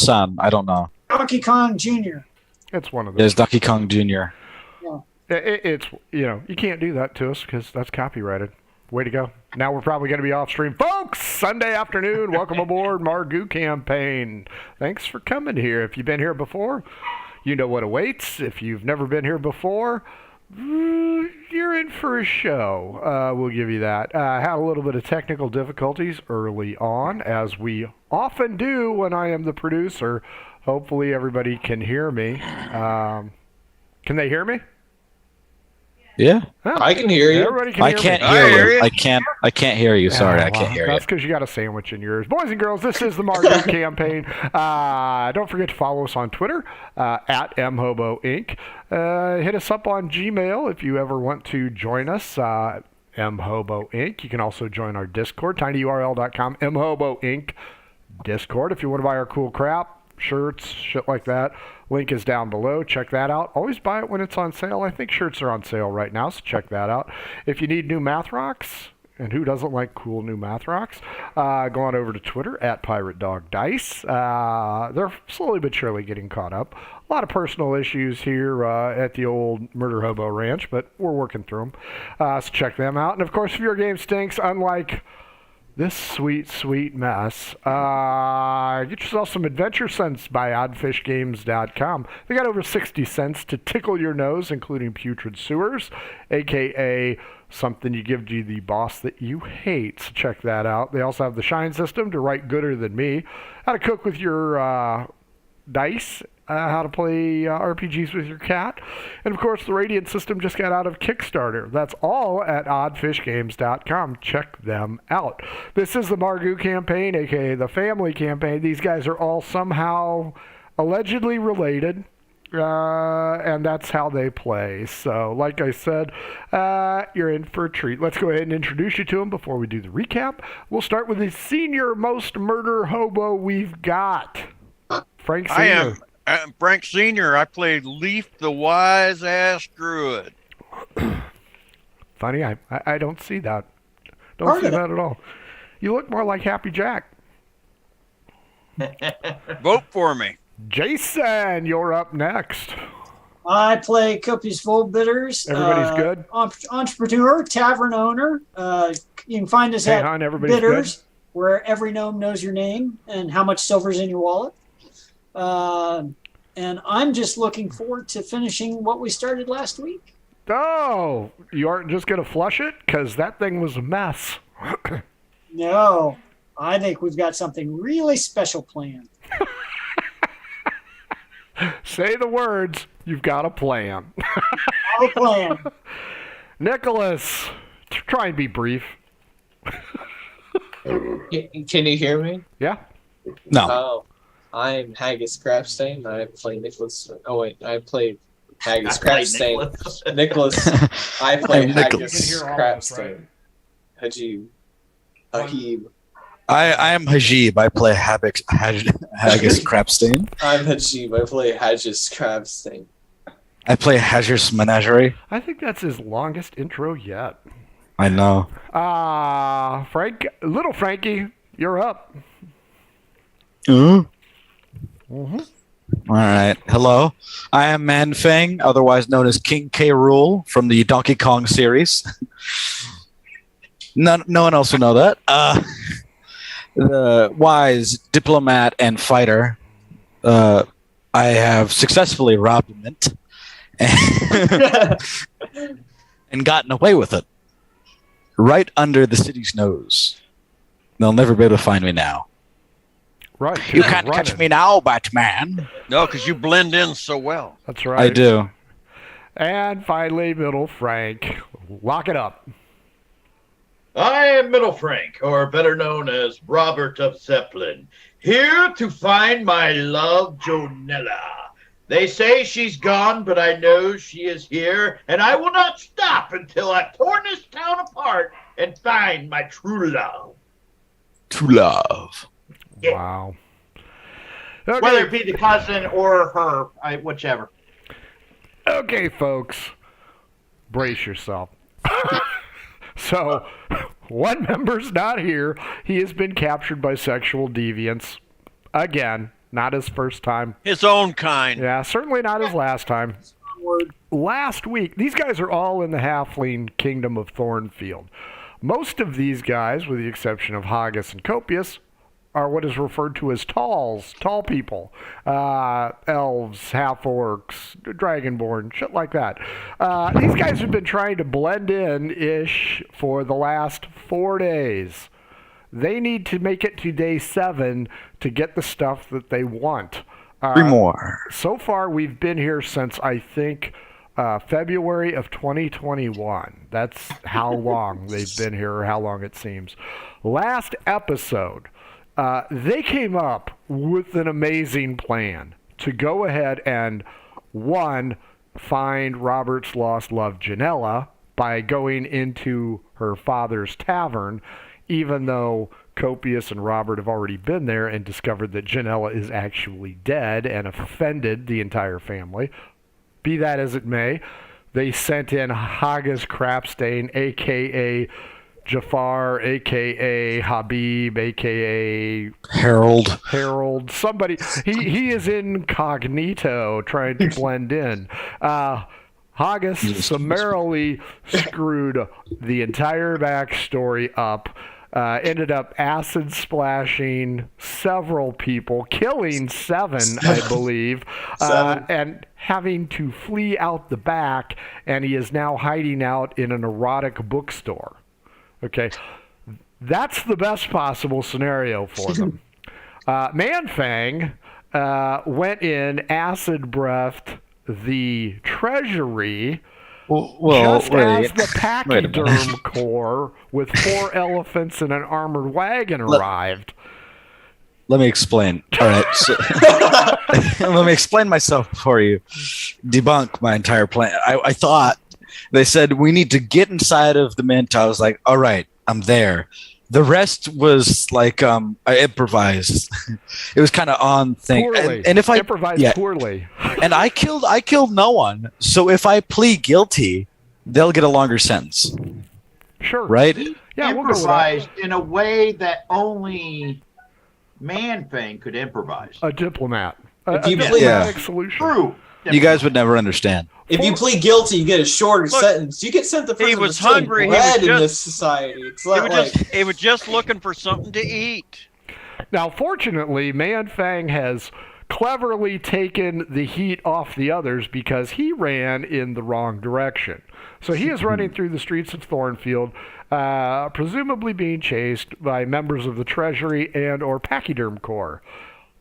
son. I don't know. Donkey Kong Jr. It's one of those. There's Donkey Kong Jr. Yeah. It's, you can't do that to us because that's copyrighted. Way to go. Now we're probably going to be off stream. Folks, Sunday afternoon, welcome aboard Margou campaign. Thanks for coming here. If you've been here before, you know what awaits. If you've never been here before, you're in for a show. We'll give you that. Had a little bit of technical difficulties early on, as we often do when I am the producer. Hopefully everybody can hear me. Can they hear me? Yeah. Oh, I can hear you. Everybody can I hear can't me. hear you. I can't hear you. Sorry, I can't Well, hear you. That's because you got a sandwich in yours. Boys and girls, this is the Margou campaign. Don't forget to follow us on Twitter, at mhoboinc. Hit us up on Gmail if you ever want to join us, mhoboinc. You can also join our Discord, tinyurl.com, mhoboinc Discord. If you want to buy our cool crap, shirts, shit like that, link is down below. Check that out. Always buy it when it's on sale. I think shirts are on sale right now, so check that out. If you need new math rocks, and who doesn't like cool new math rocks, go on over to Twitter at Pirate Dog Dice. They're slowly but surely getting caught up. A lot of personal issues here at the old Murder Hobo Ranch, but we're working through them. So check them out. And of course, if your game stinks, unlike this sweet, sweet mess, get yourself some Adventure Cents by oddfishgames.com. They got over 60 cents to tickle your nose, including putrid sewers, a.k.a. something you give to the boss that you hate. So check that out. They also have the Shine system to write gooder than me, how to cook with your dice, how to play RPGs with your cat. And of course, the Radiant system just got out of Kickstarter. That's all at oddfishgames.com. Check them out. This is the Margou campaign, aka the family campaign. These guys are all somehow allegedly related. And that's how they play. So, like I said, you're in for a treat. Let's go ahead and introduce you to them before we do the recap. We'll start with the senior most murder hobo we've got. Frank Sr. I'm Frank Sr. I played Leaf the Wise Ass Druid. Funny, I don't see that. Don't see that at all. You look more like Happy Jack. Vote for me. Jason, you're up next. I play Copious Full Bitters. Everybody's good? Entrepreneur, tavern owner. You can find us at hon, everybody's Bitters, good? where every gnome knows your name and how much silver's in your wallet. And I'm just looking forward to finishing what we started last week. Oh, you aren't just going to flush it? Because that thing was a mess. No, I think we've got something really special planned. Say the words. You've got a plan. Have a plan. Nicholas, try and be brief. Can you hear me? Yeah? No. Oh, I'm Haggis Crabstain. I play Nicholas. Oh wait, I played Haggis Crabstain. Nicholas. I play I'm Haggis Nicholas. You can hear all of us, Crabstain. Hajib. Ahib. I am Hajib. I play Haggis Crabstain. I'm Hajib. I play Haggis Crabstain. I play Haggis Menagerie. I think that's his longest intro yet. I know. Frank, little Frankie, you're up. All right. Hello. I am Man Feng, otherwise known as King K. Rool from the Donkey Kong series. No one else will know that. The wise diplomat and fighter. I have successfully robbed a mint and gotten away with it. Right under the city's nose. They'll never be able to find me now. Right. You can't catch me now, Batman. No, because you blend in so well. That's right. I do. And finally, Middle Frank. Lock it up. I am Middle Frank, or better known as Robert of Zeppelin, here to find my love, Jonella. They say she's gone, but I know she is here, and I will not stop until I've torn this town apart and find my true love. True love. Yeah. Wow. Okay. Whether it be the cousin or her, whichever. Okay, folks. Brace yourself. So, one member's not here. He has been captured by sexual deviants. Again. Not his first time. His own kind. Yeah, certainly not his last time. Word. Last week, these guys are all in the halfling kingdom of Thornfield. Most of these guys, with the exception of Haggis and Copius, are what is referred to as talls, tall people, elves, half-orcs, dragonborn, shit like that. These guys have been trying to blend in-ish for the last 4 days. They need to make it to day 7 to get the stuff that they want. 3 more. So far, we've been here since, I think, February of 2021. That's how long they've been here, or how long it seems. Last episode, they came up with an amazing plan to go ahead and, 1, find Robert's lost love, Janella, by going into her father's tavern, even though Copius and Robert have already been there and discovered that Janella is actually dead and offended the entire family. Be that as it may, they sent in Haggis Crapstain, a.k.a. Jafar, a.k.a. Habib, a.k.a. Harold. Somebody. He is incognito trying to blend in. Haggis summarily screwed the entire backstory up. Ended up acid splashing several people, killing 7, I believe, 7. and having to flee out the back, and he is now hiding out in an erotic bookstore. Okay, that's the best possible scenario for them. Manfang went in, acid breathed the treasury. Well, Just wait, as the pachyderm corps with 4 elephants and an armored wagon arrived. let me explain. All right. So, let me explain myself before you debunk my entire plan. I thought they said we need to get inside of the mint. I was like, all right, I'm there. The rest was like I improvised. It was kind of on thing. Poorly. And if I improvised poorly. And I killed no one. So if I plead guilty, they'll get a longer sentence. Sure. Right? Yeah, we'll go with that. Improvised in a way that only Manfang could improvise. A diplomat. A If you diplomatic Yeah. solution. True. You guys would never understand. If you plead guilty, you get a shorter Look, sentence. You get sent to prison. he was for stealing hungry, he bread was in just- this society. It's He not like he was just looking for something to eat. Now, fortunately, Manfang has cleverly taken the heat off the others because he ran in the wrong direction. So he is running through the streets of Thornfield, presumably being chased by members of the Treasury and or Pachyderm Corps.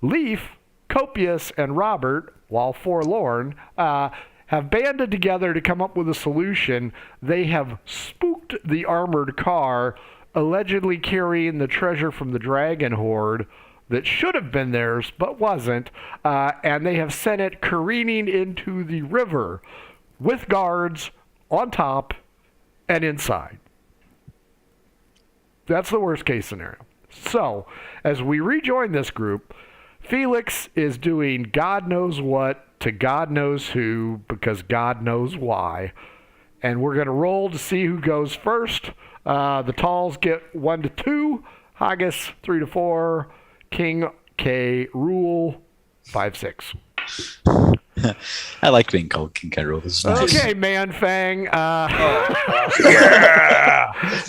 Leaf, Copius, and Robert, while forlorn, have banded together to come up with a solution. They have spooked the armored car, allegedly carrying the treasure from the dragon horde that should have been theirs but wasn't, and they have sent it careening into the river with guards on top and inside. That's the worst case scenario. So, as we rejoin this group, Felix is doing God knows what to God knows who because God knows why. And we're going to roll to see who goes first. The Talls get 1 to 2, Haggis 3 to 4, King K Rule 5-6. I like being called King K. Rool. This is nice. Okay, Manfang.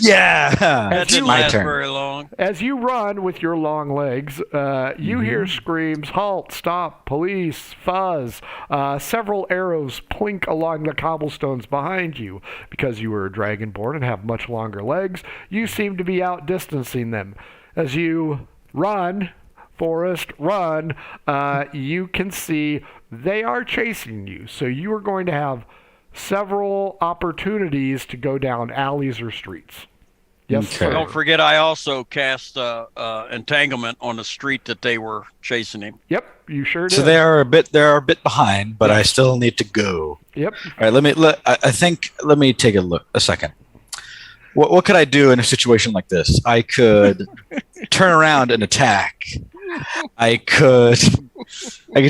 Yeah. That It's didn't my last turn. very long. As you run with your long legs, you hear screams, halt, stop, police, fuzz. Several arrows plink along the cobblestones behind you. Because you were dragonborn and have much longer legs, you seem to be outdistancing them. As you run, Forrest, run, you can see they are chasing you. So you are going to have several opportunities to go down alleys or streets. Yes, Okay. sir. Don't forget, I also cast entanglement on the street that they were chasing him. Yep, you sure did. So they are a bit behind, but I still need to go. Yep. All right, let me take a second. What could I do in a situation like this? I could turn around and attack. I could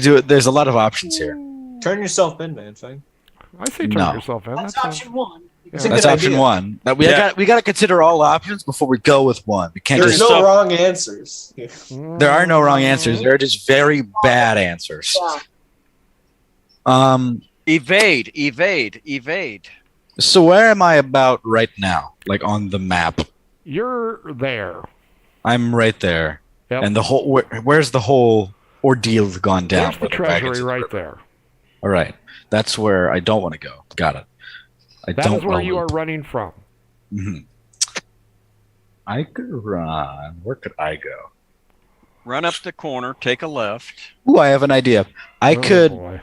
do it. There's a lot of options here. turn yourself in, man. Fang. I say turn No. yourself in. That's That's option 1. It's a That's good option idea. one. Now, Yeah. we got to consider all options before we go with one. We can't There's just. no wrong answers. There are no wrong answers. There are just very bad answers. Yeah. Evade. So where am I about right now? Like on the map? You're there. I'm right there. Yep. And the whole where's the whole ordeal gone down? There's the where treasury wagons- right there. All right. That's where I don't want to go. Got it. I That don't is where wanna you are loop. running from. Mhm. I could run. Where could I go? Run up the corner, take a left. Ooh, I have an idea. I Oh, could. boy.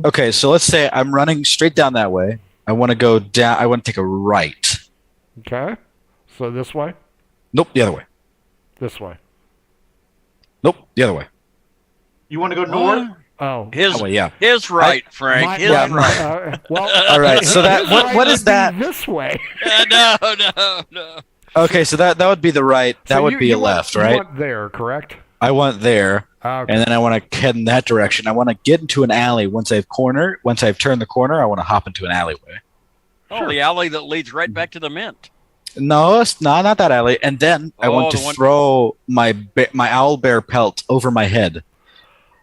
Okay, so let's say I'm running straight down that way. I want to go down. I want to take a right. Okay. So this way? Nope, the other way. This way. Nope, the other way. You want to go north? Oh. His Oh, well, yeah. his right, Frank. My- His yeah, right. well, All right. So that his what right what would is be that? This way. No. Okay, so that would be the right. That So would you- be you a want- left, you right? want there, correct? I want there, Okay. and then I want to head in that direction. I want to get into an alley. Once I've turned the corner, I want to hop into an alleyway. Oh, the alley that leads right back to the mint. No, it's not that alley. And then I want the to one- throw my owl bear pelt over my head,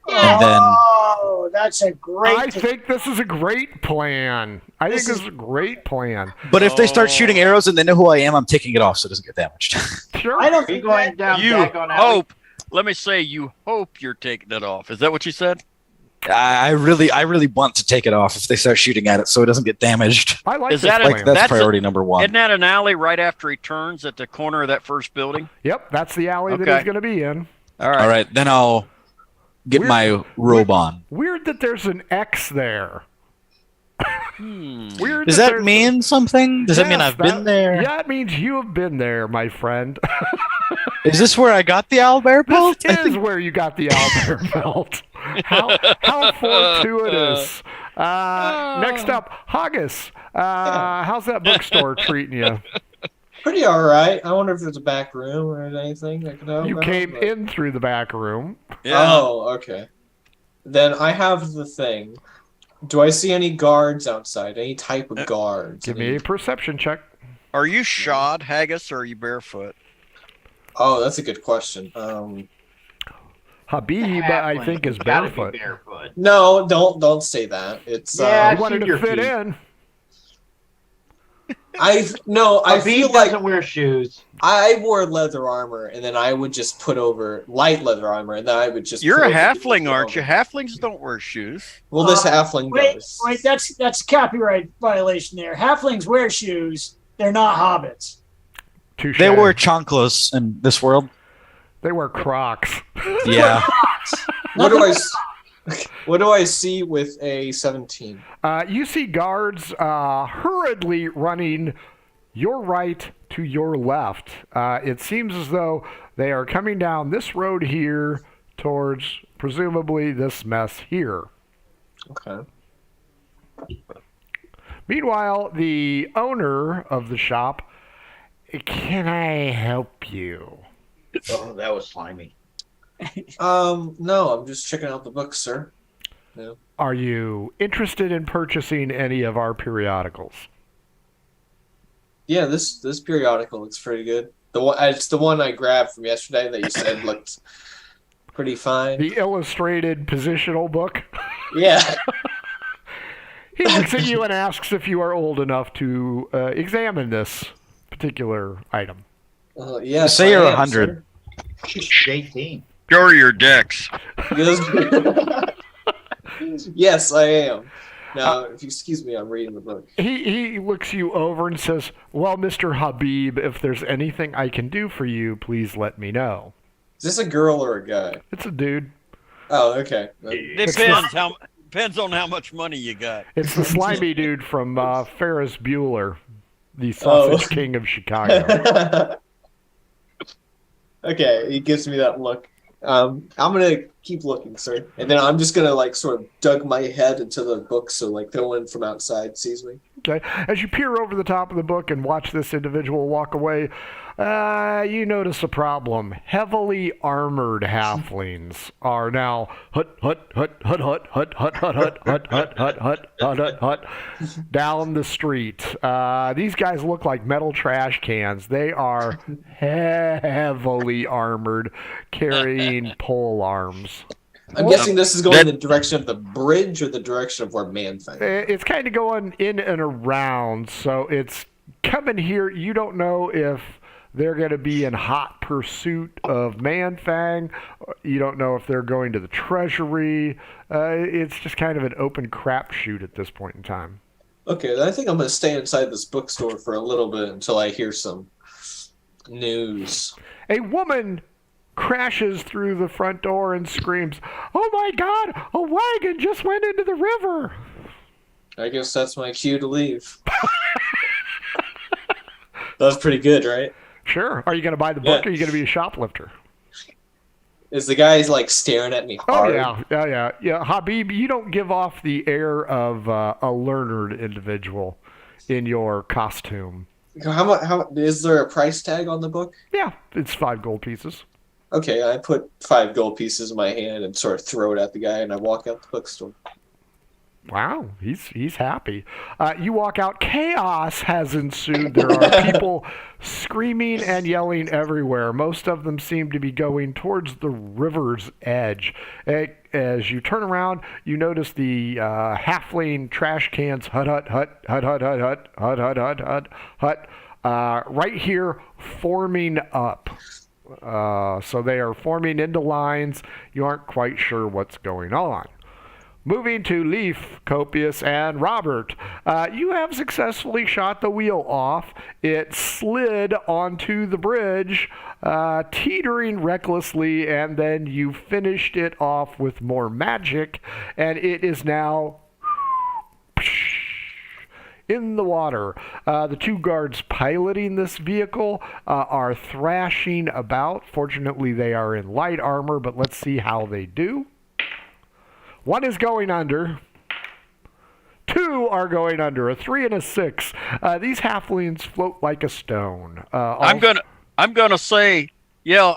and then Oh, that's a great. I think this is a great plan. I think this is a great plan. but if they start shooting arrows and they know who I am, I'm taking it off so it doesn't get damaged. Sure. I don't Are you think going that, down You back on alley? hope. Let me say, you hope you're taking it off. Is that what you said? I really want to take it off if they start shooting at it so it doesn't get damaged. I like Is this that a- plan. Like that's That's priority number one. Isn't that an alley right after he turns at the corner of that first building? Yep, that's the alley that Okay. he's going to be in. All right. All right, then I'll get We're- my robe on. Weird that there's an X there. Weird. Does that that there's mean something? Does that mean Yes, I've been there? Yeah, it means you have been there, my friend. Is this where I got the owlbear pelt? This is where you got the owlbear belt. How fortuitous. Next up, Haggis. How's that bookstore treating you? Pretty all right. I wonder if there's a back room or anything I could know. You about, came but- in through the back room. Yeah. Oh, okay. Then I have the thing. Do I see any guards outside? Any type of guards? Give I me mean- a perception check. Are you shod, Haggis, or are you barefoot? Oh, that's a good question. Habib, I think, is Gotta be barefoot. barefoot. No, don't say that. It's Yeah. You wanted seen to your fit feet. in. I Habib feel like doesn't wear shoes. I wore leather armor, and then I would just put over light leather armor, and then I would just. You're put a over halfling, the aren't you? armor. Halflings don't wear shoes. Well, this halfling wait, does. wait, that's a copyright violation there. Halflings wear shoes. They're not hobbits. Touche. They wear chanclas in this world. They wear Crocs. Yeah. What do I see with a 17? You see guards hurriedly running your right to your left. It seems as though they are coming down this road here towards presumably this mess here. Okay. Meanwhile, the owner of the shop, can I help you? Oh, that was slimy. No, I'm just checking out the book, sir. Are you interested in purchasing any of our periodicals? Yeah, this periodical looks pretty good. It's the one I grabbed from yesterday that you said looked pretty fine. The illustrated positional book? Yeah. He looks at you and asks if you are old enough to examine this particular item. Yes. Say you're I am, 100. She's 18. Show your decks. sir. Yes, I am. Now, if you excuse me, I'm reading the book. He looks you over and says, "Well, Mr. Habib, if there's anything I can do for you, please let me know." Is this a girl or a guy? It's a dude. Oh, okay. Depends on how much money you got. It's the slimy dude from Ferris Bueller, the sausage king of Chicago. Okay, he gives me that look. I'm gonna keep looking, sir, and then I'm just gonna sort of dug my head into the book so no one from outside sees me. Okay. As you peer over the top of the book and watch this individual walk away, You notice a problem. Heavily armored halflings are now down the street. These guys look like metal trash cans. They are heavily armored, carrying pole arms. I'm guessing this is going in the direction of the bridge or the direction of where Man-Fang. It's kind of going in and around, so it's coming here. You don't know if they're going to be in hot pursuit of Man-Fang. You don't know if they're going to the treasury. It's just kind of an open crapshoot at this point in time. Okay, then I think I'm going to stay inside this bookstore for a little bit until I hear some news. A woman crashes through the front door and screams, "Oh my God, a wagon just went into the river." I guess that's my cue to leave. That was pretty good, right? Sure. Are you going to buy the book or are you going to be a shoplifter? Is the guy like staring at me hard? Oh, yeah. Habib, you don't give off the air of a learned individual in your costume. How is there a price tag on the book? Yeah, it's 5 gold pieces. Okay, I put 5 gold pieces in my hand and sort of throw it at the guy, and I walk out the bookstore. Wow, he's happy. You walk out. Chaos has ensued. There are people screaming and yelling everywhere. Most of them seem to be going towards the river's edge. As you turn around, you notice the halfling trash cans hut right here forming up. So they are forming into lines. You aren't quite sure what's going on. Moving to Leaf, Copious, and Robert. You have successfully shot the wheel off. It slid onto the bridge, teetering recklessly, and then you finished it off with more magic, and it is now in the water. The 2 guards piloting this vehicle are thrashing about. Fortunately, they are in light armor, but let's see how they do. 1 is going under. 2 are going under. A 3 and a 6. These halflings float like a stone. I'm gonna say, yeah,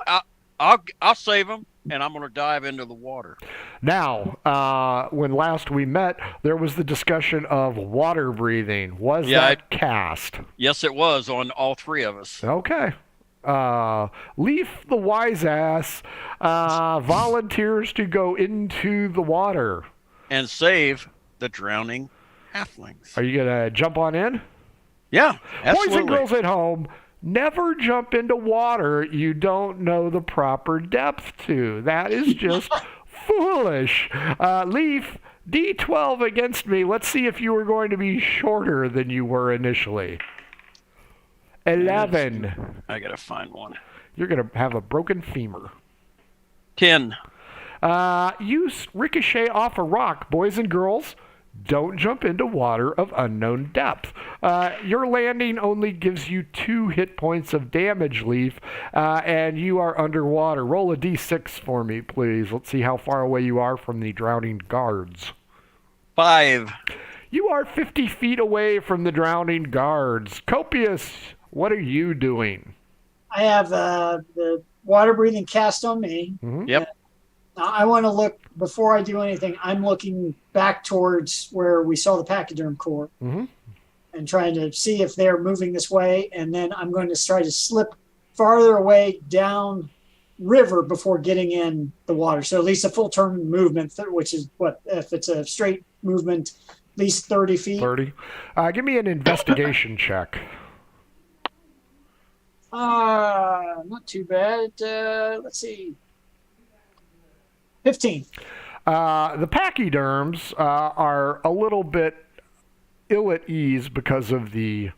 I'll save them, and I'm gonna dive into the water. Now, when last we met, there was the discussion of water breathing. Was that cast? Yes, it was on all 3 of us. Okay. Leaf the wise ass volunteers to go into the water and save the drowning halflings. Are you gonna jump on in? Yeah, absolutely. Boys and girls at home, never jump into water you don't know the proper depth to. That is just foolish. Leaf, D12 against me. Let's see if you were going to be shorter than you were initially. 11. I gotta find one. You're gonna have a broken femur. 10. You ricochet off a rock, boys and girls. Don't jump into water of unknown depth. Your landing only gives you 2 hit points of damage, Leaf, and you are underwater. Roll a d6 for me, please. Let's see how far away you are from the drowning guards. 5. You are 50 feet away from the drowning guards. Copious, what are you doing? I have the water breathing cast on me. Mm-hmm. Yep. Now I want to look, before I do anything, I'm looking back towards where we saw the pachyderm core and trying to see if they're moving this way. And then I'm going to try to slip farther away down river before getting in the water. So at least a full turn movement, which is what, if it's a straight movement, at least 30 feet. 30. Give me an investigation check. Not too bad. Let's see. 15. The pachyderms are a little bit ill at ease because of the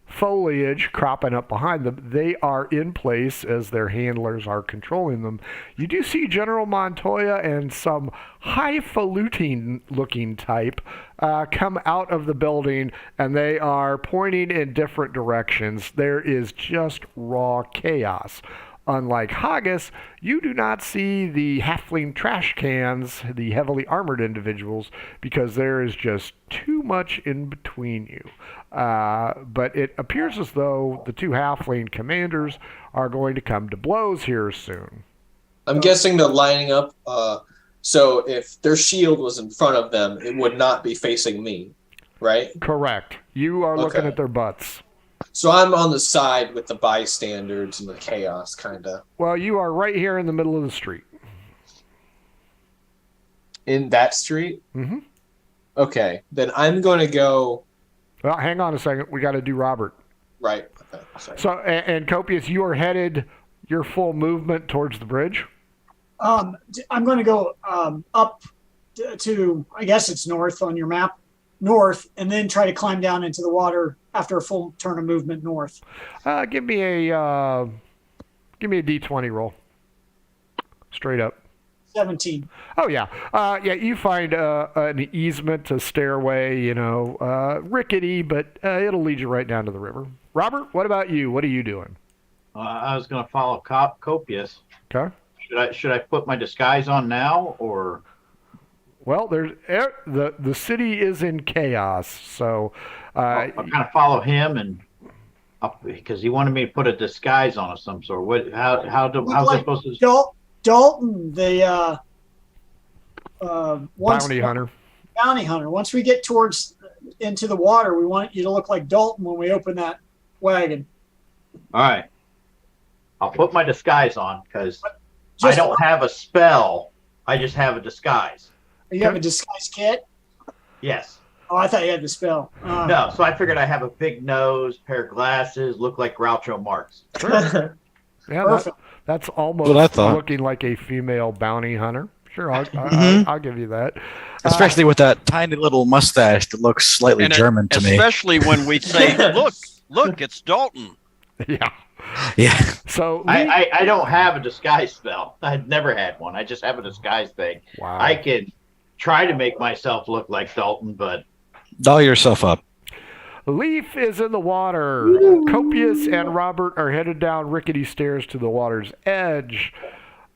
foliage cropping up behind them. They are in place as their handlers are controlling them. You do see General Montoya and some highfalutin looking type come out of the building, and they are pointing in different directions. There is just raw chaos. unlike Haggis, you do not see the halfling trash cans, the heavily armored individuals, because there is just too much in between you. But it appears as though the two halfling commanders are going to come to blows here soon. I'm guessing they're lining up. So if their shield was in front of them, it would not be facing me, right? Correct. You are looking at their butts. So I'm on the side with the bystanders and the chaos, kind of. Well, you are right here in the middle of the street. In that street? Mm-hmm. Okay, then I'm going to go... Well, hang on a second. We got to do Robert. Right. Okay. Sorry. So, and Copius, you are headed your full movement towards the bridge? I'm going to go up to, I guess it's north on your map, north, and then try to climb down into the water after a full turn of movement north. Give me a D20 roll. Straight up. 17. Oh yeah, you find an easement, a stairway, rickety, but it'll lead you right down to the river. Robert, what about you? What are you doing? I was going to follow Copius. Okay. Should I put my disguise on now, or? Well, the city is in chaos, so I'll kind of follow him and because he wanted me to put a disguise on of some sort. How's I supposed to? Dalton, the bounty hunter. Bounty hunter. Once we get into the water, we want you to look like Dalton when we open that wagon. All right. I'll put my disguise on because I don't have a spell. I just have a disguise. You have a disguise kit? Yes. Oh, I thought you had the spell. No, so I figured I have a big nose, pair of glasses, look like Groucho Marx. Sure. Yeah, that's almost looking like a female bounty hunter. Sure, I'll give you that. Especially with that tiny little mustache that looks slightly German to me. Especially when we say, look, it's Dalton. Yeah. Yeah. So I don't have a disguise spell. I've never had one. I just have a disguise thing. Wow. I can try to make myself look like Dalton, but doll yourself up. Leaf is in the water. Copius and Robert are headed down rickety stairs to the water's edge.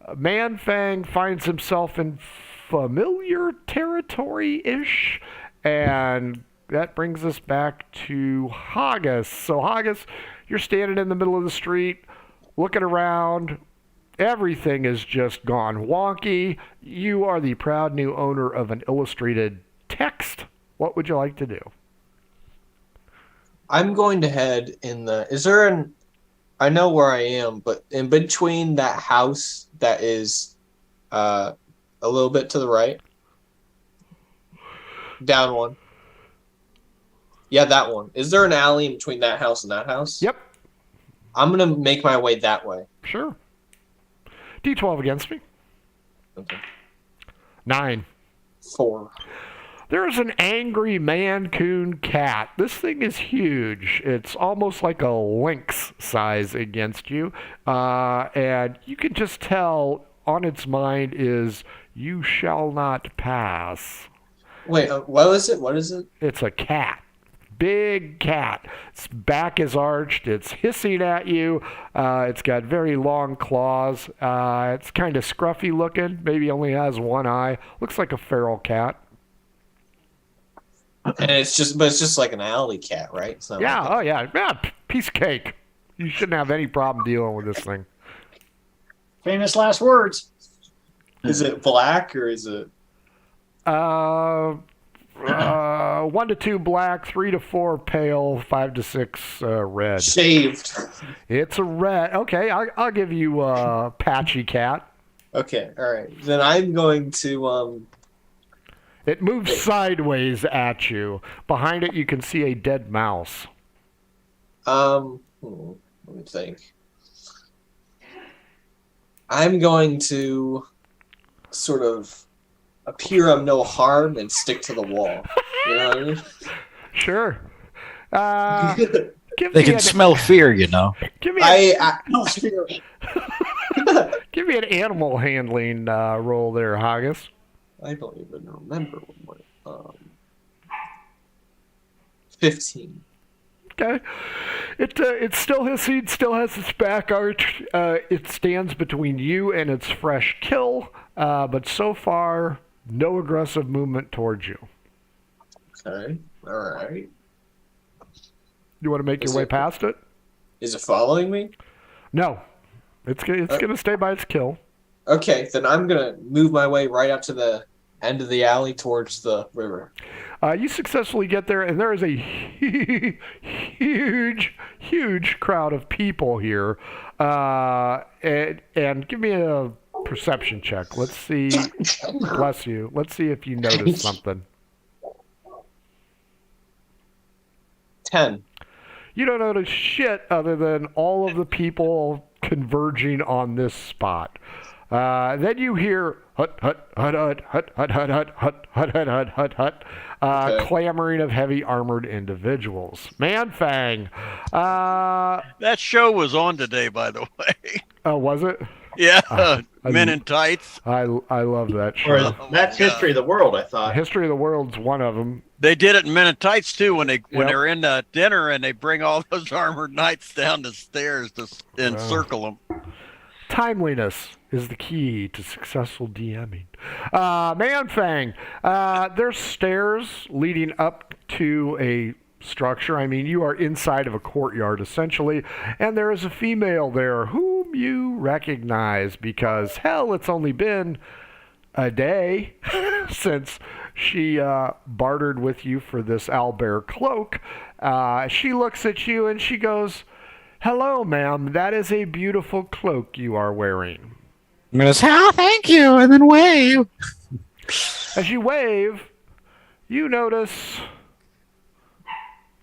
Manfang finds himself in familiar territory-ish, and that brings us back to Haggis. So Haggis, you're standing in the middle of the street, looking around. Everything is just gone wonky. You are the proud new owner of an illustrated text. What would you like to do? I'm going to head in the... I know where I am, but in between that house that is a little bit to the right. Down one. Yeah, that one. Is there an alley in between that house and that house? Yep. I'm going to make my way that way. Sure. D12 against me. Okay. 9. 4. There's an angry Mancoon cat. This thing is huge. It's almost like a lynx size against you. And you can just tell on its mind is, you shall not pass. Wait, what is it? What is it? It's a cat. Big cat. Its back is arched. It's hissing at you. It's got very long claws. It's kind of scruffy looking. Maybe only has one eye. Looks like a feral cat. And it's just like an alley cat, right? It's not Yeah, like yeah, piece of cake. You shouldn't have any problem dealing with this thing. Famous last words. Is it black or is it? 1 to 2 black, 3 to 4 pale, 5 to 6 red. Shaved. It's a red. Okay, I'll give you a patchy cat. Okay, all right. Then I'm going to It moves sideways at you. Behind it, you can see a dead mouse. let me think. I'm going to sort of appear of no harm and stick to the wall. You know what I mean? Sure. They can smell fear, you know. Give me give me an animal handling roll there, Haggis. I don't even remember what 15. Okay. It still has seed, still has its back arch. It stands between you and its fresh kill, but so far, no aggressive movement towards you. Okay. All right. You want to make your way past it? Is it following me? No. It's gonna stay by its kill. Okay, then I'm gonna move my way right up to the end of the alley towards the river. You successfully get there, and there is a huge crowd of people here. And give me a perception check. Let's see. Bless you. Let's see if you notice something. 10. You don't notice shit other than all of the people converging on this spot. Then you hear hut hut hut hut hut hut hut hut hut hut hut hut hut hut clamoring of heavy armored individuals. Manfang. That show was on today, by the way. Oh, was it? Yeah, Men in Tights. I love that Or show. that's History of the World, I thought. History of the World's one of them. They did it in Men in Tights too when Yep. they're in dinner and they bring all those armored knights down the stairs to encircle them. Timeliness is the key to successful DMing. Manfang, there's stairs leading up to a structure. I mean, you are inside of a courtyard, essentially, and there is a female there whom you recognize because, hell, it's only been a day since she bartered with you for this owlbear cloak. She looks at you and she goes, "Hello, ma'am. That is a beautiful cloak you are wearing." I'm gonna say, "Oh, thank you," and then wave. As you wave, you notice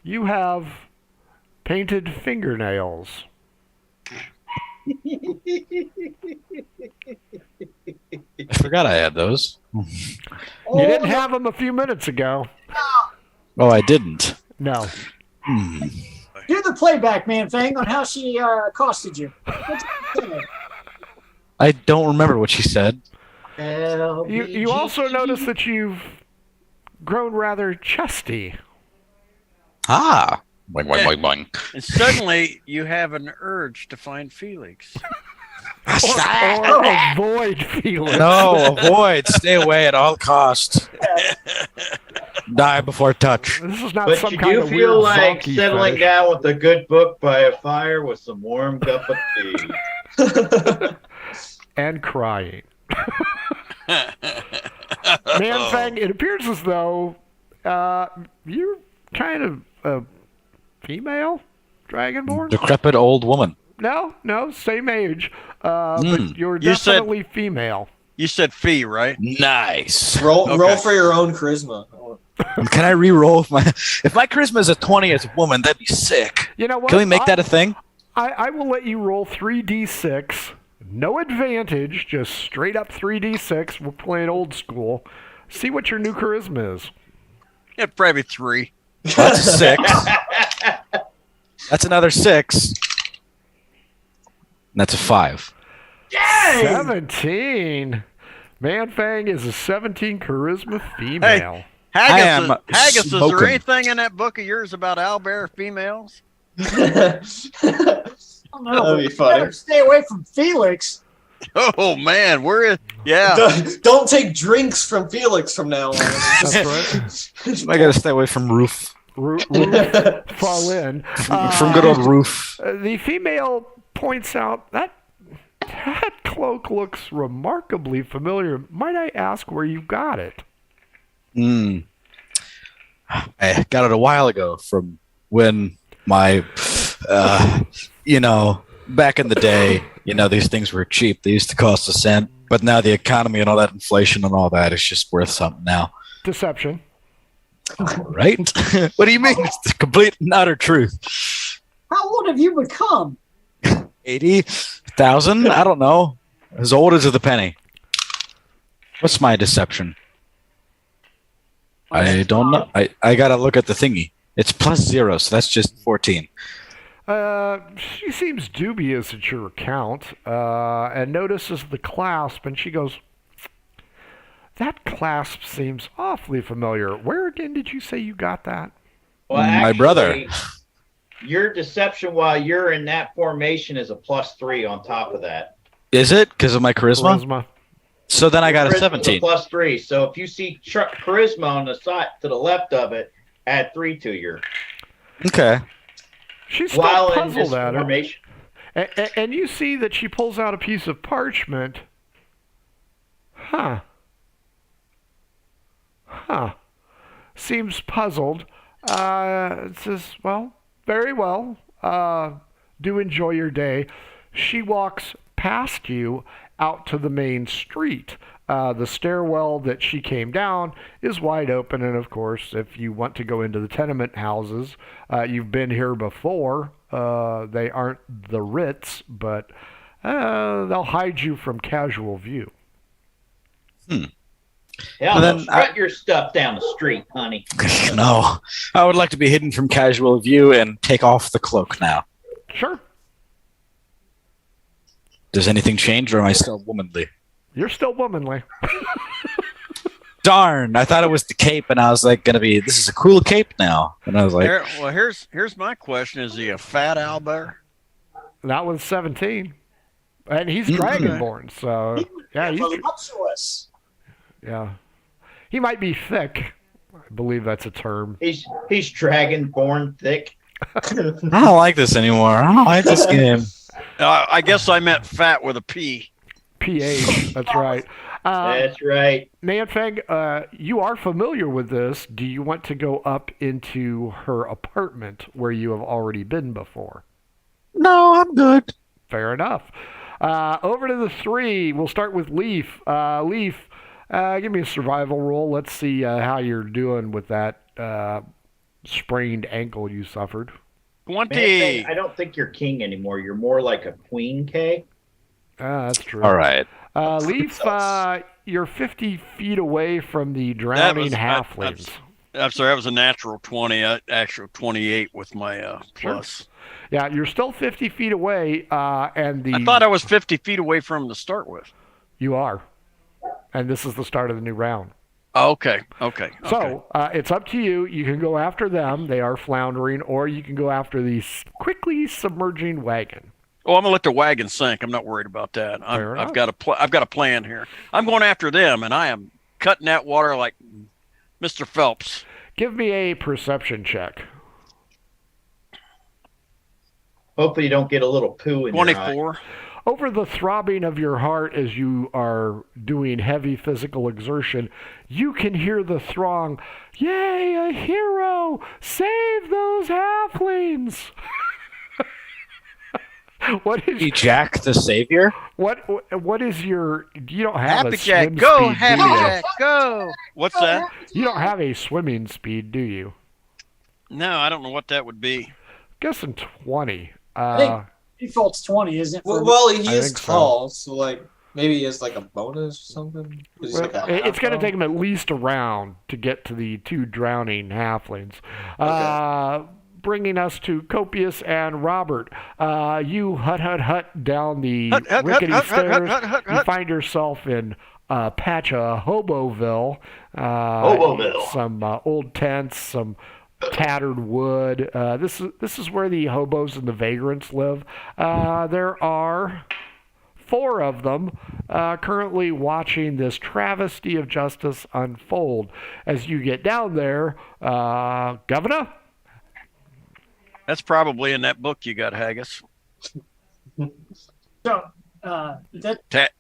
you have painted fingernails. I forgot I had those. You didn't have them a few minutes ago. Oh, I didn't. No. Do the playback, Manfang, on how she accosted you. I don't remember what she said. You also notice that you've grown rather chesty. Ah. Boing, boing, boing, boing. And suddenly you have an urge to find Felix. Or avoid Felix. No, avoid. Stay away at all costs. Die before touch. This is not But some you kind do of feel weird like zonky settling fetish. down with a good book by a fire with some warm cup of tea. And crying. Manfang, it appears as though you're kind of a female dragonborn. Decrepit old woman. No, same age. But you're You said- definitely female. You said fee, right? Nice. Roll Okay. for your own charisma. Can I re-roll if my charisma is a 20 as a woman? That'd be sick. You know what? Can we make that a thing? I will let you roll 3d6. No advantage, just straight up 3d6. We're playing old school. See what your new charisma is. Yeah, probably 3. That's a 6. That's another 6. And that's a 5. 17. Manfang is a 17 charisma female. Haggis, is there smoking. anything in that book of yours about owlbear females? I don't know. That'd be You funny. better stay away from Felix. Oh man, yeah. Don't take drinks from Felix from now on. That's right. I gotta stay away from Roof. Roof fall in. From good old Roof. The female points out that cloak looks remarkably familiar. Might I ask where you got it? I got it a while ago from when my, back in the day, these things were cheap. They used to cost a cent. But now the economy and all that inflation and all that is just worth something now. Deception. Right? What do you mean? It's the complete and utter truth. How old have you become? 80,000? I don't know. As old as the penny. What's my deception? I don't know. I gotta look at the thingy. It's +0, so that's just 14. She seems dubious at your account and notices the clasp, and she goes, "That clasp seems awfully familiar. Where again did you say you got that?" Well, My brother. Your deception while you're in that formation is a +3 on top of that. Is it because of my charisma? So then I got a Charisma's 17. +3. So if you see charisma on the side to the left of it, add 3 to your. Okay. She's still While in puzzled this at her. formation. And you see that she pulls out a piece of parchment. Huh. Seems puzzled. It says, well, very well. Do enjoy your day. She walks past you out to the main street. The stairwell that she came down is wide open, and of course, if you want to go into the tenement houses, you've been here before. They aren't the Ritz, but they'll hide you from casual view. Hell, no, strut your stuff down the street, honey. No, I would like to be hidden from casual view and take off the cloak now. Sure. Does anything change, or am I still womanly? You're still womanly. Darn! I thought it was the cape, and I was like, this is a cool cape now. And I was like, here's my question: is he a fat owlbear? Not with 17, and he's dragonborn, so yeah, he's voluptuous. Yeah, he might be thick. I believe that's a term. He's dragonborn thick. I don't like this anymore. I don't like this game. I guess I meant fat with a P. PH. That's right. That's right. Nanfeng, you are familiar with this. Do you want to go up into her apartment where you have already been before? No, I'm good. Fair enough. Over to the 3. We'll start with Leaf. Leaf, give me a survival roll. Let's see how you're doing with that sprained ankle you suffered. 20. I don't think you're king anymore. You're more like a queen, K. That's true. All right. Leaf, you're 50 feet away from the drowning halflings. I'm sorry, that was a natural 20. Actual 28 with my plus. Yeah, you're still 50 feet away, and I thought I was 50 feet away from him to start with. You are. And this is the start of the new round. Oh, okay. So, it's up to you. You can go after them. They are floundering, or you can go after the quickly submerging wagon. Oh, I'm gonna let the wagon sink. I'm not worried about that. I've got a plan here. I'm going after them, and I am cutting that water like Mr. Phelps. Give me a perception check. Hopefully you don't get a little poo in 24. your eye. Over the throbbing of your heart as you are doing heavy physical exertion, you can hear the throng, "Yay, a hero! Save those halflings!" What is Jack the Savior? What is your? You don't have Happy a Jack, swim go! speed, Happy do you? Jack, go! What's that? You don't have a swimming speed, do you? No, I don't know what that would be. Guessing 20. I think default's 20, isn't it? Well, he is think so. tall, so like maybe he has like a bonus or something. It's going to take him at least a round to get to the 2 drowning halflings. Okay. Bringing us to Copious and Robert. You hut down the Hut, rickety hut, stairs. hut. You find yourself in a patch of Hoboville. Hoboville. Some old tents, some tattered wood. This is where the hobos and the vagrants live. There are 4 of them currently watching this travesty of justice unfold. As you get down there, Governor? That's probably in that book you got, Haggis. So,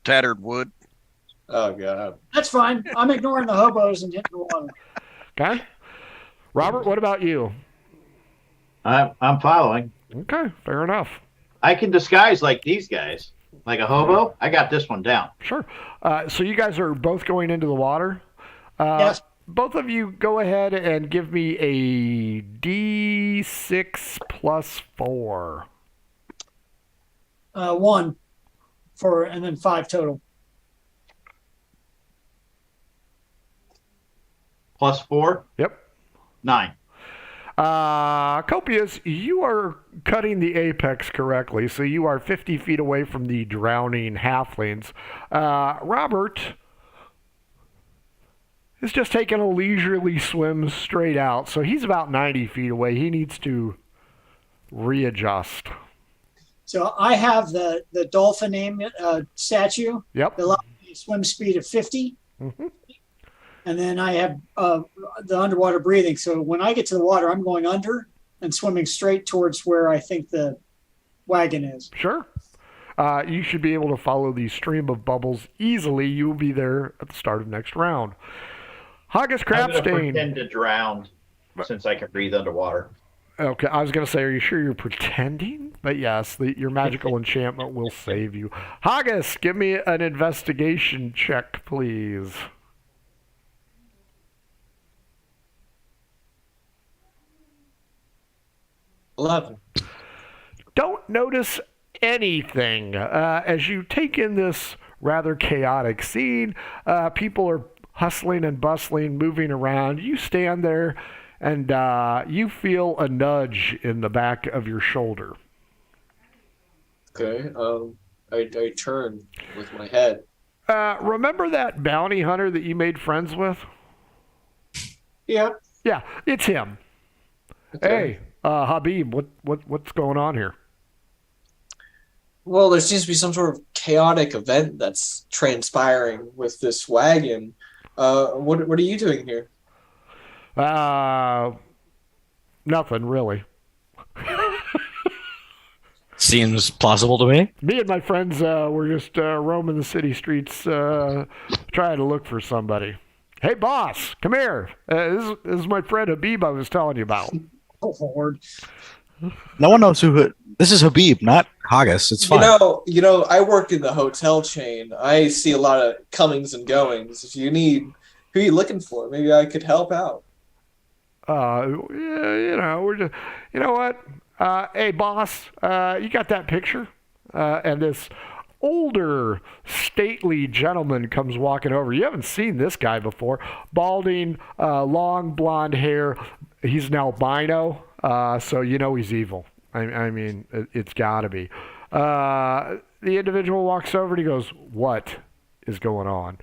Tattered wood. Oh god. that's fine. I'm ignoring the hobos and getting the water. Okay. Robert, what about you? I'm following. Okay, fair enough. I can disguise like these guys. Like a hobo. I got this one down. Sure. So you guys are both going into the water? Yes. Both of you go ahead and give me a D6 plus 4. 1 and then 5 total. +4. Yep. 9. Copious, you are cutting the apex correctly, so you are 50 feet away from the drowning halflings. Robert is just taking a leisurely swim straight out, so he's about 90 feet away. He needs to readjust. So I have the dolphin name statue. Yep. That allows me a swim speed of 50. Mm-hmm. And then I have the underwater breathing. So when I get to the water, I'm going under and swimming straight towards where I think the wagon is. Sure. You should be able to follow the stream of bubbles easily. You will be there at the start of next round. Haggis I'm going to Crabstain. pretend to drown since I can breathe underwater. Okay, I was going to say, are you sure you're pretending? But yes, your magical enchantment will save you. Haggis, give me an investigation check, please. $11. Don't notice anything. As you take in this rather chaotic scene, people are hustling and bustling, moving around. You stand there and you feel a nudge in the back of your shoulder. Okay. I turn with my head. Remember that bounty hunter that you made friends with? Yeah. Yeah, it's him. Okay. Hey, Habib, what's going on here? Well, there seems to be some sort of chaotic event that's transpiring with this wagon. What are you doing here? Nothing really. Seems plausible to me. Me and my friends were just roaming the city streets trying to look for somebody. Hey, boss, come here. This is my friend Habib I was telling you about. Oh, Lord. No one knows who. This is Habib, not Haggis. It's fine. You know, I work in the hotel chain. I see a lot of comings and goings. If you need, who are you looking for? Maybe I could help out. We're just, you know what? Hey, boss, you got that picture? And this older, stately gentleman comes walking over. You haven't seen this guy before. Balding, long blonde hair. He's an albino, so you know he's evil. I mean, it's got to be. The individual walks over and he goes, "What is going on?"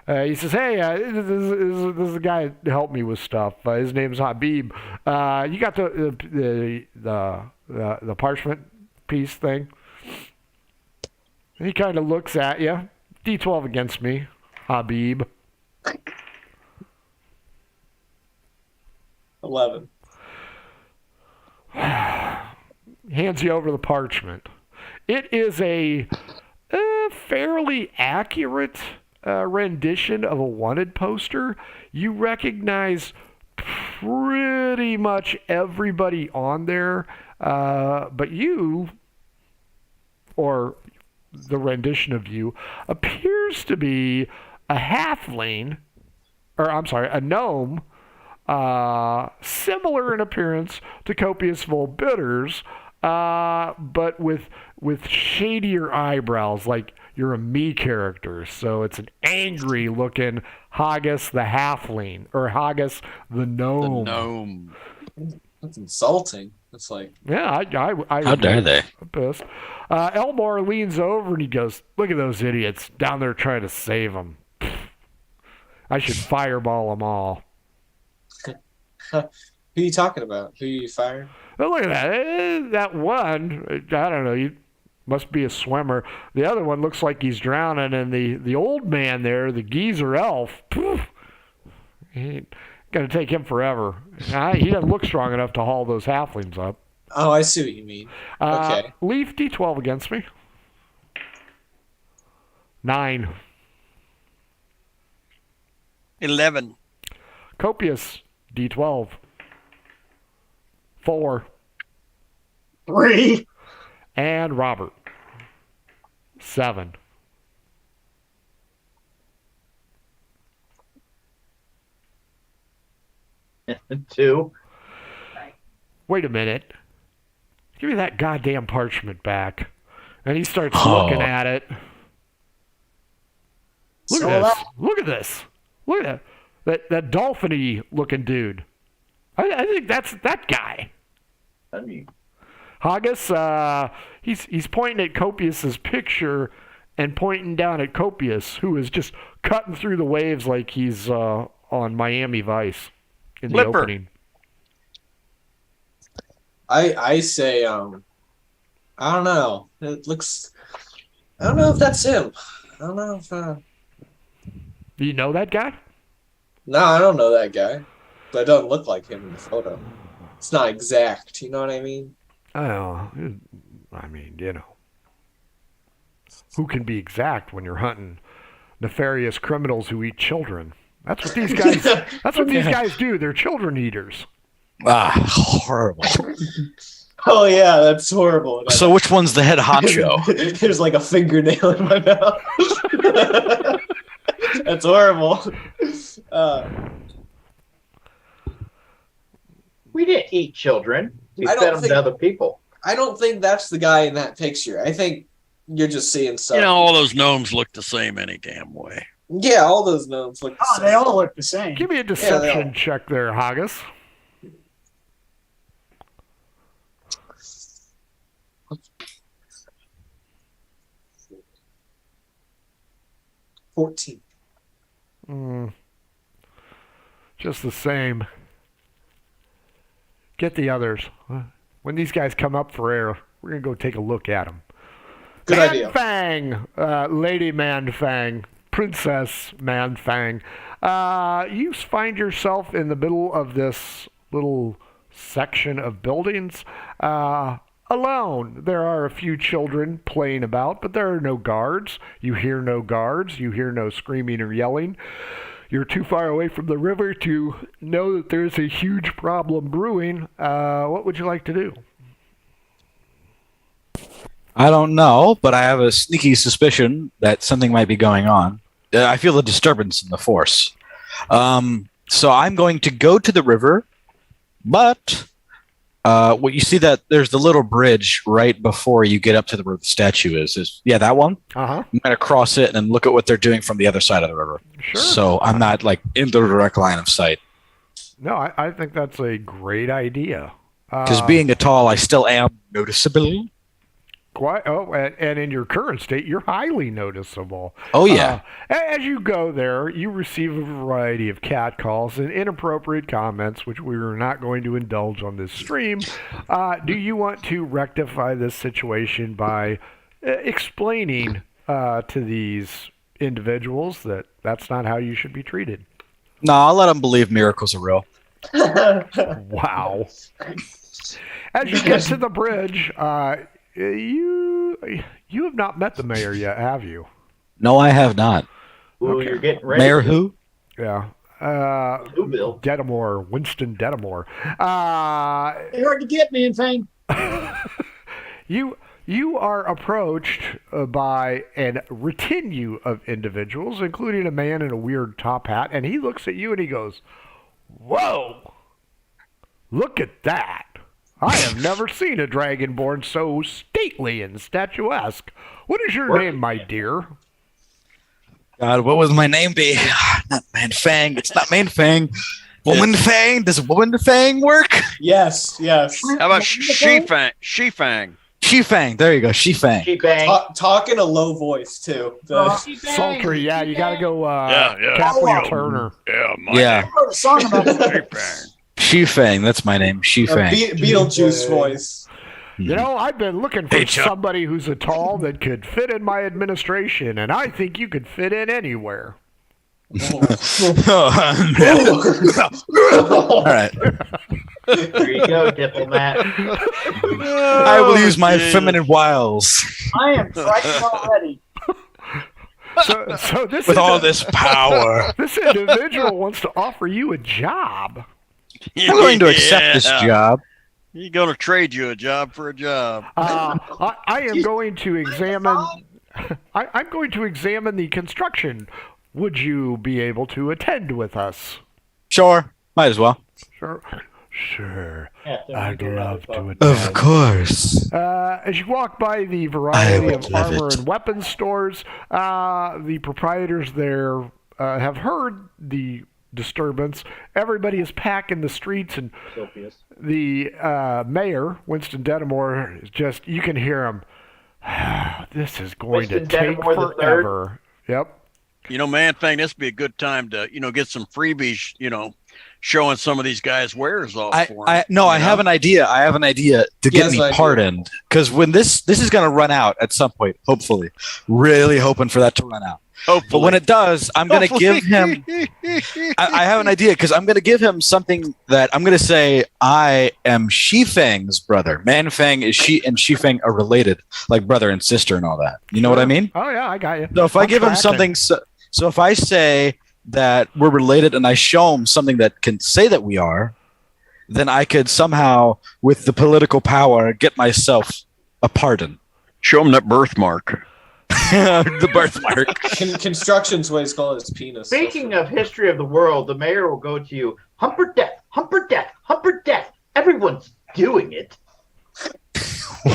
He says, "Hey, this is the guy that helped me with stuff. His name's Habib. You got the parchment piece thing?" He kind of looks at you. D12 against me, Habib. 11. Hands you over the parchment. It is a fairly accurate rendition of a wanted poster. You recognize pretty much everybody on there, but you, or the rendition of you, appears to be a halfling, or I'm sorry, a gnome, similar in appearance to Copious Volbitters, but with shadier eyebrows, like you're a me character. So it's an angry looking Haggis the halfling, or Haggis the gnome. The gnome. That's insulting. It's like, Yeah, I How dare they? I'm pissed. Elmore leans over and he goes, "Look at those idiots down there trying to save them. I should fireball them all." who are you talking about? Who are you firing? Oh, look at that. That one, I don't know, you must be a swimmer. The other one looks like he's drowning, and the old man there, the geezer elf, he going to take him forever. He doesn't look strong enough to haul those halflings up. Oh, I see what you mean. Okay. Leaf D12 against me. 9. 11. Copious D12. 4. 3. And Robert. 7. Two. Wait a minute. Give me that goddamn parchment back. And he starts looking at it. Look at this. Look at this. Look at that dolphin-y looking dude. I think that's that guy. I mean, Haggis, he's pointing at Copious's picture and pointing down at Copious, who is just cutting through the waves like he's on Miami Vice in the Flipper. opening. I say I don't know. It looks. I don't know if that's him. I don't know if. Do you know that guy? No, I don't know that guy. But it doesn't look like him in the photo. It's not exact. You know what I mean? Oh, I mean, who can be exact when you're hunting nefarious criminals who eat children? That's what these guys. That's what these guys do. They're children eaters. Ah, horrible. Oh yeah, that's horrible. So which one's the head honcho? There's like a fingernail in my mouth. That's horrible. We didn't eat children. We I fed don't them think- to other people. I don't think that's the guy in that picture. I think you're just seeing stuff. All those gnomes look the same any damn way. Yeah, all those gnomes look the Oh, same. they all look the same. Give me a deception check there, Haggis. $14. Just the same. Get the others. When these guys come up for air, we're going to go take a look at them. Good idea. Fang, Lady Man Fang, Princess Man Fang. You find yourself in the middle of this little section of buildings, alone. There are a few children playing about, but there are no guards. You hear no guards. You hear no screaming or yelling. You're too far away from the river to know that there's a huge problem brewing. What would you like to do? I don't know, but I have a sneaky suspicion that something might be going on. I feel a disturbance in the force. So I'm going to go to the river, but what you see that there's the little bridge right before you get up to where the statue is yeah, that one? Uh-huh. I'm going to cross it and then look at what they're doing from the other side of the river. Sure. So I'm not like in the direct line of sight. No, I think that's a great idea. Because being a tall, I still am noticeable. Quite. Oh, and in your current state, you're highly noticeable. Oh, yeah. As you go there, you receive a variety of catcalls and inappropriate comments, which we are not going to indulge on this stream. Do you want to rectify this situation by explaining to these individuals that that's not how you should be treated? No, I'll let them believe miracles are real. Wow. As you get to the bridge, you have not met the mayor yet, have you? No, I have not. Ooh, Okay. you're getting ready. Mayor who? Yeah. Who, Bill? Dedamore, Winston Dedamore. They hard to get, man, Fang. You are approached by a retinue of individuals, including a man in a weird top hat, and he looks at you and he goes, "Whoa! Look at that! I have never seen a dragonborn so stately and statuesque. What is your name, my dear?" God, what would my name be? Not Man Fang. It's not Man Fang. Woman Fang. Does Woman Fang work? Yes. How about She-Fang? She-Fang. She Fang. There you go. She Fang. She bang. Talk in a low voice too. Sultry, yeah, you gotta go Yeah. Kathleen Turner. Yeah, Yeah. I wrote a song about it. She-Fang. She Fang. That's my name. She Fang. Beetlejuice voice. You know, I've been looking for Hey, Chuck. somebody who's a tall that could fit in my administration, and I think you could fit in anywhere. All right. There you go, diplomat. I will use my feminine wiles I am frightened already. So this with all this power. this individual wants to offer you a job. I'm going to accept this job. He's going to trade you a job for a job. I am going to examine. I'm going to examine the construction. Would you be able to attend with us? Sure. Might as well. Sure. Yeah, I'd love to attend. Of course. As you walk by the variety I of would love armor it. and weapons stores, the proprietors there have heard the disturbance. Everybody is packing the streets, and the mayor, Winston Dedamore, is just, you can hear him. This is going Winston to take Dedamore the forever. Yep. Man Fang, this would be a good time to, get some freebies, showing some of these guys' wares off for him. I have an idea. I have an idea to get me pardoned. Because when this is going to run out at some point, hopefully, really hoping for that to run out. Hopefully. But when it does, I'm going to give him. I have an idea because I'm going to give him something that I'm going to say. I am Shifang's brother. Man-Fang and Shifang are related, like brother and sister and all that. You know what I mean? Oh yeah, I got you. So if I give him something, so if I say that we're related and I show him something that can say that we are, then I could somehow, with the political power, get myself a pardon. Show him that birthmark. The birthmark. Construction's what he's called his penis. Speaking of history of the world, the mayor will go to you. Humper death, humper death, humper death. Everyone's doing it.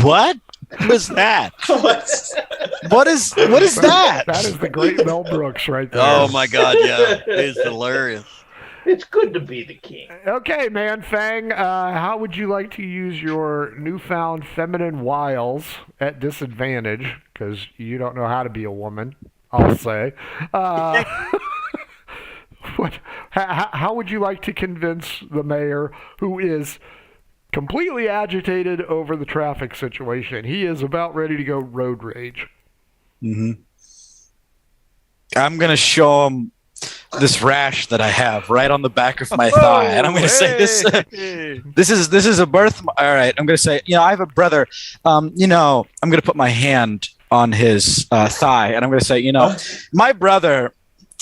What was that? What is that? That is the great Mel Brooks right there. Oh my God, yeah, it's hilarious. It's good to be the king. Okay, Man-Fang, how would you like to use your newfound feminine wiles at disadvantage? Because you don't know how to be a woman, I'll say. How would you like to convince the mayor, who is completely agitated over the traffic situation? He is about ready to go road rage. Mm-hmm. I'm going to show him this rash that I have right on the back of my thigh, and I'm going to say this is a birth. All right, I'm going to say, I have a brother. I'm going to put my hand on his thigh, and I'm going to say, my brother,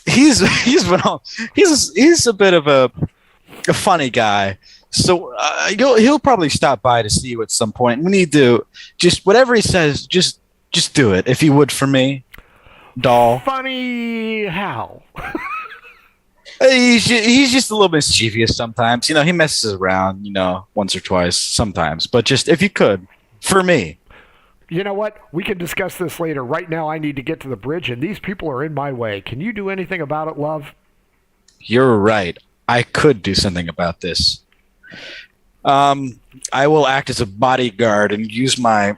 he's a bit of a funny guy. So he'll probably stop by to see you at some point. We need to just whatever he says, just do it if you would for me, doll. Funny how? He's just a little mischievous sometimes. He messes around, once or twice sometimes. But just if you could, for me. You know what? We can discuss this later. Right now, I need to get to the bridge, and these people are in my way. Can you do anything about it, love? You're right. I could do something about this. I will act as a bodyguard and use my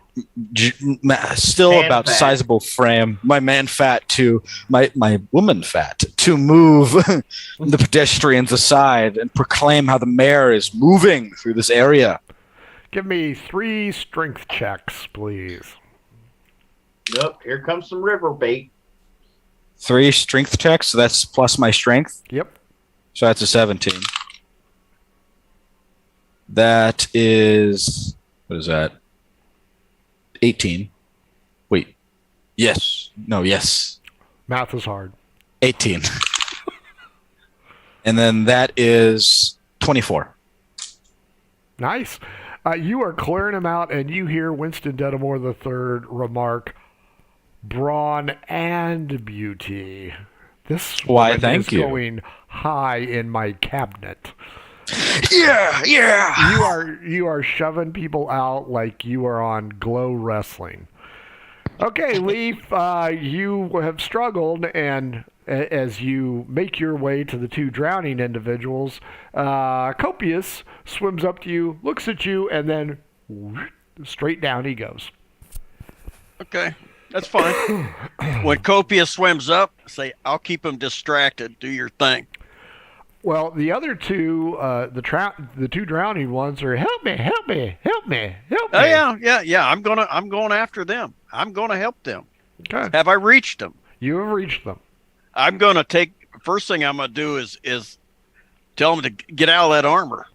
still man about fat. Sizable frame, my man fat to my woman fat to move the pedestrians aside and proclaim how the mayor is moving through this area. Give me 3 strength checks, please. Yep, here comes some river bait. 3 strength checks, so that's plus my strength? Yep. So that's a 17. That is, what is that? 18. Wait. Yes. No, yes. Math is hard. 18. And then that is 24. Nice. You are clearing them out, and you hear Winston Dedamore III remark, brawn and beauty. This Why, thank is you. Going high in my cabinet. Yeah. You are shoving people out like you are on Glow Wrestling. Okay, Leaf, you have struggled, and as you make your way to the 2 drowning individuals, Copious swims up to you, looks at you, and then straight down he goes. Okay, that's fine. When Copious swims up, say, I'll keep him distracted. Do your thing. Well, the other 2, the 2 drowning ones are help me. Oh yeah. I'm going after them. I'm going to help them. Okay. Have I reached them? You have reached them. I'm going to take. First thing I'm going to do is tell them to get out of that armor.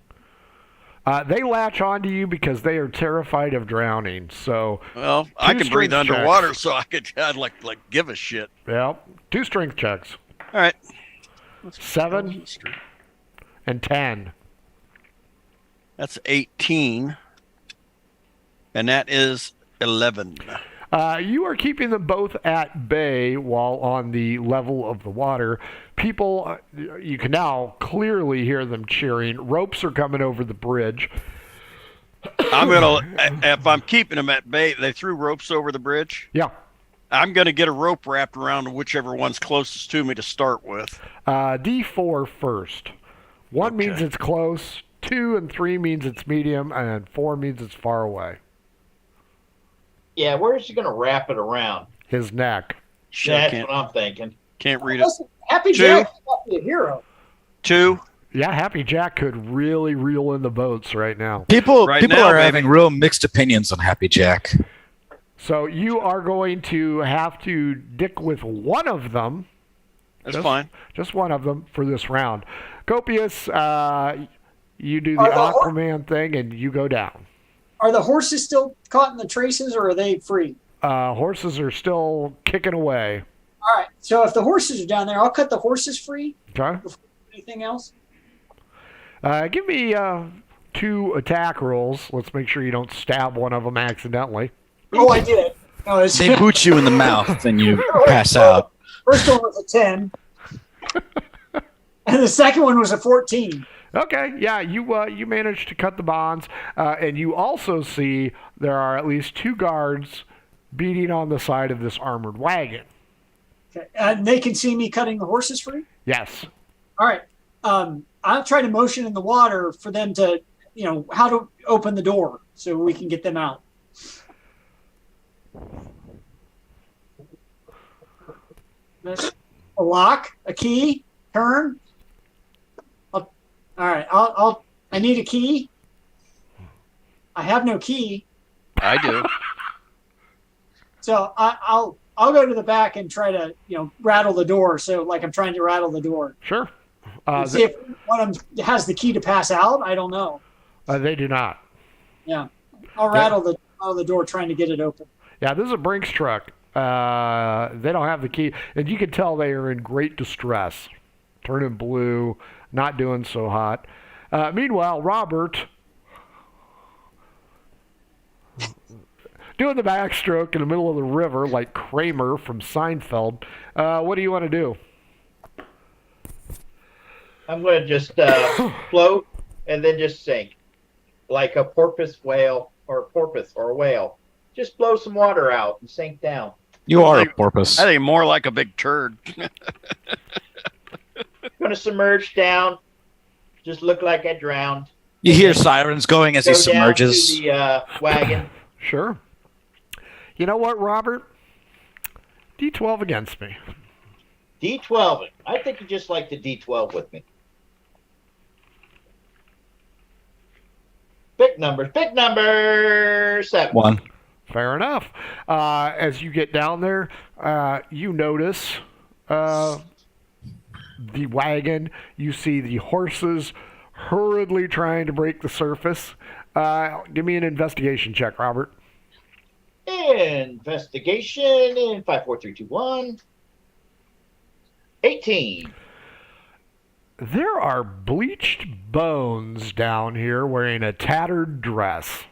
They latch onto you because they are terrified of drowning. So, well, I can breathe underwater, checks. So I'd like give a shit. Yeah, 2 strength checks. All right. 7 and 10. That's 18, and that is 11. You are keeping them both at bay while on the level of the water. People, you can now clearly hear them cheering. Ropes are coming over the bridge. If I'm keeping them at bay, they threw ropes over the bridge? Yeah. I'm going to get a rope wrapped around whichever one's closest to me to start with. D4 first. 1 means it's close, 2 and 3 means it's medium, and 4 means it's far away. Yeah, where is she going to wrap it around? His neck. That's what I'm thinking. Can't read it. Happy Jack must be a hero. 2. Yeah, Happy Jack could really reel in the boats right now. People now, are baby. having real mixed opinions on Happy Jack. So you are going to have to dick with one of them. That's fine. Just one of them for this round. Copious, you do the Are the Aquaman thing and you go down. Are the horses still caught in the traces, or are they free? Horses are still kicking away. All right. So if the horses are down there, I'll cut the horses free. Okay. Anything else? Give me 2 attack rolls. Let's make sure you don't stab one of them accidentally. Oh, I did. No, it's, They boot you in the mouth and you pass out. first one was a 10, and the second one was a 14. Okay, yeah, you managed to cut the bonds, and you also see there are at least 2 guards beating on the side of this armored wagon. Okay. And they can see me cutting the horses free? Yes. All right. I'll try to motion in the water for them to, how to open the door so we can get them out. A lock, a key, turn. All right. I need a key. I have no key. I do. So I'll go to the back and try to, rattle the door. So like I'm trying to rattle the door. Sure. See if one of them has the key to pass out. I don't know. They do not. Yeah. I'll rattle the door trying to get it open. Yeah, this is a Brinks truck. They don't have the key, and you can tell they are in great distress. Turning blue, not doing so hot. Meanwhile, Robert, doing the backstroke in the middle of the river like Kramer from Seinfeld. What do you want to do? I'm going to just float and then just sink like a porpoise whale or a porpoise or a whale. Just blow some water out and sink down. You are a porpoise. I think more like a big turd. Going to submerge down. Just look like I drowned. You hear sirens going as he Go submerges. down to the wagon. Sure. You know what, Robert? D12 against me. D12. I think you just like the D12 with me. Big numbers. Big number 7. 1. Fair enough. As you get down there, you notice the wagon. You see the horses hurriedly trying to break the surface. Give me an investigation check, Robert. Investigation in 5, 4, 3, 2, 1. 18. There are bleached bones down here wearing a tattered dress.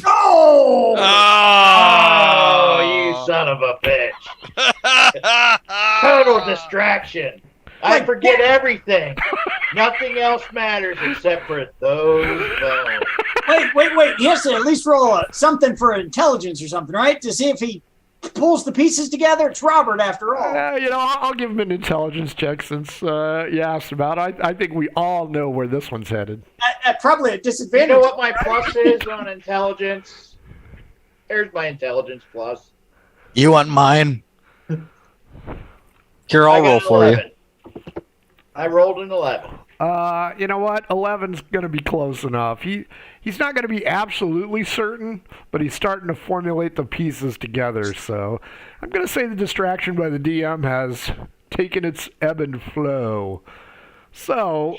Oh! Oh, you son of a bitch. Total distraction. I forget everything. Nothing else matters except for those bones. Wait. He has to at least roll something for intelligence or something, right? To see if he pulls the pieces together. It's Robert, after all. I'll give him an intelligence check since you asked about it. I think we all know where this one's headed. At probably a disadvantage. You know what my plus is on intelligence? There's my intelligence plus. You want mine? Here, I I'll got roll an for 11. you. I rolled an 11. You know what? 11's going to be close enough. He's not going to be absolutely certain, but he's starting to formulate the pieces together. So I'm going to say the distraction by the DM has taken its ebb and flow. So,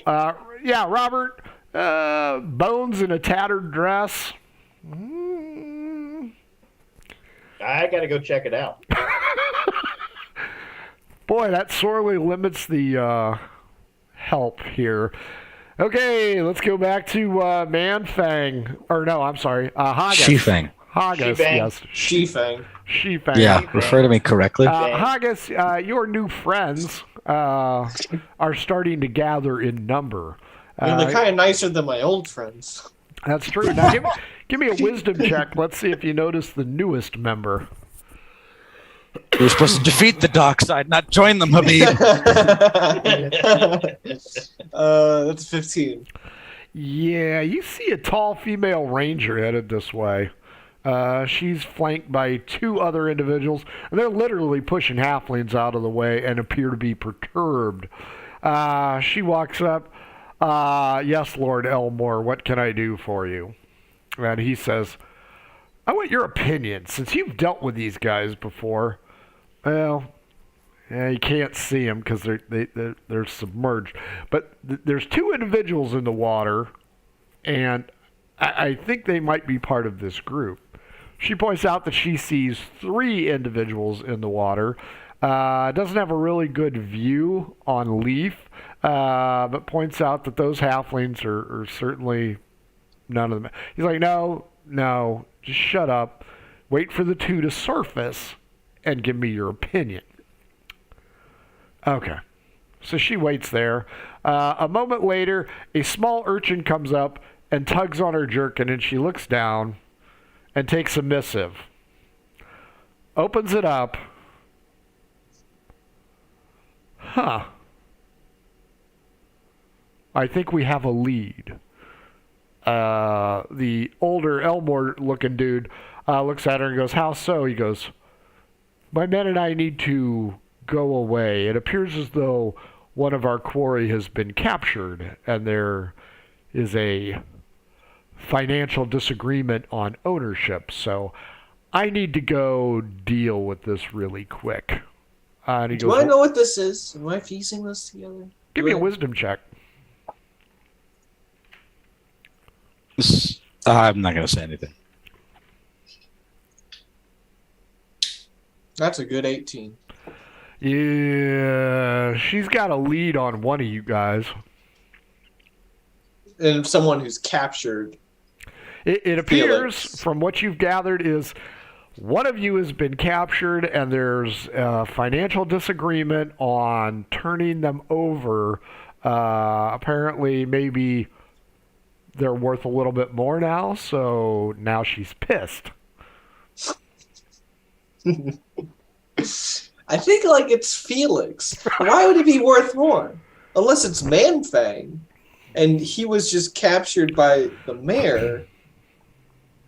yeah, Robert, bones in a tattered dress. I got to go check it out. Boy, that sorely limits the help here. Okay, let's go back to Manfang. Or no, I'm sorry, Haggis. She-Fang. Haggis, She-Fang. yes. She-Fang. She-Fang. Yeah, refer to me correctly. Haggis, your new friends are starting to gather in number. And they're kind of nicer than my old friends. That's true. Now, give me a wisdom check. Let's see if you notice the newest member. You're supposed to defeat the dark side, not join them, Habib. That's 15. Yeah, you see a tall female ranger headed this way. She's flanked by 2 other individuals, and they're literally pushing halflings out of the way and appear to be perturbed. She walks up. Yes, Lord Elmore, what can I do for you? And he says, I want your opinion. Since you've dealt with these guys before, well, you can't see them because they're submerged. But there's two individuals in the water, and I think they might be part of this group. She points out that she sees 3 individuals in the water. Doesn't have a really good view on Leaf, but points out that those halflings are certainly none of them. He's like, no, just shut up. Wait for the 2 to surface and give me your opinion. Okay. So she waits there. A moment later, a small urchin comes up and tugs on her jerkin, and she looks down and takes a missive. Opens it up. Huh. I think we have a lead. The older Elmore-looking dude looks at her and goes, how so? He goes, my men and I need to go away. It appears as though one of our quarry has been captured, and there is a financial disagreement on ownership. So I need to go deal with this really quick. And he Do goes, I know what this is? Am I piecing this together? give me a wisdom check. I'm not going to say anything. That's a good 18. Yeah, she's got a lead on one of you guys. And someone who's captured. It appears, Felix. from what you've gathered, is one of you has been captured, and there's a financial disagreement on turning them over. Apparently, maybe they're worth a little bit more now, so now she's pissed. I think it's Felix. Why would it be worth more? Unless it's Manfang, and he was just captured by the mayor.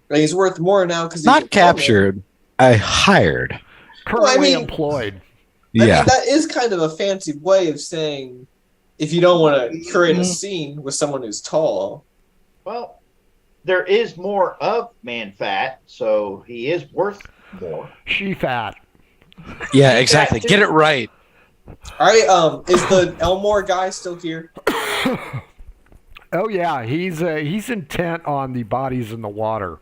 And he's worth more now because he's Not captured. I hired. Currently employed. I mean, Yeah. that is kind of a fancy way of saying if you don't want to create a scene with someone who's tall. Well, there is more of man fat, so he is worth more. She fat. Yeah, exactly. Get it right. All right, is the Elmore guy still here? Oh yeah, he's intent on the bodies in the water.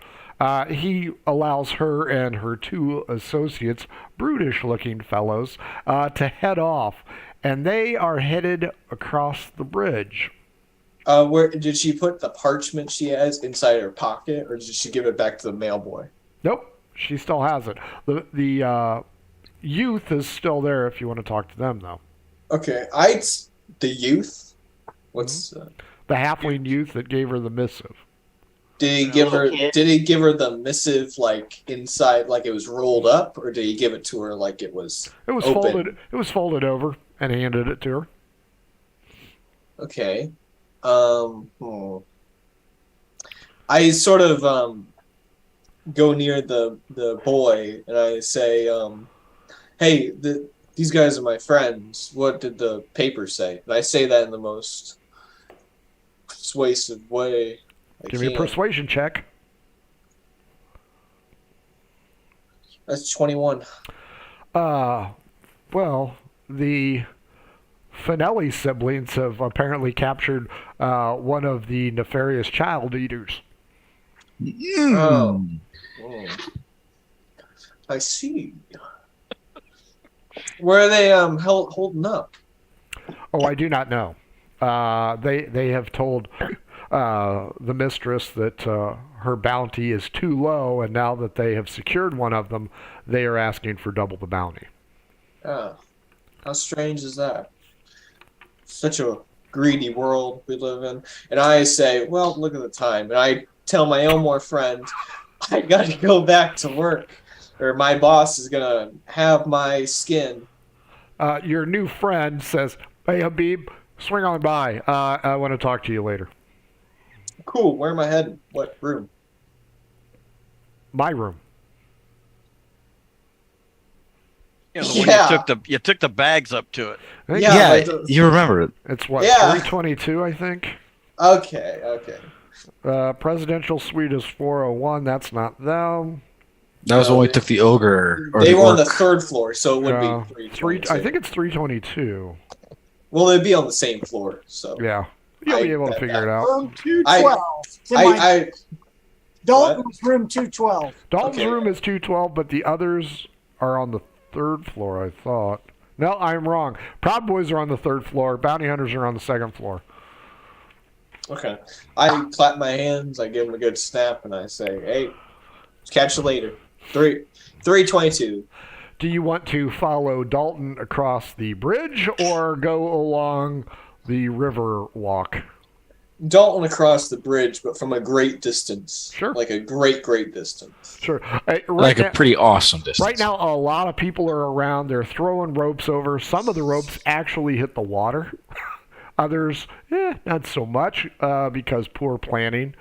He allows her and her 2 associates, brutish-looking fellows, to head off, and they are headed across the bridge. Where did she put the parchment she has inside her pocket, or did she give it back to the mailboy? Nope, she still has it. The youth is still there if you want to talk to them, though. Okay, the youth. What's the halfling youth that gave her the missive? Did he give her? Did he give her the missive inside, like it was rolled up, or did he give it to her like it was? It was open? folded. It was folded over and handed it to her. Okay. I sort of go near the boy and I say, "Hey, these guys are my friends. What did the paper say?" And I say that in the most persuasive way. Give me a persuasion check. That's 21. Well, the Finelli siblings have apparently captured one of the nefarious child eaters. Oh. I see. Where are they holding up? Oh, I do not know. They have told the mistress that her bounty is too low, and now that they have secured one of them, they are asking for double the bounty. Oh, how strange is that? Such a greedy world we live in. And I say, well, look at the time. And I tell my Elmore friend, I got to go back to work, or my boss is going to have my skin. Your new friend says, "Hey, Habib, swing on by. I want to talk to you later." Cool. Where am I headed? What room? My room. You know, the one Yeah. you took the bags up to it. I think Yeah, Yeah, but you remember it. it's what, Yeah. 322, I think. Okay. Presidential suite is 401. That's not them. That was No, when we they- took the ogre or They the were on the orc. 3rd floor, so it would Uh, be 322. I think it's 322. Well, they'd be on the same floor, so. Yeah. You'll be able to figure it out. Room 212. It's in my- I Dalton's room 212. Dalton's Okay. room is 212, but the others are on the 3rd floor, I thought. No, I'm wrong. Proud Boys are on the 3rd floor. Bounty Hunters are on the 2nd floor. Okay. I clap my hands, I give him a good snap, and I say, hey, catch you later. 322. Do you want to follow Dalton across the bridge or go along the river walk? Dalton across the bridge, but from a great distance. Sure. Like a great distance. Sure. Like a pretty awesome distance. Right now, a lot of people are around. They're throwing ropes over. Some of the ropes actually hit the water. Others, not so much because poor planning.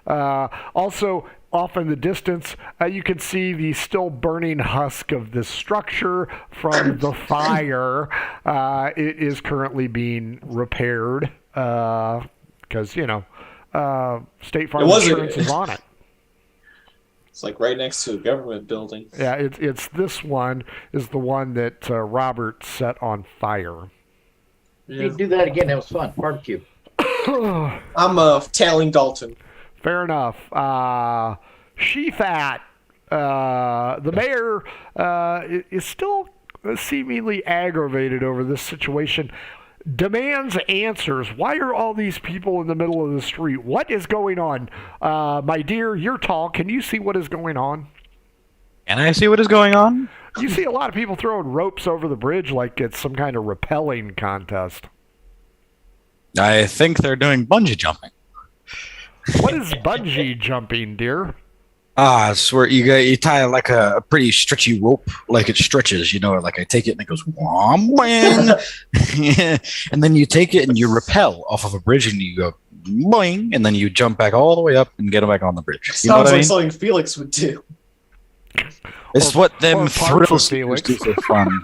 Also, off in the distance, you can see the still burning husk of this structure from the fire. It is currently being repaired because, State Farm Insurance is on it. It's like right next to a government building. Yeah, it's this one is the one that Robert set on fire. You do that again. That was fun. Barbecue. I'm tailing Dalton. Fair enough. She-Fat, the mayor, is still seemingly aggravated over this situation. Demands answers. Why are all these people in the middle of the street? What is going on? My dear, you're tall. Can you see what is going on? Can I see what is going on? You see a lot of people throwing ropes over the bridge like it's some kind of rappelling contest. I think they're doing bungee jumping. What is bungee jumping, dear? It's where you tie like a pretty stretchy rope, like it stretches, like I take it and it goes wham bang, and then you take it and you rappel off of a bridge and you go boing, and then you jump back all the way up and get back on the bridge. You know Sounds what I like mean? something Felix would do. It's Or- what or them parts of thrill Felix. seekers do for fun.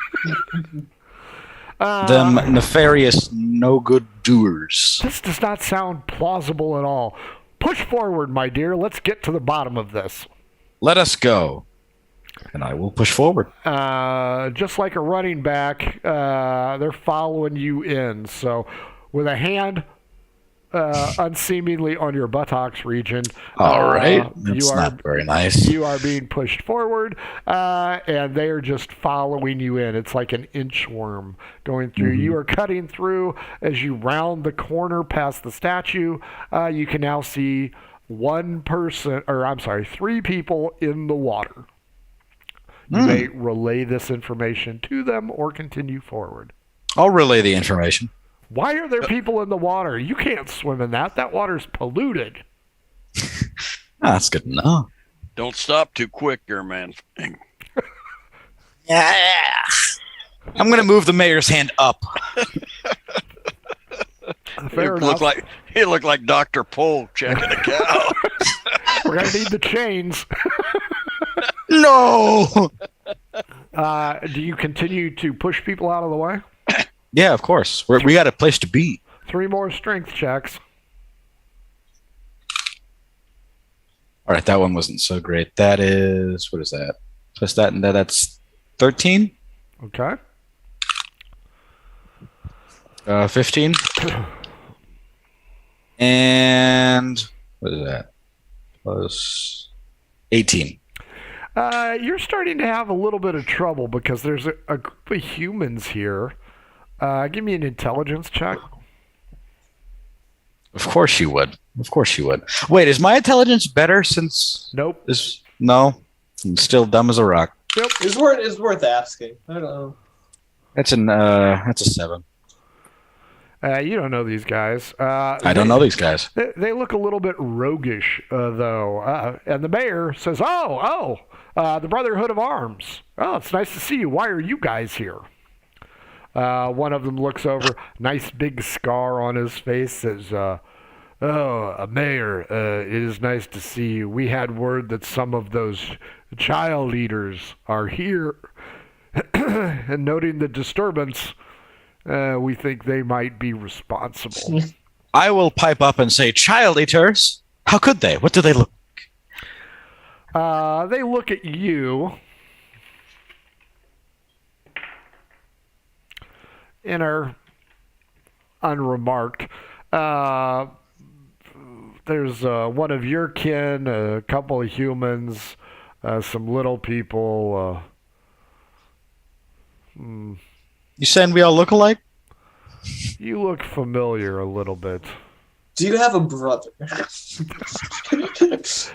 Them nefarious, no good doers. This does not sound plausible at all. Push forward, my dear. Let's get to the bottom of this. Let us go, and I will push forward. Just like a running back, they're following you in. So, with a hand unseemingly on your buttocks region, All right, you that's are not very nice. you are being pushed forward, and they are just following you in. It's like an inchworm going through. You are cutting through as you round the corner past the statue. You can now see three people in the water. You may relay this information to them or continue forward. I'll relay the information. Why are there people in the water? You can't swim in that. That water's polluted. That's good to know. Don't stop too quick, there, man. Yeah. I'm gonna move the mayor's hand up. Fair enough. He looked like Dr. Pole checking a cow. We're going to need the chains. No. Do you continue to push people out of the way? Yeah, of course. We got a place to be. 3 more strength checks. All right, that one wasn't so great. That is, what is that? Plus that and that's 13? Okay. 15? And what is that? Plus 18. You're starting to have a little bit of trouble because there's a group of humans here. Give me an intelligence check. Of course you would. Of course you would. Wait, is my intelligence better since Nope. this? No, I'm still dumb as a rock. It's worth asking. I don't know. That's a 7. You don't know these guys. I don't know these guys. They look a little bit roguish, though. And the mayor says, the Brotherhood of Arms. Oh, it's nice to see you. Why are you guys here? One of them looks over, nice big scar on his face, says, Mayor, it is nice to see you. We had word that some of those child eaters are here. And noting the disturbance, we think they might be responsible. I will pipe up and say, child eaters. How could they? What do they look? They look at you and are unremarked. There's one of your kin, a couple of humans, some little people. You saying we all look alike? You look familiar a little bit. Do you have a brother?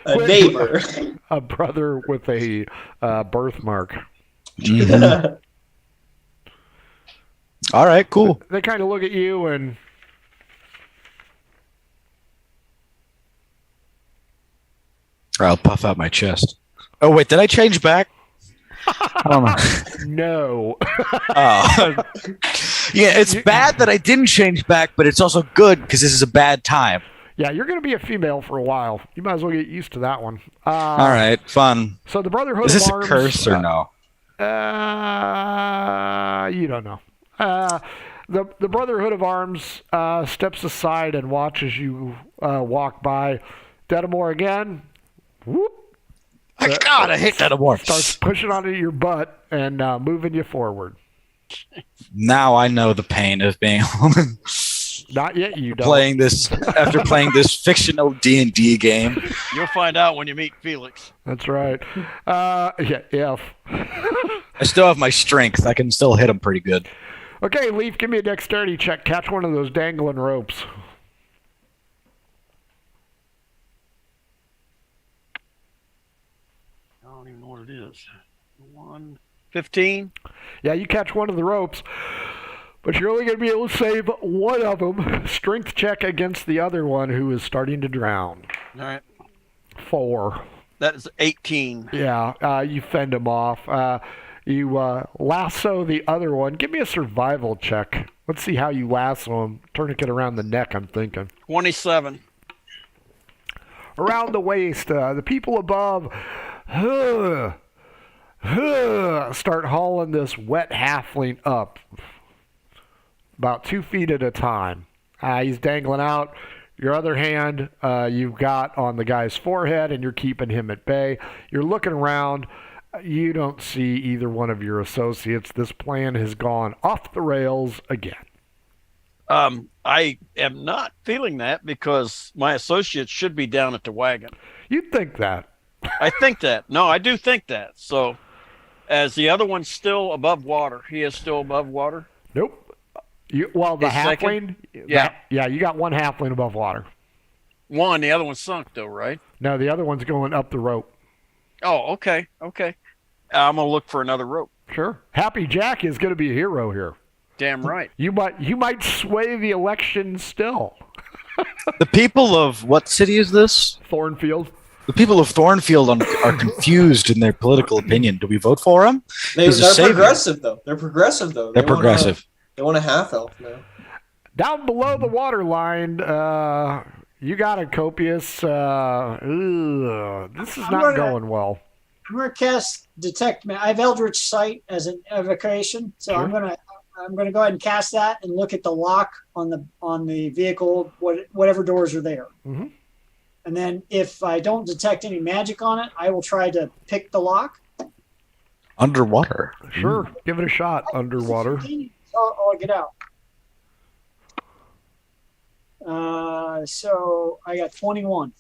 A neighbor? A brother with a birthmark. Mm-hmm. All right, cool. They kind of look at you and... I'll puff out my chest. Oh, wait, did I change back? I don't know. No. Oh. Yeah, it's bad that I didn't change back, but it's also good because this is a bad time. Yeah, you're going to be a female for a while. You might as well get used to that one. All right, fun. So the Brotherhood Is this of a Arms, curse or no? You don't know. The Brotherhood of Arms steps aside and watches you walk by. Dedamore again. Whoop. God, I hate that award. Starts pushing onto your butt and moving you forward. Now I know the pain of being Not yet, you don't. playing this after playing this fictional D&D game. You'll find out when you meet Felix. That's right. Yeah, F. I still have my strength. I can still hit him pretty good. Okay, Leaf, give me a dexterity check. Catch one of those dangling ropes. I don't even know what it is. 15. Yeah, you catch one of the ropes, but you're only going to be able to save one of them. Strength check against the other one who is starting to drown. All right. 4. That is 18. Yeah, you fend him off. You lasso the other one. Give me a survival check. Let's see how you lasso him. Tourniquet around the neck, I'm thinking. 27. Around the waist. The people above start hauling this wet halfling up. About 2 feet at a time. He's dangling out. Your other hand you've got on the guy's forehead, and you're keeping him at bay. You're looking around. You don't see either one of your associates. This plan has gone off the rails again. I am not feeling that because my associates should be down at the wagon. You'd think that. I think that. No, I do think that. So, as the other one's still above water, he is still above water? Nope. The halfling? Yeah. Yeah, you got one halfling above water. One, the other one's sunk though, right? No, the other one's going up the rope. Oh, okay. I'm going to look for another rope. Sure. Happy Jack is going to be a hero here. Damn right. You might sway the election still. The people of what city is this? Thornfield. The people of Thornfield are confused in their political opinion. Do we vote for him? They're progressive, though. They're progressive. They want a half-elf now. Down below the water line, you got a copious... this is not going well. I'm going to cast Detect. I have Eldritch Sight as an evocation, so sure. I'm going to go ahead and cast that and look at the lock on the vehicle, whatever doors are there. Mm-hmm. And then if I don't detect any magic on it, I will try to pick the lock. Underwater. Sure. Give it a shot underwater. I'll get out. So I got 21.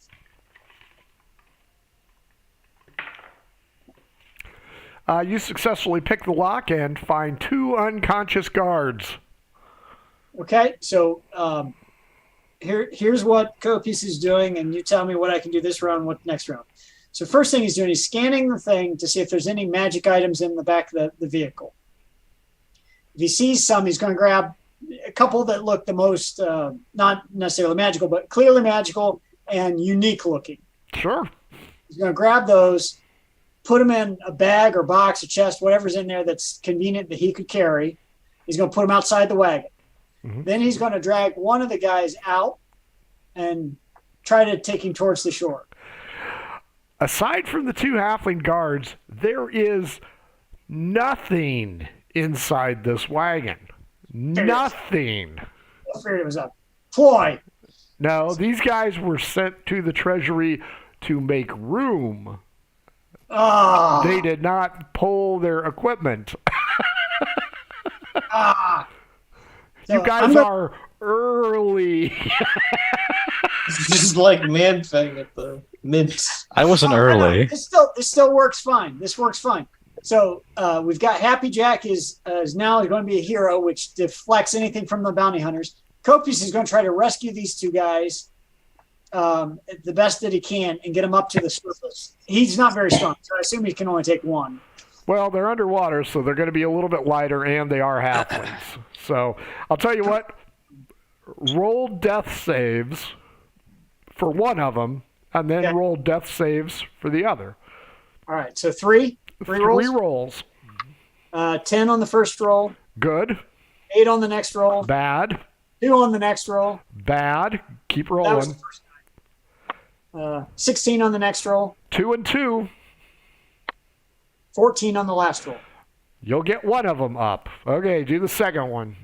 You successfully pick the lock and find 2 unconscious guards. Okay, so here's what Copious is doing, and you tell me what I can do this round, what next round. So first thing he's doing, he's scanning the thing to see if there's any magic items in the back of the vehicle. If he sees some, he's going to grab a couple that look the most, not necessarily magical, but clearly magical and unique looking. Sure. He's going to grab those, put them in a bag or box or chest, whatever's in there that's convenient that he could carry. He's going to put them outside the wagon. Mm-hmm. Then he's going to drag one of the guys out and try to take him towards the shore. Aside from the 2 halfling guards, there is nothing inside this wagon. Nothing. I figured it was a ploy. No, these guys were sent to the treasury to make room. Ah. They did not pull their equipment. Ah. You So guys are early. This is like Man-Fang at the mint. I wasn't I know. early. This still works fine. This works fine. So we've got Happy Jack is now going to be a hero, which deflects anything from the bounty hunters. Copious is going to try to rescue these two guys the best that he can and get them up to the surface. He's not very strong, so I assume he can only take one. Well, they're underwater, so they're going to be a little bit lighter, and they are halflings. So I'll tell you what, roll death saves for one of them, and then Okay. roll death saves for the other. All right, so three rolls. 10 on the first roll, Good. 8 on the next roll, Bad. 2 on the next roll. Bad. Keep That was rolling. the first time. 16 on the next roll, 2 and 2. 14 on the last roll. You'll get one of them up. Okay, do the second one.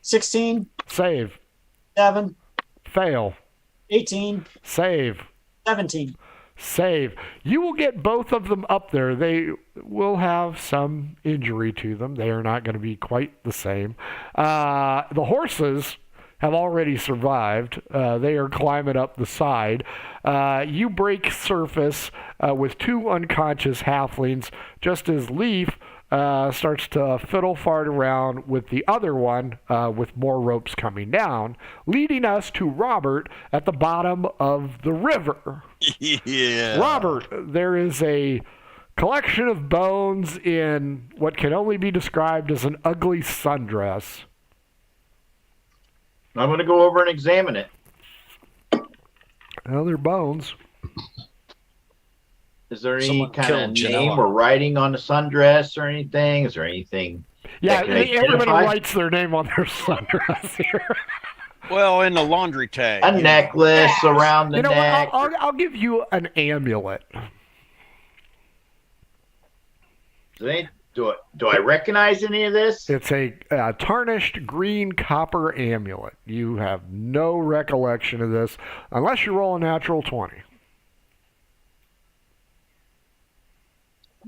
16, Save. 7, Fail. 18, Save. 17. Save. You will get both of them up there. They will have some injury to them. They are not going to be quite the same. The horses have already survived. They are climbing up the side. You break surface with 2 unconscious halflings just as Leaf starts to fiddle fart around with the other one with more ropes coming down, leading us to Robert at the bottom of the river. Yeah. Robert, there is a collection of bones in what can only be described as an ugly sundress. I'm going to go over and examine it. Well, they're bones. Is there any Someone kind killed of Janela. name or writing on the sundress or anything? Is there anything? Yeah, that can everybody identify? writes their name on their sundress here. Well, in the laundry tag. A necklace around the You know what? neck. I'll give you an amulet. Do I recognize any of this? It's a tarnished green copper amulet. You have no recollection of this unless you roll a natural 20.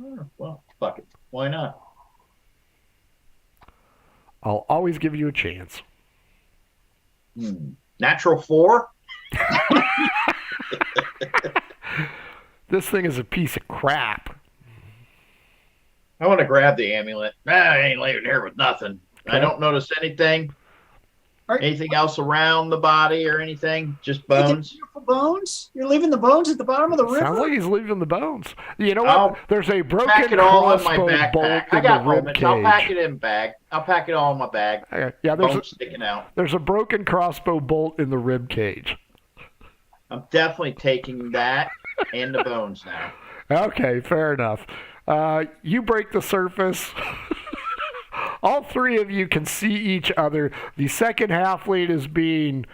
Oh, well, fuck it. Why not? I'll always give you a chance. Natural 4? This thing is a piece of crap. I want to grab the amulet. I ain't leaving here with nothing. I don't notice anything. Anything else around the body or anything? Just bones? Beautiful bones? You're leaving the bones at the bottom of the river? Sounds like he's leaving the bones. You know what? I'll There's a broken Pack it all in my crossbow backpack. bolt I in got the rib moments. cage. I'll pack it in bag. I'll pack it all in my bag. Okay. Yeah, Bones sticking out. there's a broken crossbow bolt in the rib cage. I'm definitely taking that and the bones now. Okay, fair enough. You break the surface. All three of you can see each other. The second halfling is being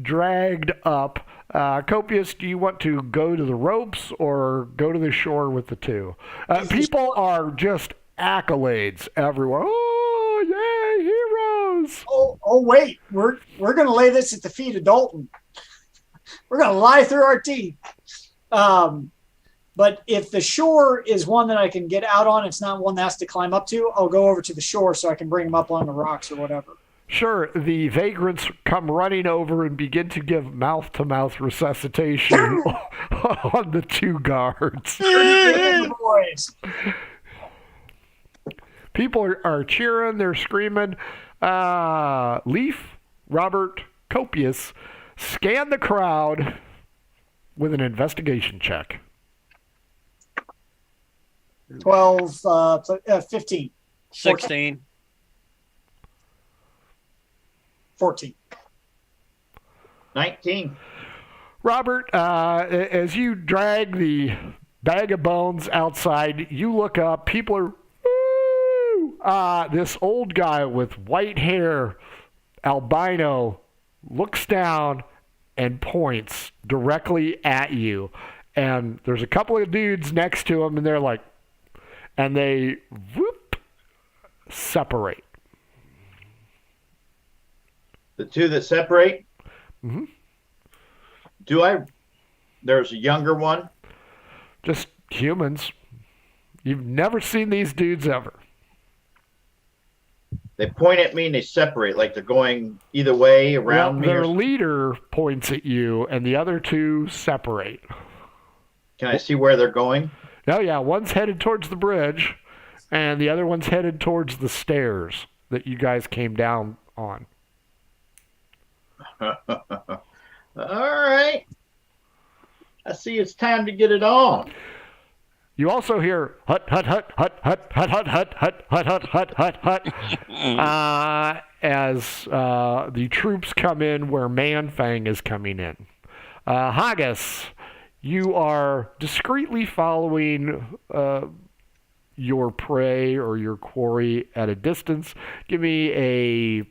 dragged up. Copious, do you want to go to the ropes or go to the shore with the two? People are just accolades everywhere. Oh, yay, heroes! Oh, wait. We're going to lay this at the feet of Dalton. We're going to lie through our teeth. But if the shore is one that I can get out on, it's not one that has to climb up to, I'll go over to the shore so I can bring them up on the rocks or whatever. Sure, the vagrants come running over and begin to give mouth-to-mouth resuscitation on the two guards. Boys. People are cheering, they're screaming. Leaf, Robert, Copious, scan the crowd with an investigation check. 12, 15, 16. 14. 19. Robert, as you drag the bag of bones outside, you look up. People are, woo! This old guy with white hair, albino, looks down and points directly at you. And there's a couple of dudes next to him, and they're like, and they whoop separate. The two that separate? Mm-hmm. There's a younger one? Just humans. You've never seen these dudes ever. They point at me and they separate, like they're going either way around me. Their leader points at you, and the other two separate. Can I see where they're going? Oh, yeah. One's headed towards the bridge, and the other one's headed towards the stairs that you guys came down on. All right. I see it's time to get it on. You also hear hut hut hut hut hut hut hut hut hut hut hut hut hut hut as the troops come in where Man-Fang is coming in. Haggis, you are discreetly following your prey or your quarry at a distance. Give me a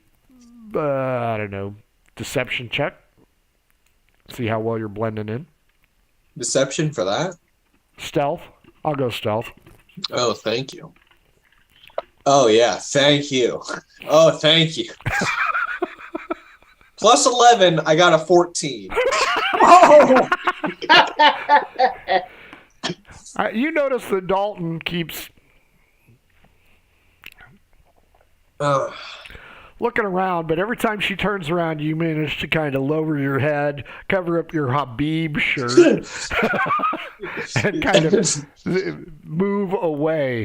deception check. See how well you're blending in. Deception for that? Stealth. I'll go stealth. Oh, thank you. Oh, yeah. Thank you. Oh, thank you. Plus 11, I got a 14. Oh! You notice that Dalton keeps looking around, but every time she turns around, you manage to kind of lower your head, cover up your Habib shirt, and kind of move away.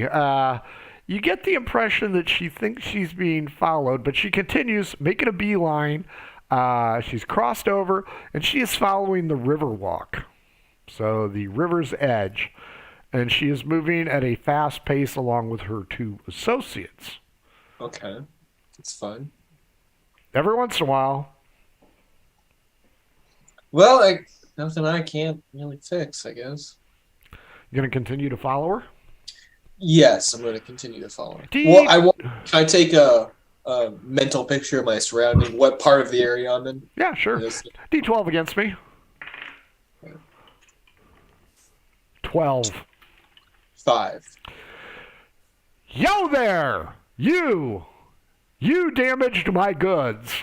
You get the impression that she thinks she's being followed, but she continues making a beeline. She's crossed over, and she is following the river walk. So the river's edge. And she is moving at a fast pace along with her two associates. Okay. It's fun. Every once in a while. Well, nothing I can't really fix, I guess. You going to continue to follow her? Yes, I'm going to continue to follow her. Deep. Well, can I take a mental picture of my surrounding, what part of the area I'm in? Yeah, sure. Yes. D12 against me. 12. 5. Yo there! You! You damaged my goods.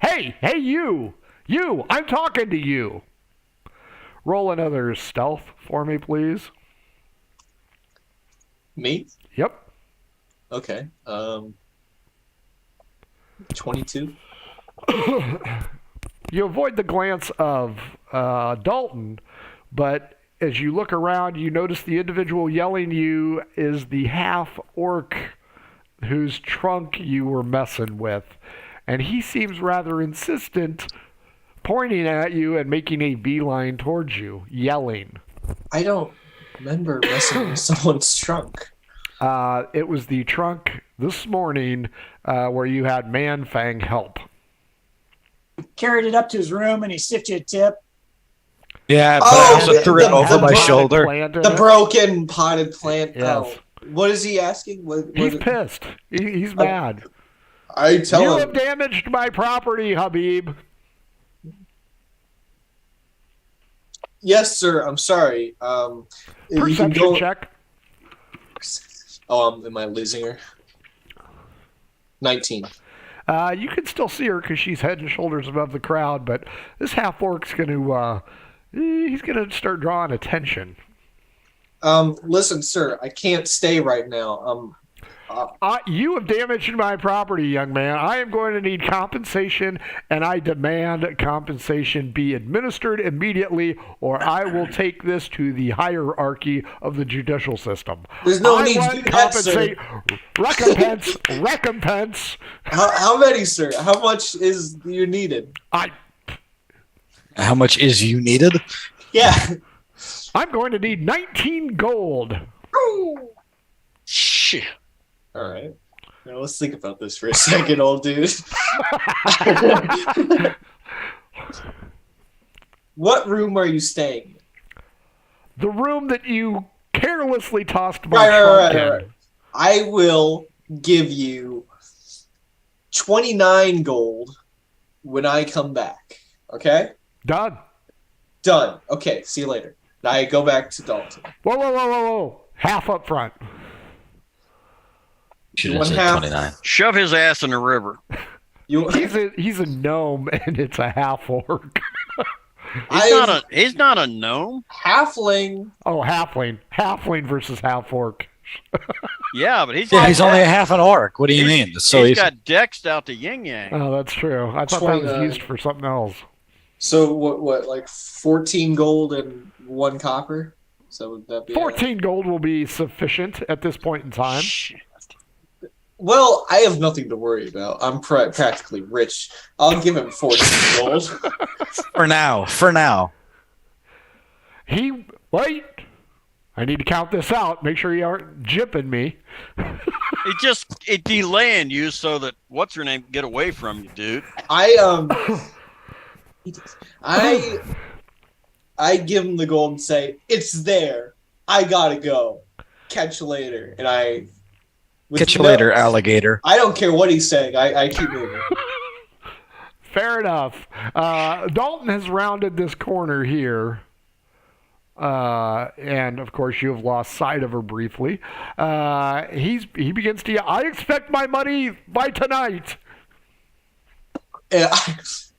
Hey, you! You! I'm talking to you! Roll another stealth for me, please. Me? Yep. Okay. 22. You avoid the glance of Dalton, but as you look around, you notice the individual yelling you is the half-orc whose trunk you were messing with. And he seems rather insistent, pointing at you and making a beeline towards you, yelling. I don't remember messing with someone's trunk. It was the trunk this morning where you had Man-Fang help. Carried it up to his room and he stiffed you a tip. Yeah, but I also threw it over my shoulder. The broken potted plant. Yes. Oh. What is he asking? He's pissed. He's mad. I tell You him. have damaged my property, Habib. Yes, sir. I'm sorry. You can Perception go. check. Oh, am I losing her? 19. You can still see her because she's head and shoulders above the crowd, but this half-orc's going to... he's going to start drawing attention. Listen, sir. I can't stay right now. You have damaged my property, young man. I am going to need compensation, and I demand compensation be administered immediately, or I will take this to the hierarchy of the judicial system. There's no I need to want do that, sir. Recompense. How many, sir? How much is you needed? How much is you needed? Yeah. I'm going to need 19 gold. Shit. All right. Now let's think about this for a second, old dude. What room are you staying in? The room that you carelessly tossed my trunk in. Right. I will give you 29 gold when I come back. Okay? Done. Done. Okay, see you later. Now I go back to Dalton. Whoa. Half up front. Should have One said half. 29. Shove his ass in the river. He's a gnome, and it's a half orc. He's not a gnome. halfling. Oh, halfling versus half orc. Yeah, but he's He's only a half an orc. What do you mean? So he's got dexed out to yin yang. Oh, that's true. I thought that was 29. used for something else. So what? Like 14 gold and 1 copper. So would that be 14 gold will be sufficient at this point in time. Well, I have nothing to worry about. I'm practically rich. I'll give him 14 gold. For now. Wait. I need to count this out. Make sure you aren't jipping me. It delaying you so that what's her name get away from you, dude. I give him the gold and say, "It's there. I gotta go. Catch you later." And Catch you later, alligator. I don't care what he's saying. I keep moving. Fair enough. Dalton has rounded this corner here. And of course, you have lost sight of her briefly. He begins to yell, "I expect my money by tonight." And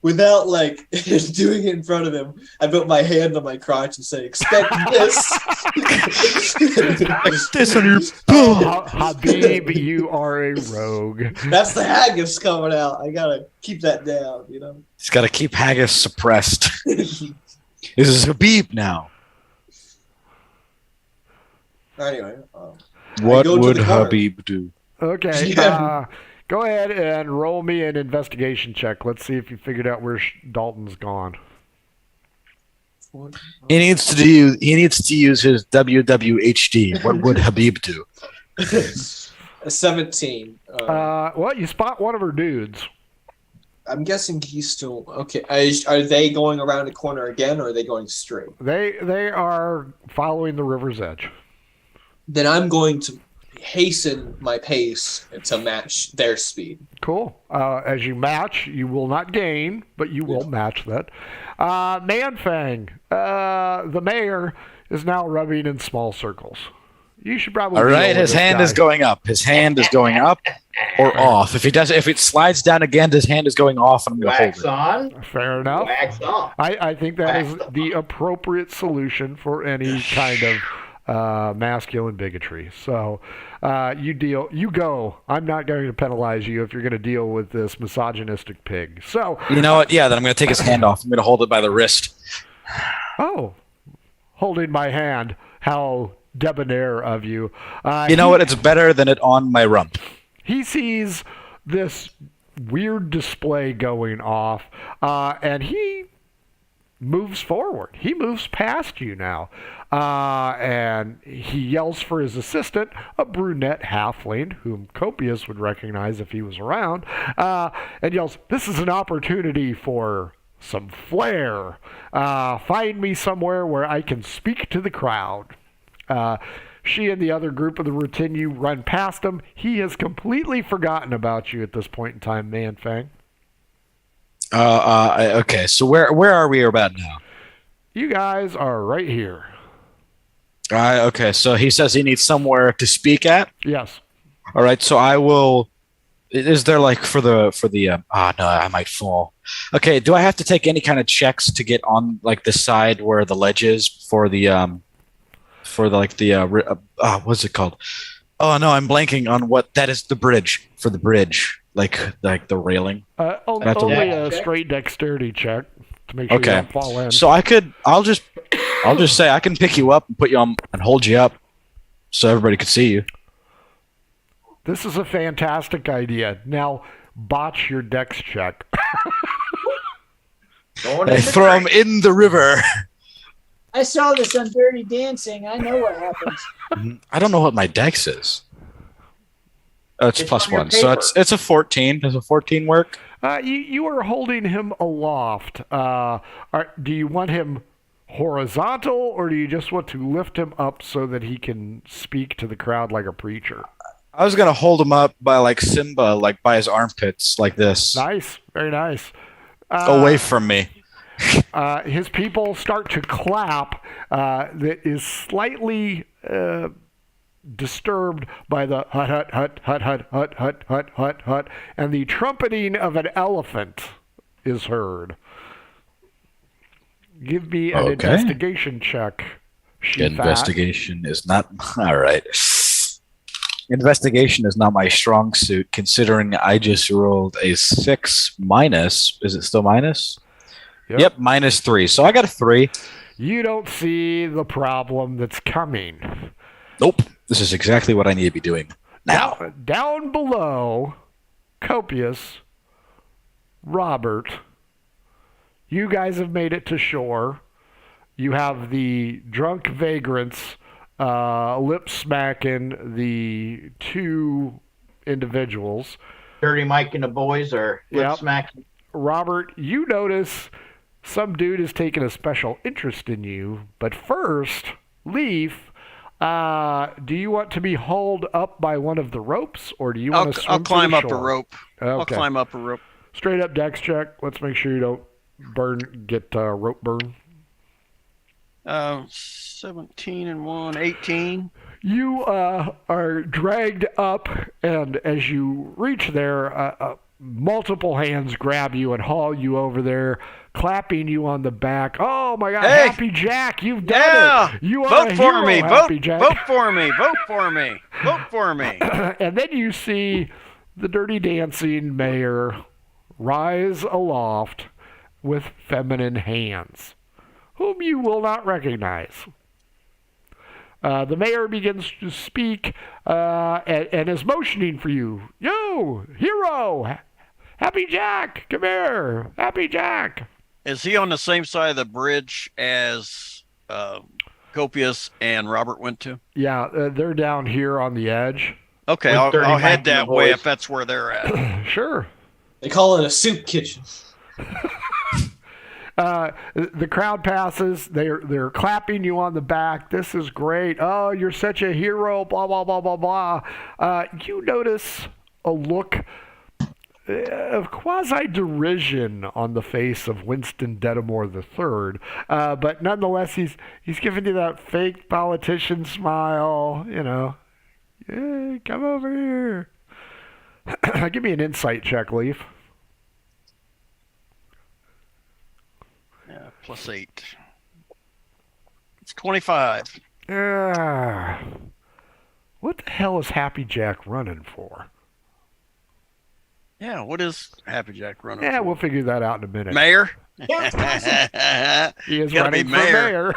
without doing it in front of him, I put my hand on my crotch and say, "Expect this." Like this on your Habib, you are a rogue. That's the haggis coming out. I gotta keep that down, you know. He's got to keep haggis suppressed. This is Habib now. Anyway, What go to would the corner. Habib do? Okay. Yeah. Go ahead and roll me an investigation check. Let's see if you figured out where Dalton's gone. He needs to use his WWHD. What would Habib do? a 17. Well, you spot one of her dudes. I'm guessing he's still okay. Are they going around the corner again, or are they going straight? They are following the river's edge. Then I'm going to hasten my pace to match their speed. Cool. As you match, you will not gain, but you will match that. Manfang, the mayor, is now rubbing in small circles. You should probably. All right, deal with his this hand guy. is going up. His hand is going up or off. If it slides down again, his hand is going off, and I'm going to Wax hold it. on, Fair enough. wax off. I think that is the appropriate solution for any kind of masculine bigotry. So you go. I'm not going to penalize you if you're going to deal with this misogynistic pig. So You know what? Yeah, then I'm going to take his hand off. I'm going to hold it by the wrist. oh, holding my hand. How debonair of you. You know what? It's better than it on my rump. He sees this weird display going off, and he moves forward. He moves past you now, and he yells for his assistant, a brunette halfling, whom Copius would recognize if he was around, and yells, "This is an opportunity for some flair. Find me somewhere where I can speak to the crowd." She and the other group of the retinue run past him. He has completely forgotten about you at this point in time, Manfang. Okay, so where are we about now? You guys are right here. Okay, so he says he needs somewhere to speak at. Yes. All right, so I will. Is there for the? No, I might fall. Okay, do I have to take any kind of checks to get on the side where the ledge is for the what's it called? Oh no, I'm blanking on what that is. The bridge for the bridge, like the railing. Only a straight dexterity check to make sure you don't fall in. So I'll just say I can pick you up and put you on and hold you up, so everybody can see you. This is a fantastic idea. Now botch your dex check. I throw him in the river. I saw this on Dirty Dancing. I know what happens. I don't know what my dex is. Oh, it's plus on your 1, so paper. it's a 14. Does a 14 work? You are holding him aloft. Do you want him horizontal, or do you just want to lift him up so that he can speak to the crowd like a preacher? I was gonna hold him up by Simba, by his armpits, like this, Nice, very nice. away from me. His people start to clap. That is slightly disturbed by the hut, hut, hut, hut, hut, hut, hut, hut, hut, hut, and the trumpeting of an elephant is heard. Give me an investigation check. Investigation is not all right. Investigation is not my strong suit, considering I just rolled a 6 minus. Is it still minus? Yep, -3. So I got a 3. You don't see the problem that's coming. Nope. This is exactly what I need to be doing now. Down below, Copious, Robert, you guys have made it to shore. You have the drunk vagrants lip smacking the 2 individuals. Dirty Mike and the boys are lip smacking. Robert, you notice some dude is taking a special interest in you. But first, Leaf, do you want to be hauled up by one of the ropes, or do you want to swim I'll climb up shore? a rope. Okay. I'll climb up a rope. Straight up dex check. Let's make sure you don't get rope burn. 17 and 1, 18. You are dragged up, and as you reach there, multiple hands grab you and haul you over there, clapping you on the back. Oh my God, Hey! Happy Jack, you've done it! You are Vote a for hero, me! Happy Jack. Vote for me! Vote for me! Vote for me! And then you see the Dirty Dancing mayor rise aloft with feminine hands, whom you will not recognize. The mayor begins to speak and is motioning for you. Yo, hero! Happy Jack, come here! Happy Jack! Is he on the same side of the bridge as Copious and Robert went to? Yeah, they're down here on the edge. Okay, With Dirty I'll Mike head and the that way boys. if that's where they're at. Sure. They call it a soup kitchen. The crowd passes. They're clapping you on the back. This is great. Oh, you're such a hero. Blah blah blah blah blah. You notice a look of quasi-derision on the face of Winston Dedamore III, but nonetheless, he's giving you that fake politician smile. You know, hey, come over here. Give me an insight check, Leaf. Yeah, +8. It's 25. What the hell is Happy Jack running for? Yeah, what is Happy Jack running Yeah, for? we'll figure that out in a minute. Mayor? He is Gotta be running for mayor.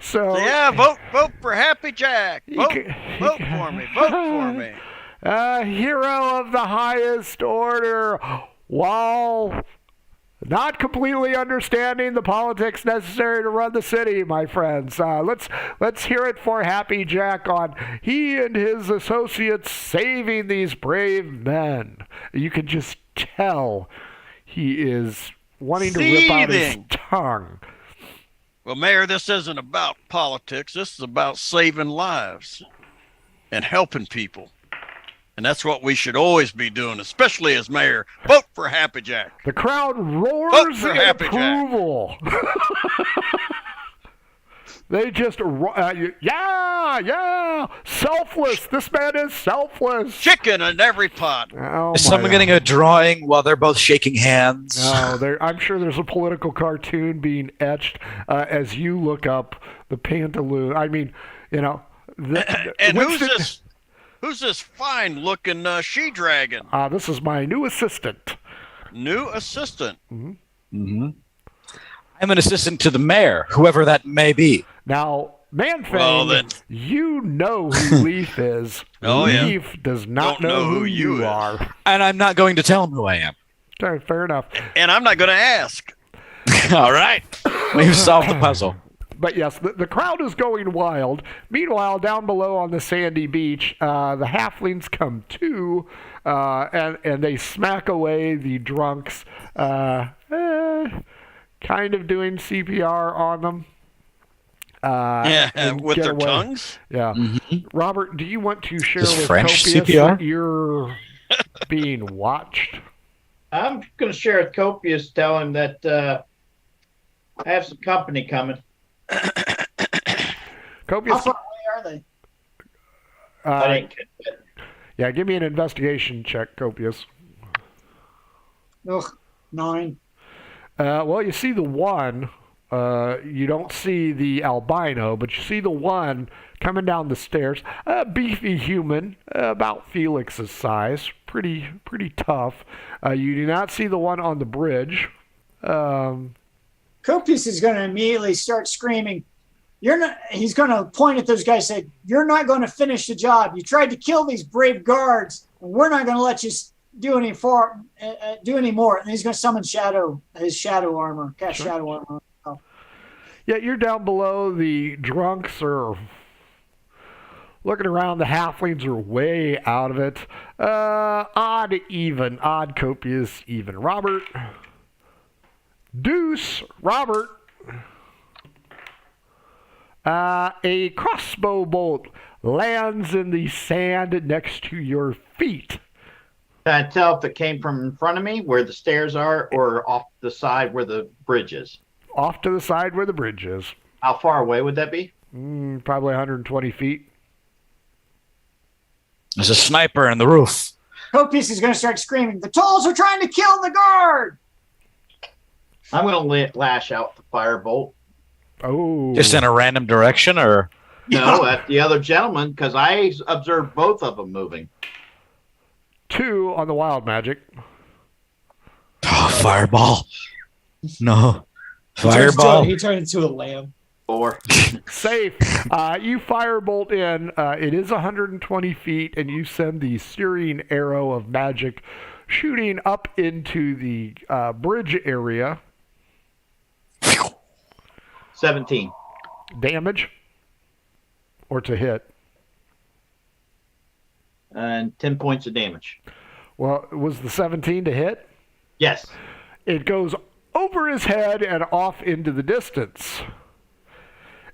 So yeah, vote for Happy Jack. Vote for me. Vote for me. A hero of the highest order, while not completely understanding the politics necessary to run the city, my friends. Let's hear it for Happy Jack on he and his associates saving these brave men. You can just tell he is wanting to rip out his Seething. tongue. Well, Mayor, this isn't about politics. This is about saving lives and helping people. And that's what we should always be doing, especially as mayor. Vote for Happy Jack. The crowd Vote roars for in Happy Jack. approval. They just, yeah, selfless. This man is selfless. Chicken in every pot. Oh, Is someone getting a drawing while they're both shaking hands? No, I'm sure there's a political cartoon being etched as you look up the pantaloon. I mean, you know. And who's this fine-looking she-dragon? This is my new assistant. New assistant. Mm-hmm. I'm an assistant to the mayor, whoever that may be. Now, Manfang, Well, then. you know who Leaf is. Oh, yeah. Leaf does not Don't know know who who you you is. are. And I'm not going to tell him who I am. Okay, fair enough. And I'm not going to ask. All right. We've solved the puzzle. But yes, the crowd is going wild. Meanwhile, down below on the sandy beach, the halflings come to, and they smack away the drunks, kind of doing CPR on them. Yeah, and with get their away. tongues? Yeah. Robert, do you want to share Is with French Copious CPR? that you're being watched? I'm going to share with Copious, tell him that I have some company coming. How Copious. far away are they? I didn't get it. Yeah, give me an investigation check, Copious. Ugh, 9. Well, you see the one. You don't see the albino, but you see the one coming down the stairs. A beefy human, about Felix's size. Pretty tough. You do not see the one on the bridge. Copious is going to immediately start screaming. He's going to point at those guys and say, "You're not going to finish the job. You tried to kill these brave guards, and we're not going to let you do any more." And he's going to summon his shadow armor, cast shadow armor. Oh. Yeah, you're down below. The drunks are looking around. The halflings are way out of it. Odd, even. Odd, Copious, even. Robert. Deuce. Robert. A crossbow bolt lands in the sand next to your feet. Can I tell if it came from in front of me where the stairs are or off the side where the bridge is? Off to the side where the bridge is. How far away would that be? Probably 120 feet. There's a sniper in the roof. Copious is going to start screaming, "The Tolls are trying to kill the guard!" I'm going to lash out the firebolt. Oh. Just in a random direction, or No, at the other gentleman, because I observed both of them moving. 2 on the wild magic. oh, fireball. No, fireball. He turned into a lamb. 4. Safe. You firebolt in. It is 120 feet, and you send the searing arrow of magic shooting up into the bridge area. 17. Damage or to hit. And 10 points of damage. Well, was the 17 to hit? Yes. It goes over his head and off into the distance.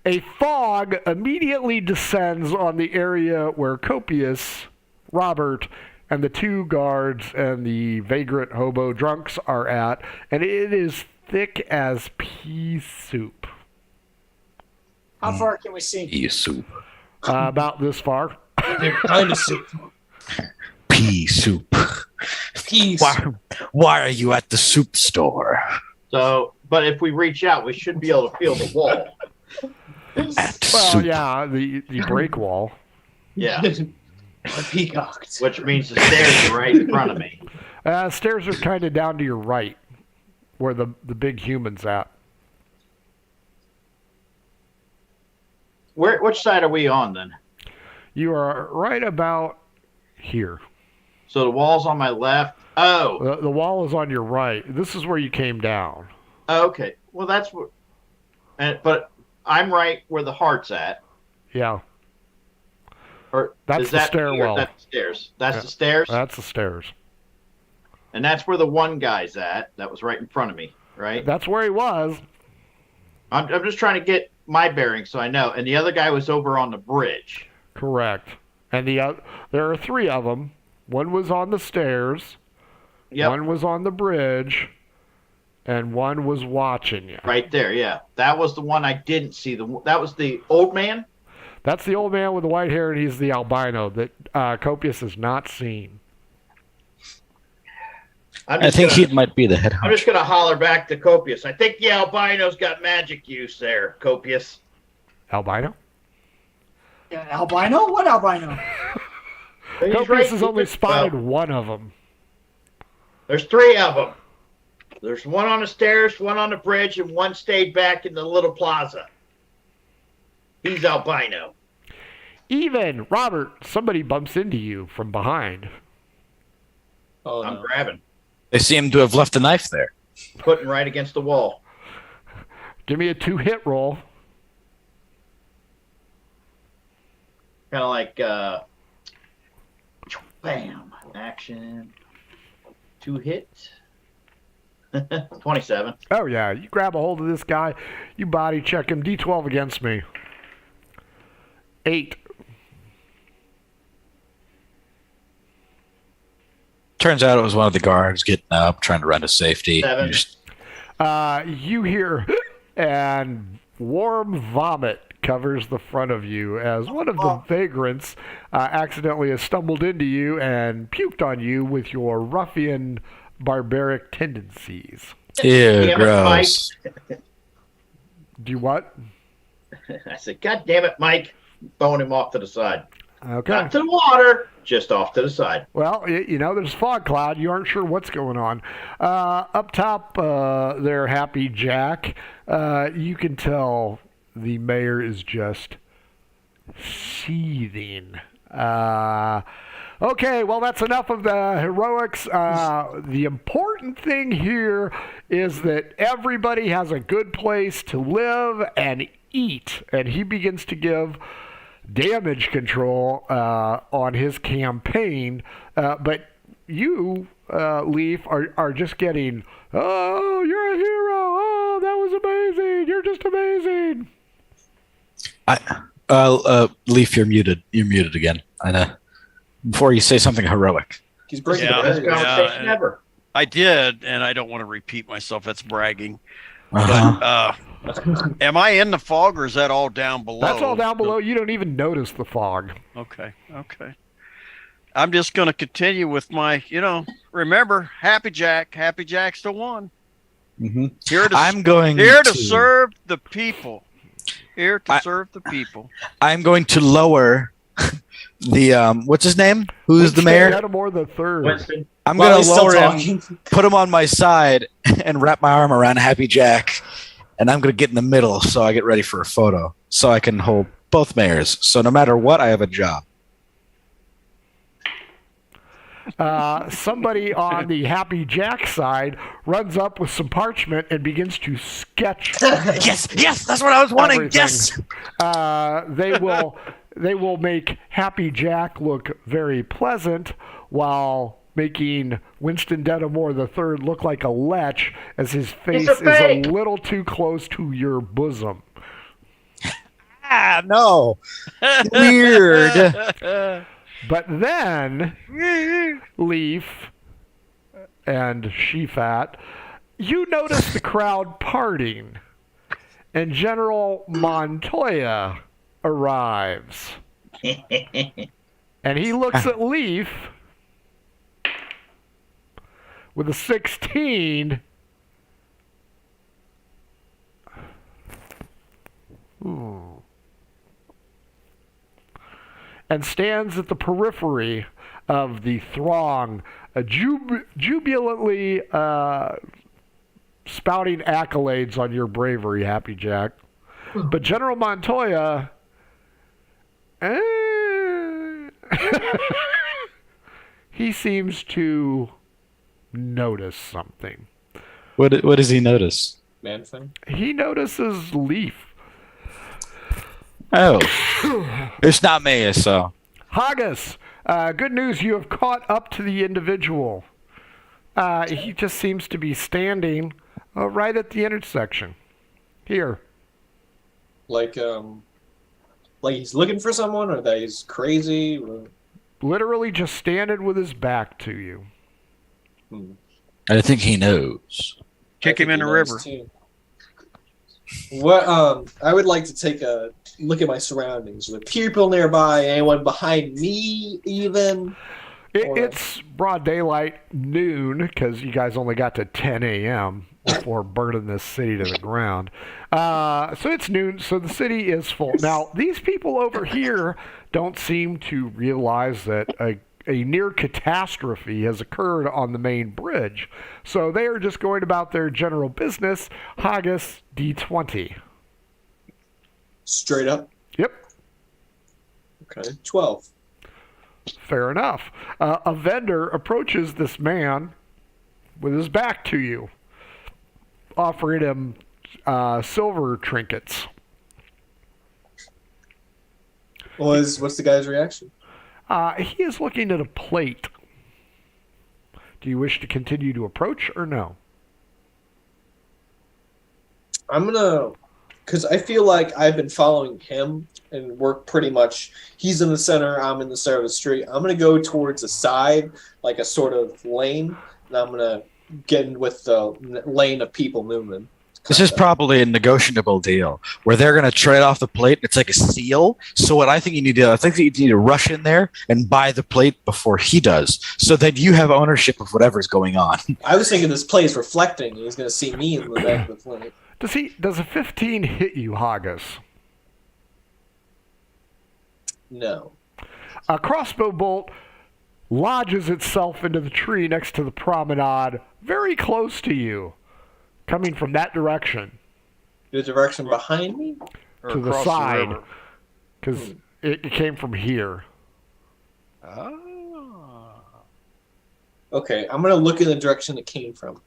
A fog immediately descends on the area where Copious, Robert, and the 2 guards and the vagrant hobo drunks are at, and it is thick as pea soup. How far can we see? Pea soup. About this far. They're kind of soup. Pea soup. Peace. Why are you at the soup store? So, but if we reach out, we should be able to feel the wall. At Well, soup. yeah, the break wall. Yeah. I peacocked. Which means the stairs are right in front of me. Stairs are kind of down to your right, where the big human's at. Which side are we on then? You are right about here. So the wall's on my left. Oh, The wall is on your right. This is where you came down. okay. Well, that's what. But I'm right where the heart's at. Yeah, Or That's is the that stairwell. That's the stairs. That's Yeah. the stairs. that's the stairs. And that's where the one guy's at. That was right in front of me. Right. That's where he was. I'm just trying to get my bearings so I know. And the other guy was over on the bridge. Correct. And there are 3 of them. One was on the stairs. Yep. One was on the bridge. And one was watching you. Right there. Yeah. That was the one I didn't see. That was the old man. That's the old man with the white hair, and he's the albino that Copious has not seen. I think he might be the head I'm just gonna holler back to Copious. I think the albino's got magic use there, Copious. Albino? Yeah, albino? What albino? He's Copious right- has only spotted well, one of them. there's 3 of them. There's one on the stairs, one on the bridge, and one stayed back in the little plaza. He's albino. Even, Robert, somebody bumps into you from behind. Oh, I'm no. grabbing, They seem to have left a knife there. putting right against the wall. Give me a 2-hit roll. Kind of like, bam, action. 2 hit. 27. Oh, yeah. You grab a hold of this guy. You body check him. D12 against me. 8. Turns out it was one of the guards getting up, trying to run to safety. 7. You hear and warm vomit covers the front of you as one of the vagrants accidentally has stumbled into you and puked on you with your ruffian barbaric tendencies. Ew, Damn it, Mike. gross. Do you what? I said, God damn it, Mike. Throwing him off to the side. Okay. Not to the water, just off to the side. Well, you know, there's fog cloud. You aren't sure what's going on. Up top there, Happy Jack, you can tell the mayor is just seething. Okay, well, that's enough of the heroics. The important thing here is that everybody has a good place to live and eat. And he begins to give damage control on his campaign. But you, Leaf, are just getting, oh, you're a hero. Oh, that was amazing. You're just amazing. Leaf, you're muted. You're muted again. I know. Before you say something heroic. He's breaking Yeah. the Best barriers. conversation ever. I did, and I don't want to repeat myself. That's bragging. Uh-huh. But am I in the fog, or is that all down below? That's all down below. You don't even notice the fog. Okay. I'm just going to continue with my, remember, Happy Jack. Happy Jack's the one. Mhm. Here to, I'm going here to to serve the people. Here to serve the people. I'm going to lower the what's his name? Who's the mayor? More the third. Winston, I'm While gonna he's still lower him, talking. put him on my side, and wrap my arm around Happy Jack, and I'm gonna get in the middle so I get ready for a photo, so I can hold both mayors. So no matter what, I have a job. Somebody on the Happy Jack side runs up with some parchment and begins to sketch. Yes, that's what I was wanting. everything. Yes. They will make Happy Jack look very pleasant while making Winston Denimore III look like a lech as his face is a little too close to your bosom. Ah, no. Weird. But then, Leaf and She-Fat, you notice the crowd parting, and General Montoya arrives. And he looks at Leaf with a 16. Ooh. And stands at the periphery of the throng, jubilantly spouting accolades on your bravery, Happy Jack. But General Montoya, he seems to notice something. What does he notice? Man thing. He notices Leaf. Oh, it's not me. So Haggis, good news, you have caught up to the individual. He just seems to be standing right at the intersection. Here. Like he's looking for someone, or that he's crazy. Or... Literally just standing with his back to you. I think he knows. Kick him in the river. What? I would like to take a look at my surroundings. With people nearby, anyone behind me, even. It's broad daylight, noon, because you guys only got to 10 a.m. before burning this city to the ground. So it's noon, so the city is full. Now, these people over here don't seem to realize that a near catastrophe has occurred on the main bridge. So they are just going about their general business. Haggis, D20. Straight up. Yep. Okay. 12. Fair enough. A vendor approaches this man with his back to you, offering him silver trinkets. What's the guy's reaction? He is looking at a plate. Do you wish to continue to approach or no? I'm gonna, because I feel like I've been following him and we're pretty much, he's in the center, I'm in the center of the street. I'm gonna go towards the side, like a sort of lane, and I'm gonna get in with the lane of people moving. This is probably a negotiable deal where they're going to trade off the plate. It's like a seal. So what I think you need to do, I think that you need to rush in there and buy the plate before he does, so that you have ownership of whatever's going on. I was thinking this play is reflecting. He's going to see me in the back of the plate. Does a 15 hit you, Haggis? No. A crossbow bolt lodges itself into the tree next to the promenade, very close to you, coming from that direction. The direction behind me? Or To the across side, river. because it came from here. Ah. Okay, I'm going to look in the direction it came from.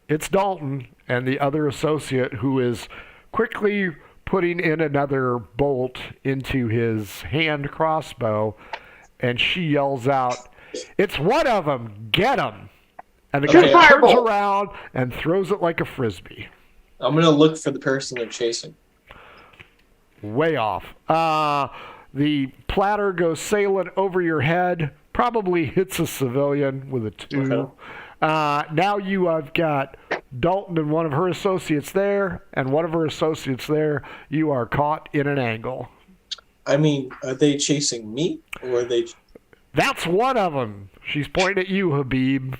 It's Dalton and the other associate who is quickly putting in another bolt into his hand crossbow, and she yells out, "It's one of them! Get him!" And the guy Okay. turns Fireball. around and throws it like a frisbee. I'm going to look for the person they're chasing. Way off. The platter goes sailing over your head, probably hits a civilian with a 2. Okay. Now you have got Dalton and one of her associates there, and one of her associates there. You are caught in an angle. I mean, are they chasing me? Or are they That's one of them. She's pointing at you, Habib.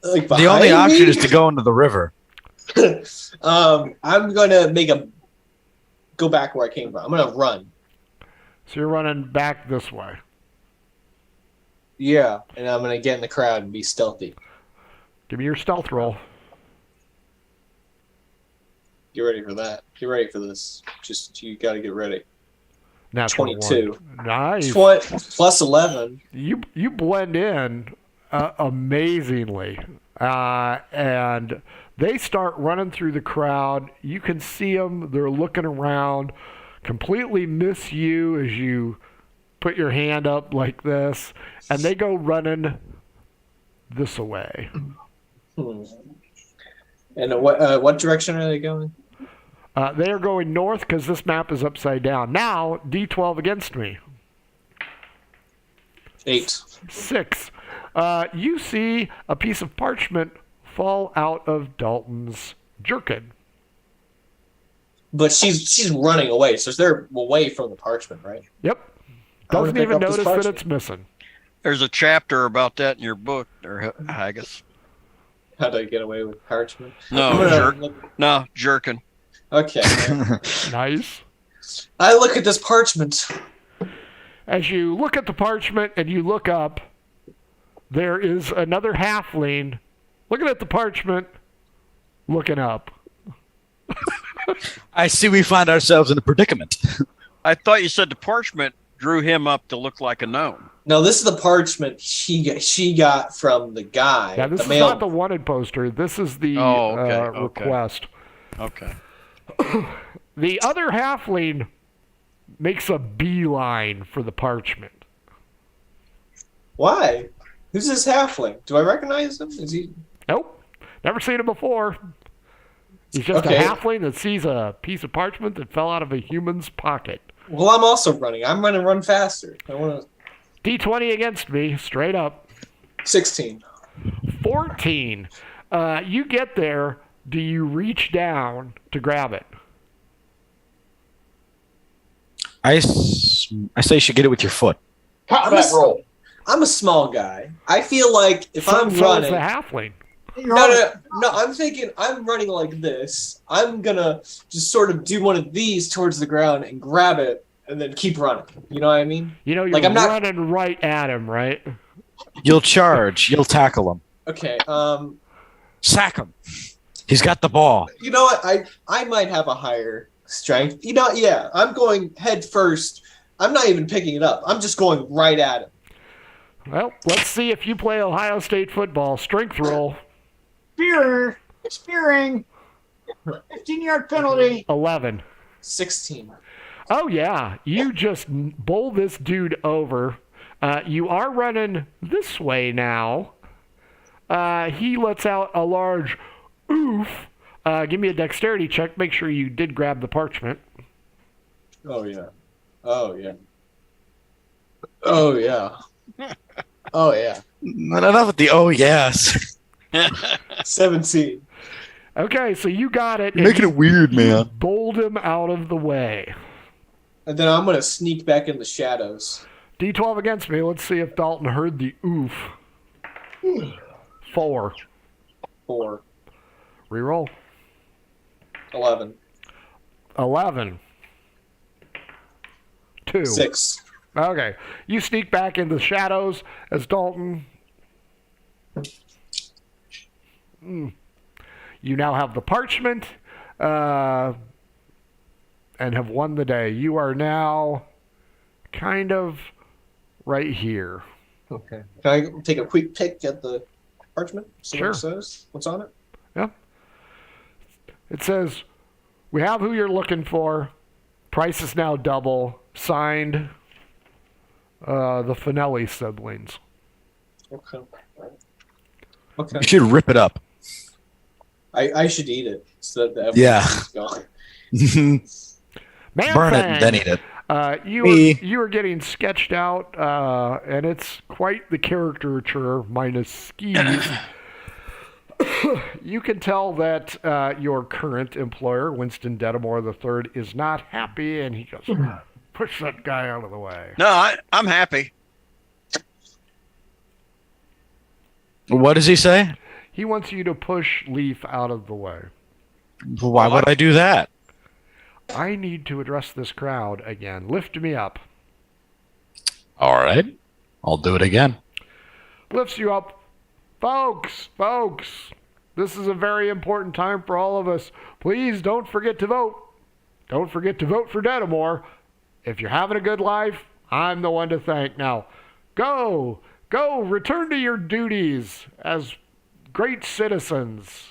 like The only behind option me? is to go into the river. I'm going to go back where I came from. I'm going to run. So you're running back this way. Yeah, and I'm going to get in the crowd and be stealthy. Give me your stealth roll. Get ready for that. Get ready for this. Just, you got to get ready. Natural 22. one. Nice. Plus 11. You blend in amazingly, and they start running through the crowd. You can see them. They're looking around, completely miss you as you put your hand up like this, and they go running this way. And what direction are they going? They are going north because this map is upside down. Now, D12 against me. 8. 6. You see a piece of parchment fall out of Dalton's jerkin. But she's running away, so they're away from the parchment, right? Yep. I wanna Doesn't pick even up this notice that parchment. it's missing. There's a chapter about that in your book, or Haggis. How do I get away with parchment? No, I'm gonna jerk. look- No, jerking. Okay. Nice. I look at this parchment. As you look at the parchment and you look up, there is another halfling looking at the parchment, looking up. I see we find ourselves in a predicament. I thought you said the parchment drew him up to look like a gnome. No, this is the parchment she got from the guy. Yeah, this the is mail. not the wanted poster. This is the Oh, okay, okay. request. Okay. The other halfling makes a beeline for the parchment. Why? Who's this halfling? Do I recognize him? Is he? Nope. Never seen him before. He's just Okay. a halfling that sees a piece of parchment that fell out of a human's pocket. Well, I'm also running. I'm going to run faster. I want to. D20 against me, straight up. 16. 14. You get there. Do you reach down to grab it? I say you should get it with your foot. Combat roll. I'm a small guy. I feel like if I'm So is running. the halfling. No. I'm thinking I'm running like this. I'm gonna just sort of do one of these towards the ground and grab it, and then keep running. You know what I mean? You know, you're Like, I'm not- running right at him, right? You'll charge. You'll tackle him. Okay. Sack him. He's got the ball. You know what? I might have a higher strength. You know, yeah. I'm going head first. I'm not even picking it up. I'm just going right at him. Well, let's see if you play Ohio State football. Strength roll. Spearing. 15-yard penalty. 11. 16. Oh, yeah. You just bowl this dude over. You are running this way now. He lets out a large oof. Give me a dexterity check. Make sure you did grab the parchment. Oh yeah. Oh yeah. Oh yeah. Oh yeah. Not enough with the oh yes. 17. Okay, so you got it. You're making it weird, You man. bowled him out of the way. And then I'm gonna sneak back in the shadows. D12 against me. Let's see if Dalton heard the oof. 4. 4, Reroll. 11, 11. 2. 6. Okay. You sneak back into the shadows as Dalton. You now have the parchment and have won the day. You are now kind of right here. Okay. Can I take a quick pick at the parchment? See Sure. what it says? What's on it? Yeah. It says, we have who you're looking for. Price is now double. Signed, the Finelli siblings. Okay. Okay. You should rip it up. I should eat it so that the Yeah. evidence is gone. Man Burn it Fang, and then eat it. You are getting sketched out, and it's quite the caricature minus skis. You can tell that your current employer, Winston Dedamore III, is not happy, and he goes, push that guy out of the way. No, I'm happy. What does he say? He wants you to push Leaf out of the way. Why would I do that? I need to address this crowd again. Lift me up. All right. I'll do it again. Lifts you up. Folks, this is a very important time for all of us. Please don't forget to vote. Don't forget to vote for Dedamore. If you're having a good life, I'm the one to thank. Now, go, return to your duties as great citizens.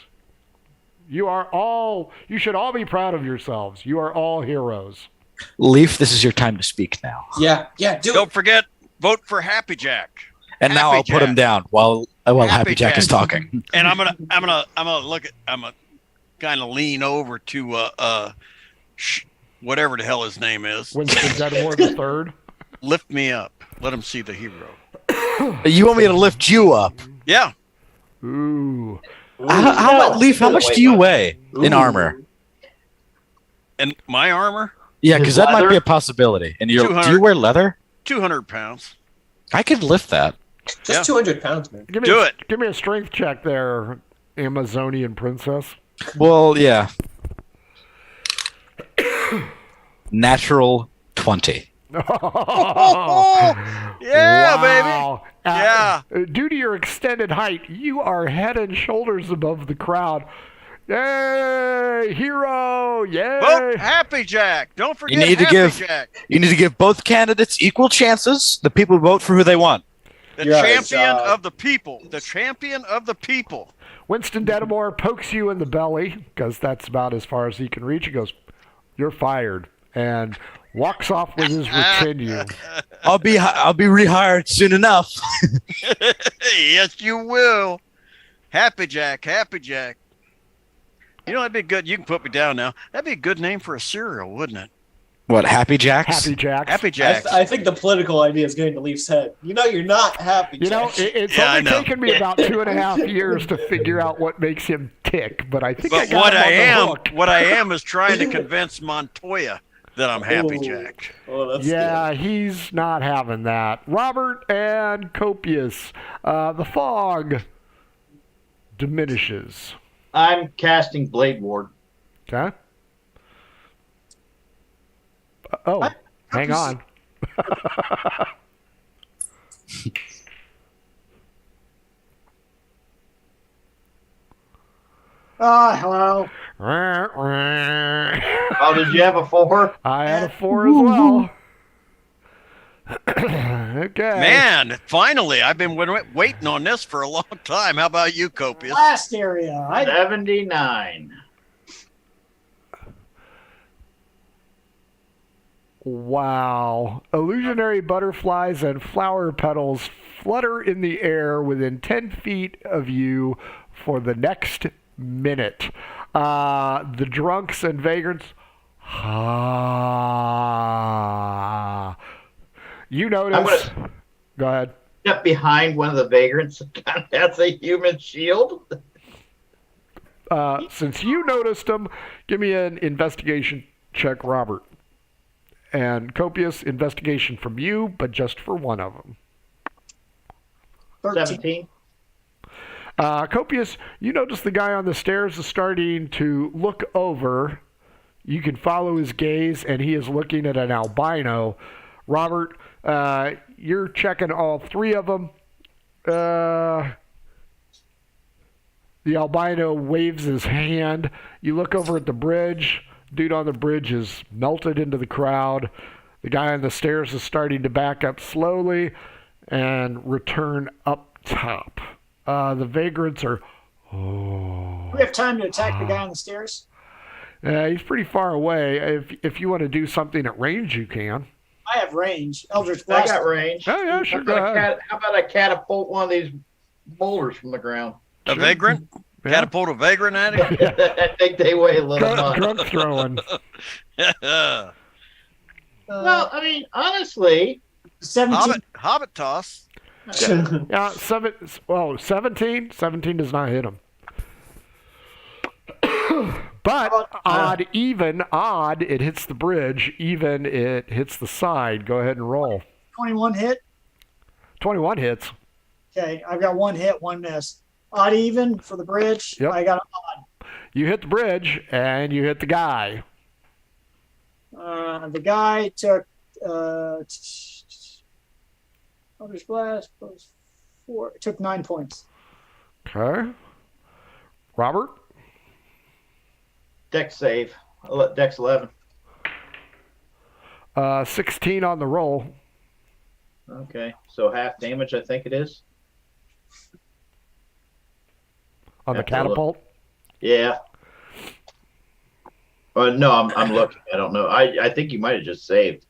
You should all be proud of yourselves. You are all heroes. Leaf, this is your time to speak now. Yeah, do Don't it. forget, vote for Happy Jack. And now Happy I'll put him Jack. down while Happy Happy Jack is Jack. talking. And I'm gonna kind of lean over to whatever the hell his name is. Winston Dedamore the third. Lift me up. Let him see the hero. You want me to lift you up? Yeah. Ooh. Leaf, how much do you weigh in armor? And my armor, Yeah, because that might Leather? be a possibility. And do 200. you wear leather? 200 pounds. I could lift that. Just Yeah. 200 pounds, man. Do it. Give me a strength check there, Amazonian princess. Well, yeah. Natural 20. Yeah, Wow. Yeah. Due to your extended height, you are head and shoulders above the crowd. Yay, hero! Yay! Vote Happy Jack. Don't forget need to Happy give- Jack. You need to give both candidates equal chances. The people vote for who they want. The Yes, champion of the people. The champion of the people. Winston Dedamore pokes you in the belly, because that's about as far as he can reach. He goes, "You're fired," and walks off with his retinue. I'll be rehired soon enough. Yes, you will. Happy Jack. Happy Jack. You know, that'd be good. You can put me down now. That'd be a good name for a cereal, wouldn't it? What, Happy Jacks? Happy Jack. Happy Jack. I think the political idea is getting to Leaf's head. You know, you're not happy. You know, Jack. it's Yeah, I only know. taken me about 2.5 years to figure out what makes him tick, but I think I But got him on the hook. what I am is trying to convince Montoya that I'm Happy Ooh. Jack. Oh, that's Yeah, he's not having that. Robert and Copious. The fog diminishes. I'm casting Blade Ward. Okay. Oh, hang on. Hello. Oh, did you have a 4? I had a 4 as well. Okay. Man, finally, I've been waiting on this for a long time. How about you, Copious? Last area. 79. Wow. Illusionary butterflies and flower petals flutter in the air within 10 feet of you for the next minute. The drunks and vagrants. You notice. Go ahead. Step behind one of the vagrants. That's a human shield. Since you noticed them, give me an investigation check, Robert. And Copious, investigation from you, but just for one of them. 17. Copious, you notice the guy on the stairs is starting to look over. You can follow his gaze, and he is looking at an albino. Robert, you're checking all three of them. The albino waves his hand. You look over at the bridge. Dude on the bridge is melted into the crowd. The guy on the stairs is starting to back up slowly and return up top. The vagrants are... Do we have time to attack the guy on the stairs? He's pretty far away. If you want to do something at range, you can. I have range. Eldritch I Blast. got range. Oh, yeah, sure. Go ahead. How about I catapult one of these boulders from the ground? A vagrant? Yeah. Catapult a vagrant at him? I think they weigh a little much. Drunk throwing. Well, I mean, honestly, 17. Hobbit toss. Yeah, 17? 17 does not hit him. But odd, it hits the bridge. Even, it hits the side. Go ahead and roll. 21 hit. 21 hits. Okay, I've got one hit, one miss. Odd even for the bridge. Yep. I got an odd. You hit the bridge, and you hit the guy. The guy took Eldritch Blast plus 4. Took 9 points. Okay. Robert? Dex save. Dex 11. 16 on the roll. Okay, so half damage, I think it is. On the Have to look. catapult? Yeah. No, I'm looking. I don't know. I think you might have just saved.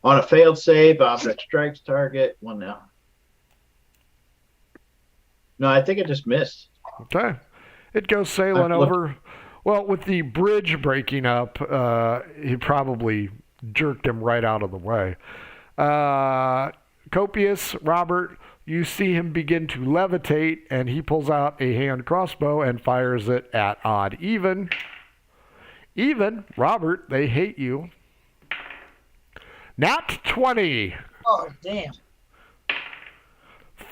On a failed save, object strikes target. One now. No, I think it just missed. Okay. It goes sailing Look. over. Well, with the bridge breaking up, he probably jerked him right out of the way. Copious, Robert, you see him begin to levitate, and he pulls out a hand crossbow and fires it at odd even. Even, Robert, they hate you. Nat 20. Oh, damn.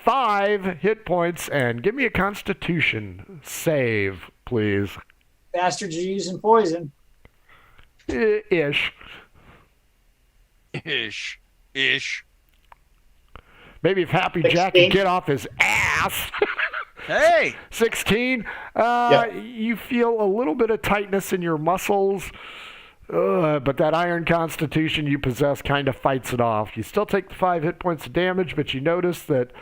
5 hit points, and give me a constitution save, please. Bastards are using poison. Ish. Ish. Maybe if Happy Jack 16. could get off his ass. Hey! 16. Yeah. You feel a little bit of tightness in your muscles, but that iron constitution you possess kind of fights it off. You still take the 5 hit points of damage, but you notice that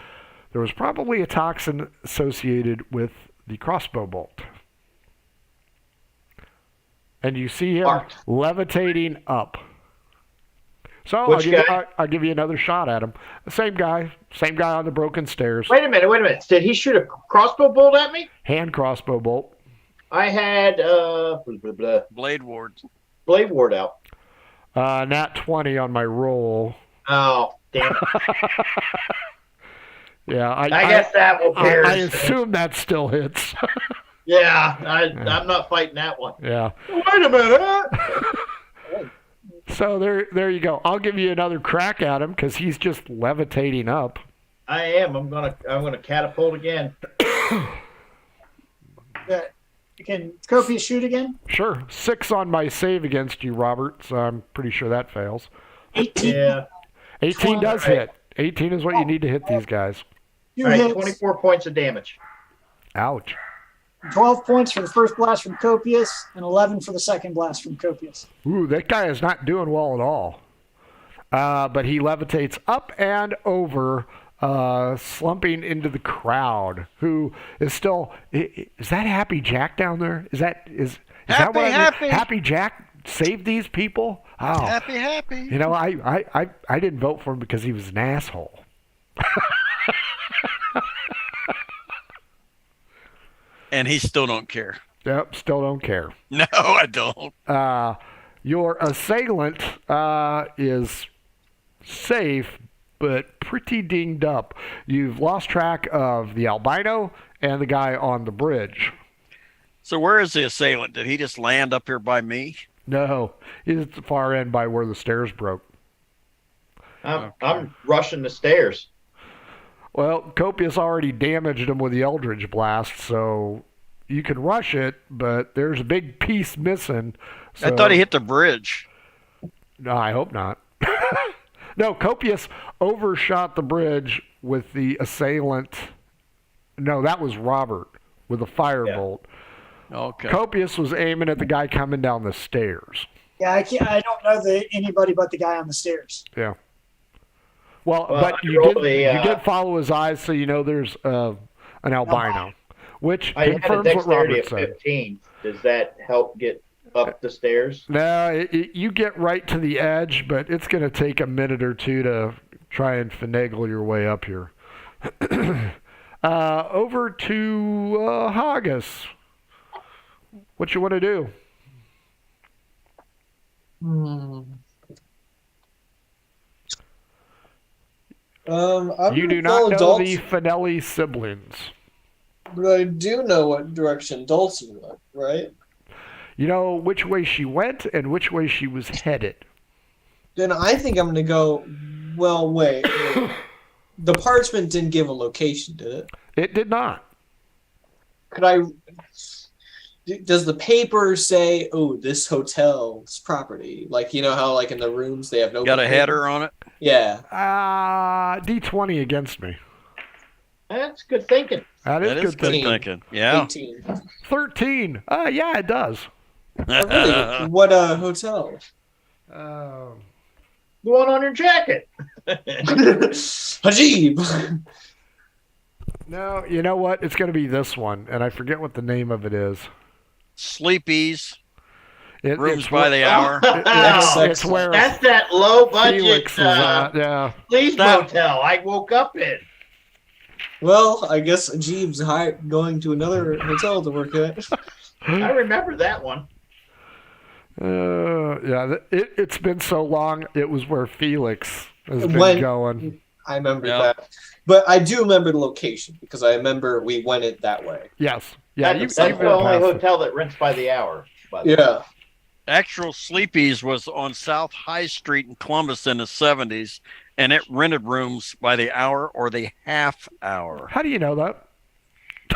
there was probably a toxin associated with the crossbow bolt. And you see him Marked. levitating up. So Which guy? I'll give you another shot at him. The same guy on the broken stairs. Wait a minute. Did he shoot a crossbow bolt at me? Hand crossbow bolt. I had Blade Ward. Blade Ward out. Nat 20 on my roll. Oh, damn it. Yeah, I guess that will pierce. I assume that still hits. Yeah, I'm not fighting that one. Yeah. Wait a minute. So there you go. I'll give you another crack at him because he's just levitating up. I am. I'm gonna catapult again. Can Kofi shoot again? Sure. 6 on my save against you, Robert. So I'm pretty sure that fails. 18. Yeah. 18 does Right. hit. 18 is what you need to hit these guys. Two All right, hits. 24 points of damage. Ouch. 12 points for the first blast from Copious, and 11 for the second blast from Copious. Ooh, that guy is not doing well at all. But he levitates up and over, slumping into the crowd, who is still... Is that Happy Jack down there? Is that what Happy Jack saved these people? Oh. Happy. You know, I didn't vote for him because he was an asshole. And he still don't care. Yep, still don't care. No, I don't. Your assailant is safe, but pretty dinged up. You've lost track of the albino and the guy on the bridge. So where is the assailant? Did he just land up here by me? No, he's at the far end by where the stairs broke. I'm rushing the stairs. Well, Copious already damaged him with the Eldritch Blast, so you can rush it, but there's a big piece missing. So... I thought he hit the bridge. No, I hope not. No, Copious overshot the bridge with the assailant. No, that was Robert with a firebolt. Okay. Copious was aiming at the guy coming down the stairs. Yeah, I don't know anybody but the guy on the stairs. Yeah. Well, Well, but I you rolled did follow his eyes, so you know there's an albino, which I had a confirms what dexterity Robert of said. 15. Does that help get up the stairs? No, you get right to the edge, but it's going to take a minute or two to try and finagle your way up here. Over to Haggis. What you want to do? I'm You do gonna follow not know Dalton, the Finelli siblings. but I do know what direction Dalton went, right? You know which way she went and which way she was headed. Then I think I'm gonna go. Well, wait. The parchment didn't give a location, did it? It did not. Could I? Does the paper say, "Oh, this hotel's property"? Like you know how, like in the rooms, they have no. Got a header on it? Yeah. D20 against me. That's good thinking. That That is good good thinking. thinking. Yeah. 18. 13. Yeah, it does. Oh, really? What hotel? The one on your jacket. Hajib. No, you know what? It's going to be this one, and I forget what the name of it is. Sleepies, It, rooms it's by the hour. It's where That's that low budget Felix was at. Yeah. police Stop. motel I woke up in. Well, I guess Hajib's going to another hotel to work at. I remember that one. Yeah, it's been so long. It was where Felix has been When- going. I remember Yeah. that. But I do remember the location because I remember we went it that way. Yes. Yeah, That's you've the only been past it. hotel that rents by the hour. By the way. Yeah. Actual Sleepies was on South High Street in Columbus in the 70s, and it rented rooms by the hour or the half hour. How do you know that?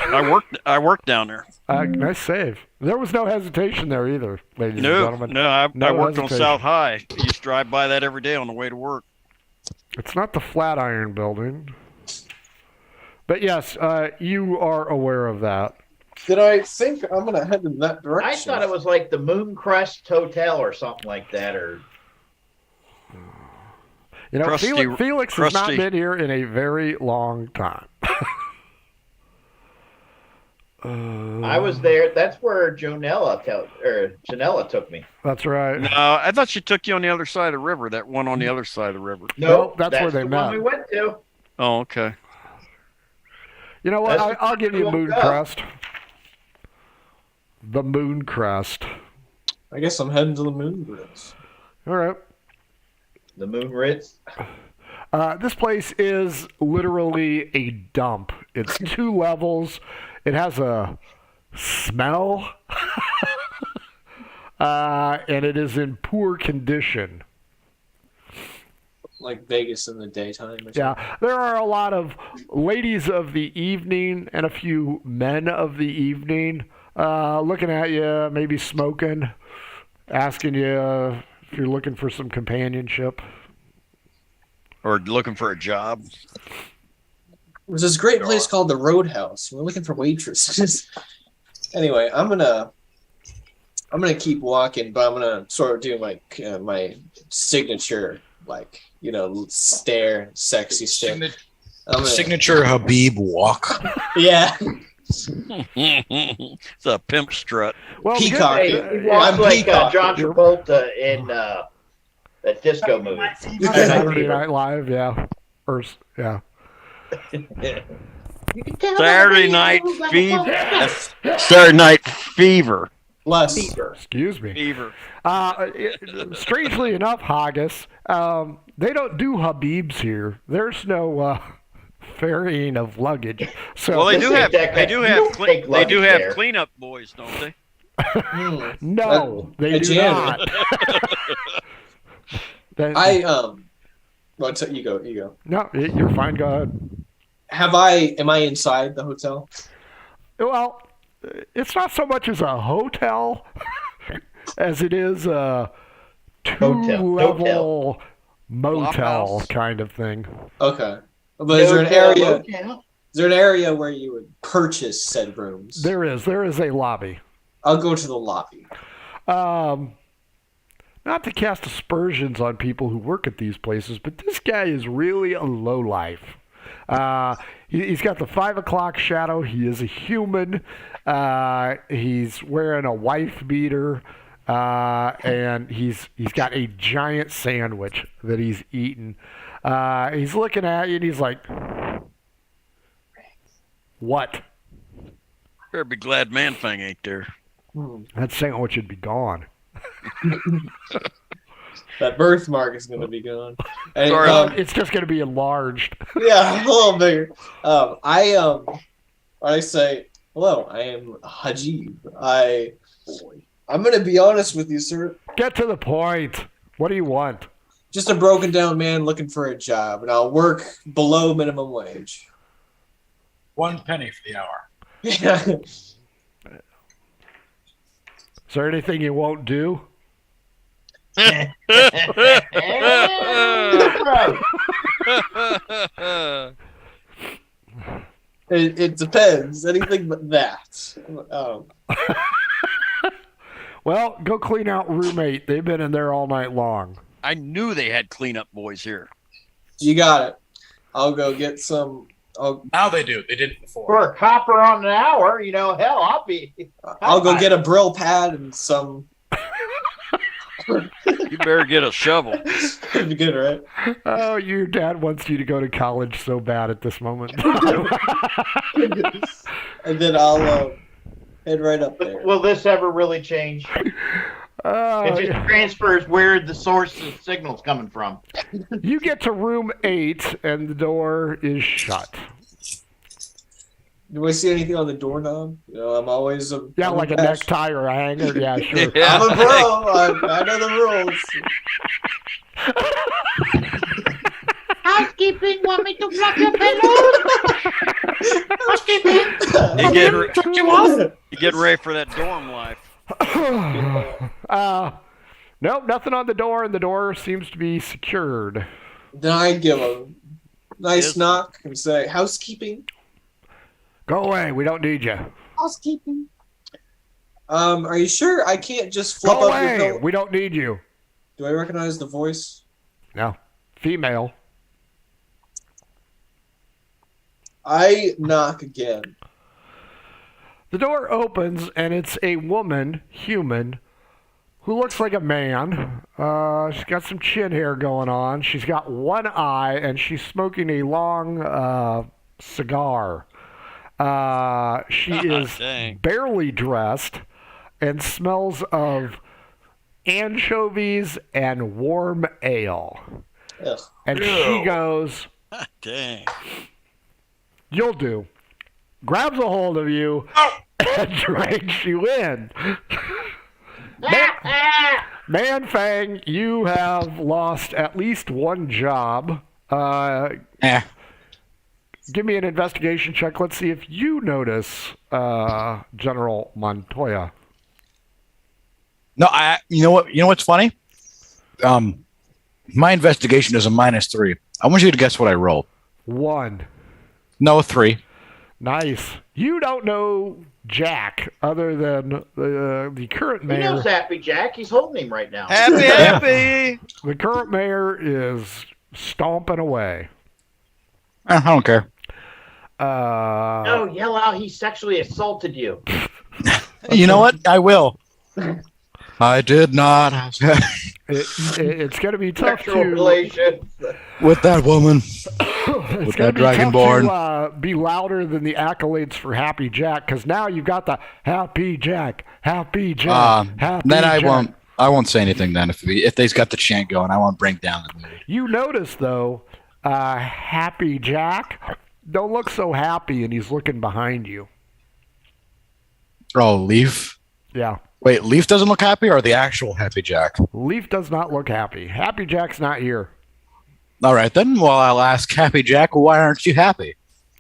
I worked down there. Nice save. There was no hesitation there either, ladies and No, gentlemen. no, I No worked on hesitation. South High. I used to drive by that every day on the way to work. It's not the Flatiron Building. But yes, you are aware of that. Did I think I'm going to head in that direction? I thought it was like the Mooncrest Hotel or something like that. Or You know, Crusty- Felix has not crusty. been here in a very long time. I was there. That's where Janella took me. That's right. No, I thought she took you on the other side of the river. That one on the other side of the river. Nope, that's where they the met. one we went to. Oh, okay. You know what? That's I'll give you where we woke Mooncrest. The Mooncrest. I guess I'm heading to the moon bridge. All right. The Moon Ritz. This place is literally a dump. It's 2 levels. It has a smell. And it is in poor condition. Like Vegas in the daytime. Or something. Yeah, there are a lot of ladies of the evening and a few men of the evening looking at you, maybe smoking, asking you if you're looking for some companionship. Or looking for a job. There's this great place called the Roadhouse. We're looking for waitresses. Anyway, I'm gonna keep walking, but I'm gonna sort of do my signature, like stare, sexy stare. I'm gonna, Signature Habib walk. yeah. It's a pimp strut. Well, the good- Peacock. Hey, Yeah, he walks I'm like Peacock. John Travolta in that disco movie. Saturday Night Live, yeah. Yeah. You can tell Saturday that Night he moves like a Fever. phone. Saturday Night Fever. Less. Excuse me. Fever. Strangely enough, Haggis, they don't do Habibs here. There's no ferrying of luggage. So Well, they This do ain't have that they kind- do you have don't cle- take they do luggage have there. cleanup boys, don't they? no, they a do janitor. not. Well, you go. No, you're fine. Go ahead. Am I inside the hotel? Well, it's not so much as a hotel as it is a two-level motel Flophouse. kind of thing. Okay. But is there an area? Motel. Is there an area where you would purchase said rooms? There is a lobby. I'll go to the lobby. Not to cast aspersions on people who work at these places, but this guy is really a lowlife. He's got the 5 o'clock shadow. He is a human. He's wearing a wife beater, and he's got a giant sandwich that he's eating. He's looking at you, and he's like, "What?" Better be glad Man-Fang ain't there. That sandwich would be gone. That birthmark is going to be gone. And, Sorry. It's just going to be enlarged. yeah, a little bigger. I say, hello, I am Hajib. I'm going to be honest with you, sir. Get to the point. What do you want? Just a broken down man looking for a job, and I'll work below minimum wage. 1 penny for the hour. Yeah. Is there anything you won't do? It depends. Anything but that. Well, go clean out room 8. They've been in there all night long. I knew they had cleanup boys here. You got it. I'll go get some. Now they do. They didn't before. For a copper on an hour, hell, I'll go get a Brill pad and some. You better get a shovel. That'd be good, right? Oh, your dad wants you to go to college so bad at this moment. And then I'll head right up there. Will this ever really change? It just transfers where the source of signal's coming from. You get to room 8, and the door is shut. Do I see anything on the doorknob? I'm always a Like a necktie or a hanger. Yeah, sure. Yeah. I'm a bro. I know the rules. Housekeeping, want me to fluff your pillows? Housekeeping. You get ready for that dorm life. Nope, nothing on the door, and the door seems to be secured. Then I give a nice Yes. knock and say, housekeeping? Go away. We don't need you. Housekeeping. Are you sure I can't just flip Go up your away. pillow? We don't need you. Do I recognize the voice? No. Female. I knock again. The door opens, and it's a woman, human, who looks like a man. She's got some chin hair going on. She's got one eye, and she's smoking a long cigar. She is Dang. barely dressed and smells of anchovies and warm ale. Yes. And she goes, Dang. "You'll do." Grabs a hold of you and drags you in. Man-Fang, you have lost at least one job. Give me an investigation check. Let's see if you notice General Montoya. No, you know what? You know what's funny? My investigation is a -3. I want you to guess what I rolled. 1. No, 3. Nice. You don't know Jack other than the current He mayor. knows Happy Jack. He's holding him right now. Happy. The current mayor is stomping away. I don't care. No, yell out he sexually assaulted you. You know what? I will. I did not. It's going to be tough Sexual to relations. With that woman. it's with gonna that be tough Dragonborn. to be louder than the accolades for Happy Jack, because now you've got the Happy Jack, Happy Jack, Happy Then I Jack. won't say anything then. If they's got the chant going, I won't bring down the mood. You notice though, Happy Jack Don't look so happy, and he's looking behind you. Oh, Leaf. Yeah. Wait, Leaf doesn't look happy, or the actual Happy Jack? Leaf does not look happy. Happy Jack's not here. All right, then. Well, I'll ask Happy Jack, why aren't you happy?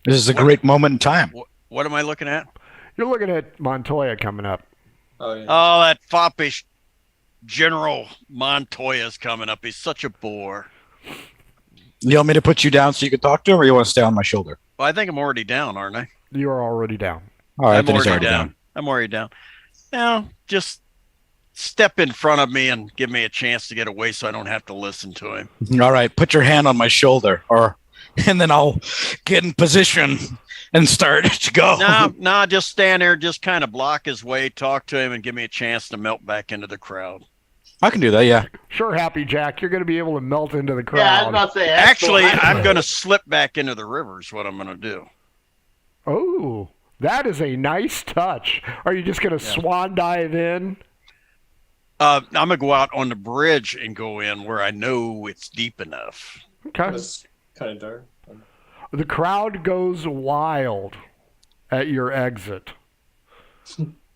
This is a great moment in time. What am I looking at? You're looking at Montoya coming up. Oh, yeah. Oh, that foppish General Montoya's coming up. He's such a bore. You want me to put you down so you can talk to him, or you want to stay on my shoulder? Well, I think I'm already down, aren't I? You are already down. All right, I'm then he's already already down. down. I'm already down. Now, just step in front of me and give me a chance to get away so I don't have to listen to him. All right, put your hand on my shoulder, and then I'll get in position and start to go. No, just stand there, just kind of block his way, talk to him, and give me a chance to melt back into the crowd. I can do that, yeah. Sure, Happy Jack. You're going to be able to melt into the crowd. Yeah, I was about to say. that's Actually, what I I'm going to slip back into the river is what I'm going to do. Oh, that is a nice touch. Are you just going to swan dive in? I'm going to go out on the bridge and go in where I know it's deep enough. Okay. That's kind of dark. The crowd goes wild at your exit.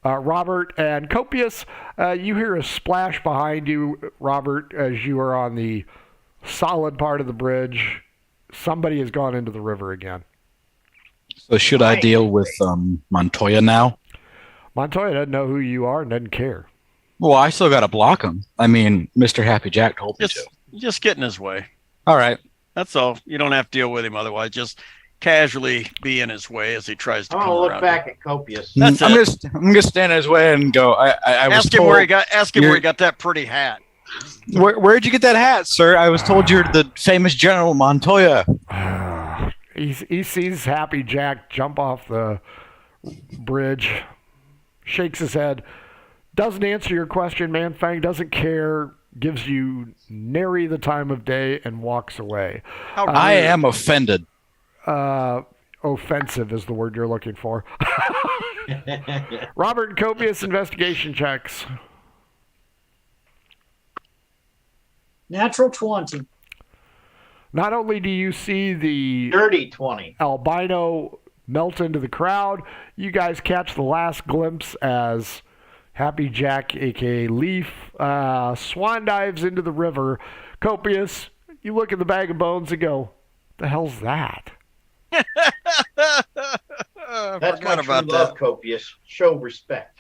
Robert and Copious, you hear a splash behind you, Robert, as you are on the solid part of the bridge. Somebody has gone into the river again. So should I deal with Montoya now? Montoya doesn't know who you are and doesn't care. Well, I still got to block him. I mean, Mr. Happy Jack told me to. Just get in his way. All right. That's all. You don't have to deal with him otherwise. Just casually be in his way as he tries to I'm come gonna look around. back at Copious. That's I'm it. gonna stand in his way and go. I was Ask him told, where he got that pretty hat. Where'd you get that hat, sir? I was told you're the famous General Montoya. He sees Happy Jack jump off the bridge, shakes his head, doesn't answer your question, Man Fang, doesn't care, gives you nary the time of day, and walks away. I am offended. Offensive is the word you're looking for. Robert and Copious, investigation checks. Natural 20. Not only do you see the Dirty 20. albino melt into the crowd, you guys catch the last glimpse as Happy Jack, a.k.a. Leaf, swan dives into the river. Copious, you look at the bag of bones and go, the hell's that? That's my true love, Copious. Show respect.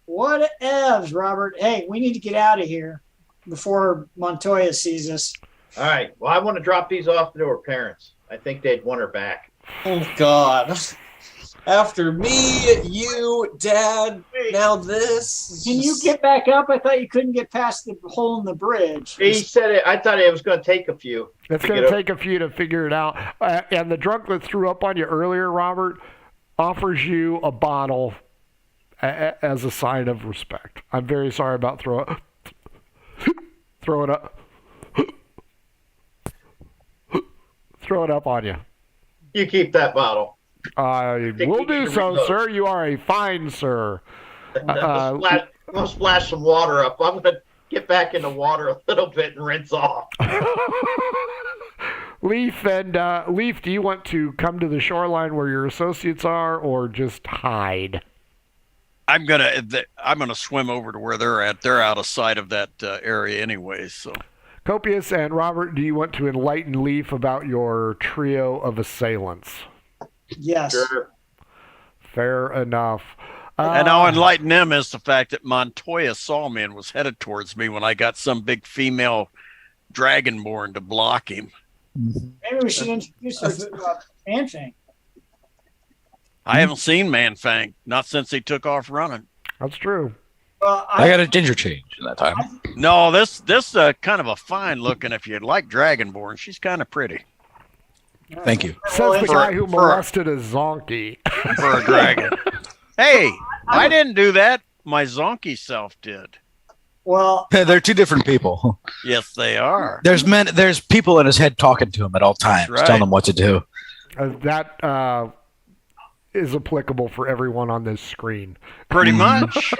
What evs, Robert? Hey, we need to get out of here before Montoya sees us. All right. Well, I want to drop these off to her parents. I think they'd want her back. Oh, God. After me, you, Dad, now this. Can you get back up? I thought you couldn't get past the hole in the bridge. He said it. I thought it was going to take a few. It's going to take a few to figure it out. And the drunk that threw up on you earlier, Robert, offers you a bottle as a sign of respect. I'm very sorry about throwing up. Throw it up on you. You keep that bottle. I will do so, sir. You are a fine sir. I'm going to splash some water up. I'm going to get back in the water a little bit and rinse off. Leaf, do you want to come to the shoreline where your associates are, or just hide? I'm gonna swim over to where they're at. They're out of sight of that area anyway. So, Copious and Robert, do you want to enlighten Leaf about your trio of assailants? Yes. Sure. Fair enough. and I'll enlighten them as the fact that Montoya saw me and was headed towards me when I got some big female dragonborn to block him. Maybe we should introduce her to Man-Fang. I haven't seen Man-Fang, not since he took off running. That's true. Well, I got a ginger change in that time. No, this kind of a fine looking. If you like dragonborn, she's kind of pretty Thank you. Says the For- guy who for- molested a zonkey. for a dragon. Hey, I didn't do that. My zonkey self did. Well, They're two different people. Yes, they are. There's people in his head talking to him at all times, That's right. telling him what to do. That is applicable for everyone on this screen. Pretty much.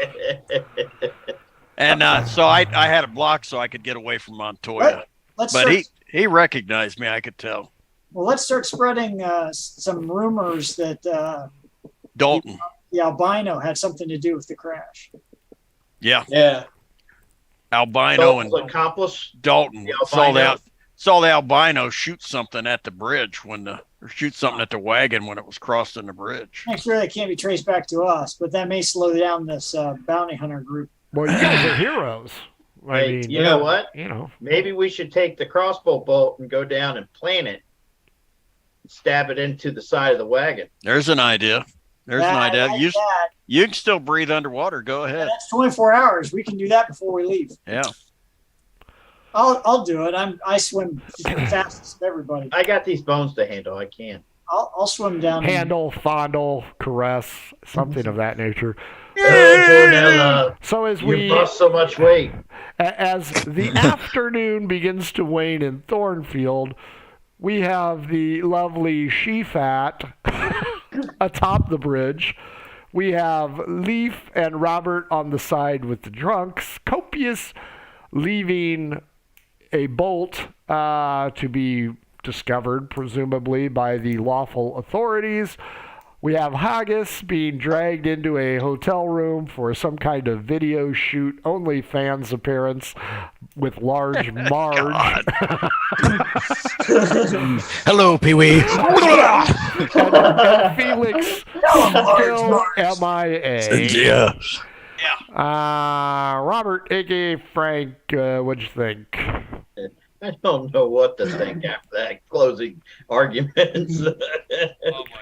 And so I had it blocked so I could get away from Montoya. let's But start, he recognized me, I could tell. Well, let's start spreading some rumors that Dalton. the albino had something to do with the crash. Yeah. Albino and Dalton's accomplice. Dalton The saw albino. the albino shoot something at the bridge or shoot something at the wagon when it was crossing the bridge. Make sure that can't be traced back to us, but that may slow down this bounty hunter group. Well, you guys are heroes. I Hey, mean, you know what? you know. Maybe we should take the crossbow bolt and go down and plant it, stab it into the side of the wagon. There's an idea. There's an I idea. like You that. you can still breathe underwater. Go ahead. That's 24 hours. We can do that before we leave. Yeah. I'll do it. I swim fastest of everybody. I got these bones to handle. I can. I'll swim down. Handle, fondle, caress, something of that nature. Jonella, So as you we, lost so much weight. as the afternoon begins to wane in Thornfield, we have the lovely She-Fat atop the bridge. We have Leaf and Robert on the side with the drunks. Copious leaving a bolt to be discovered, presumably by the lawful authorities. We have Haggis being dragged into a hotel room for some kind of video shoot, OnlyFans appearance with large Marge. Hello, Pee Wee. and Felix still MIA. Yeah. Robert, a.k.a. Frank, what'd you think? I don't know what to think after that closing arguments.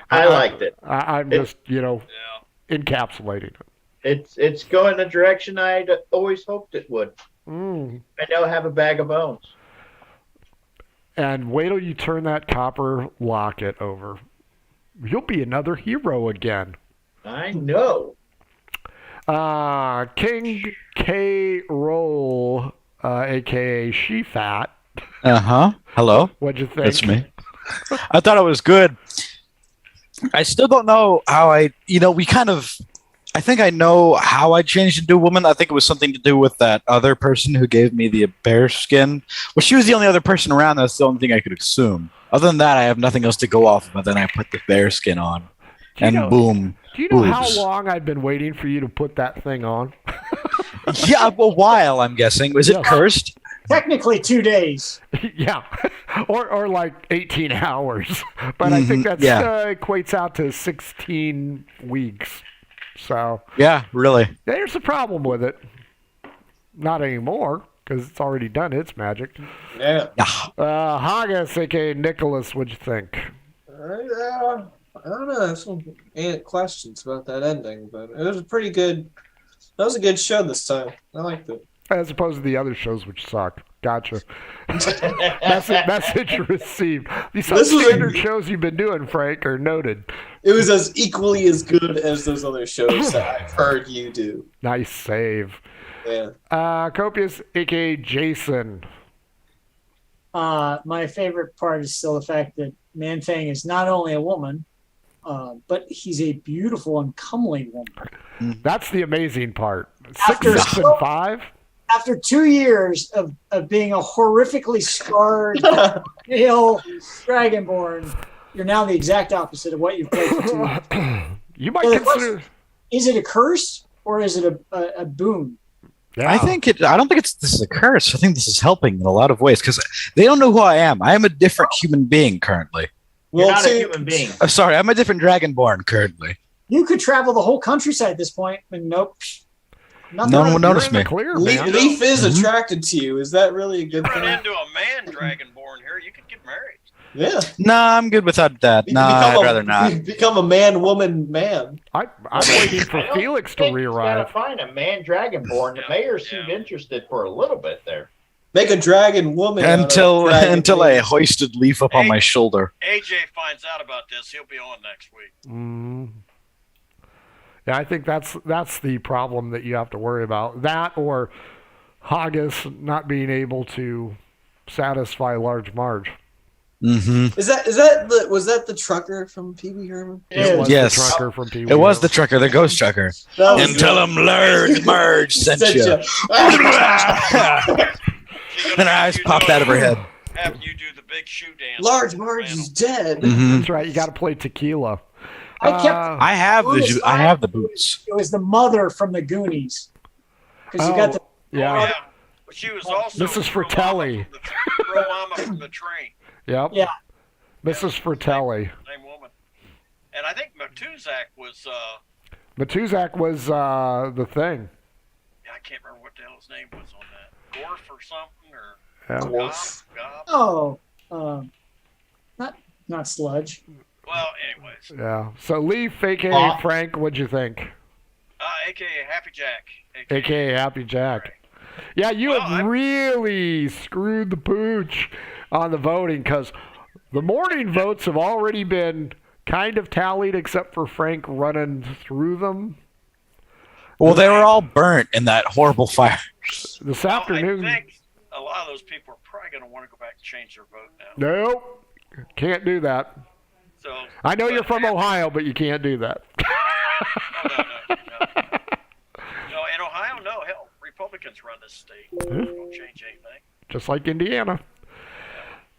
I liked it. I'm just, encapsulating it. It's going the direction I'd always hoped it would. Mm. I now have a bag of bones. And wait till you turn that copper locket over. You'll be another hero again. I know. King K. Roll, a.k.a. She-Fat. Hello. What'd you think? That's me. I thought it was good. I still don't know how I think I know how I changed into a woman. I think it was something to do with that other person who gave me the bear skin. Well, she was the only other person around. That's the only thing I could assume. Other than that, I have nothing else to go off of. But then I put the bear skin on, boom. Do you know boobs. how long I've been waiting for you to put that thing on? Yeah, a while, I'm guessing. Was it Yes. cursed? Technically 2 days. Yeah, or like 18 hours. But I think that equates out to 16 weeks. So Yeah, really. there's a problem with it. Not anymore, because it's already done its magic. Yeah. Haggis, a.k.a. Nicholas, what'd you think? I don't know. I have some questions about that ending, but it was a pretty good. That was a good show this time. I liked it. As opposed to the other shows, which suck. Gotcha. Message received. These substandard shows you've been doing, Frank, are noted. It was as equally as good as those other shows that I've heard you do. Nice save. Yeah. Copious, a.k.a. Jason. My favorite part is still the fact that Man-Thing is not only a woman, but he's a beautiful and comely woman. That's the amazing part. After 6 and 5? After 2 years of being a horrifically scarred male dragonborn, you're now the exact opposite of what you've played for 2 years. You might So the consider... Is it a curse or is it a boon? Yeah. I don't think this is a curse. I think this is helping in a lot of ways because they don't know who I am. I am a different human being currently. You're Well, not a see- human being. Sorry, I'm a different dragonborn currently. You could travel the whole countryside at this point, and nope. Nothing. No one will You're notice in the me. clear, Leaf, man. Leaf is attracted to you. Is that really a good Turn thing? into a man dragonborn here. You could get married. Yeah. Nah, I'm good without that. Nah, I'd rather not. Become a man, woman, man. I'm waiting for I don't Felix to think you gotta re-arrive. find a man dragonborn. The mayor seemed interested for a little bit there. Make a dragon woman. out of Until dragon I man. hoisted Leaf up on my shoulder. AJ finds out about this. He'll be on next week. Mm. Yeah, I think that's the problem that you have to worry about. That or Haggis not being able to satisfy Large Marge. Mm-hmm. Was that the trucker from Pee Wee Herman? It was Yes. the trucker from Pee Wee. It was the trucker, the ghost trucker. That was And tell him Large Marge sent you. ya. And her eyes popped out of her head. Have you do the big shoe dance. Large Margie's dead. Mhm. That's right. You got to play tequila. I kept. I have the boots. It was the mother from the Goonies. Because you got the. Yeah. Oh, yeah. But she was also Mrs. Fratelli. Mama from the train. Yep. Yeah. Mrs. Fratelli. Same woman. And I think Matuzak was, Matuzak was the thing. yeah, I can't remember what the hell his name was on that. Gorf or something, or Yeah. Gob? Oh, not Sludge. Well, anyways. Yeah. So Leaf, a.k.a. Aw. Frank, what'd you think? A.K.A. Happy Jack. A.k.a. Happy Jack. Yeah, you Well, have really screwed the pooch on the voting because the morning votes have already been kind of tallied except for Frank running through them. Well, they were all burnt in that horrible fire. This Well, afternoon. I think a lot of those people are probably going to want to go back and change their vote now. Nope. Can't do that. So I know but you're from Happy- Ohio, but you can't do that. Oh, no. No, in Ohio, no. Hell, Republicans run this state. They don't change anything. Just like Indiana.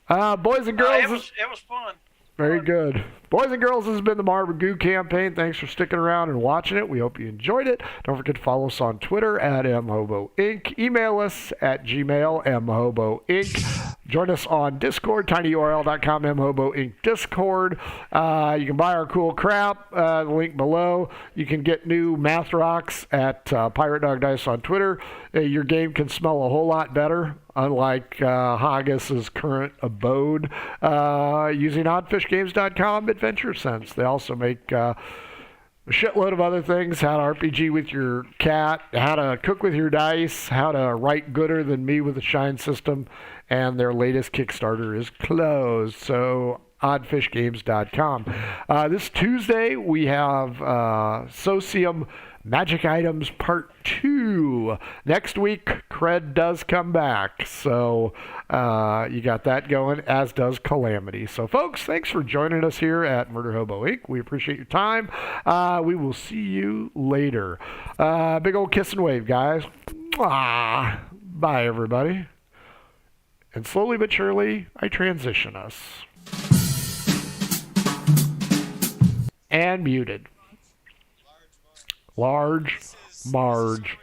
Boys and girls. It was fun. Very good. Boys and girls, this has been the Margou campaign. Thanks for sticking around and watching it. We hope you enjoyed it. Don't forget to follow us on Twitter at mhoboinc. Email us at gmail, mhoboinc. Join us on Discord, tinyurl.com, mhoboinc Discord. You can buy our cool crap, the link below. You can get new math rocks at Pirate Dog Dice on Twitter. Your game can smell a whole lot better, unlike Haggis's current abode, using oddfishgames.com Adventure Sense. They also make a shitload of other things: how to RPG with your cat, how to cook with your dice, how to write gooder than me with the Shine system, and their latest Kickstarter is closed. So oddfishgames.com. This Tuesday we have Socium Magic Items Part 2. Next week, Cred does come back. So you got that going, as does Calamity. So, folks, thanks for joining us here at Murder Hobo Inc. We appreciate your time. We will see you later. Big old kiss and wave, guys. Mwah. Bye, everybody. And slowly but surely, I transition us. And muted. Large Marge.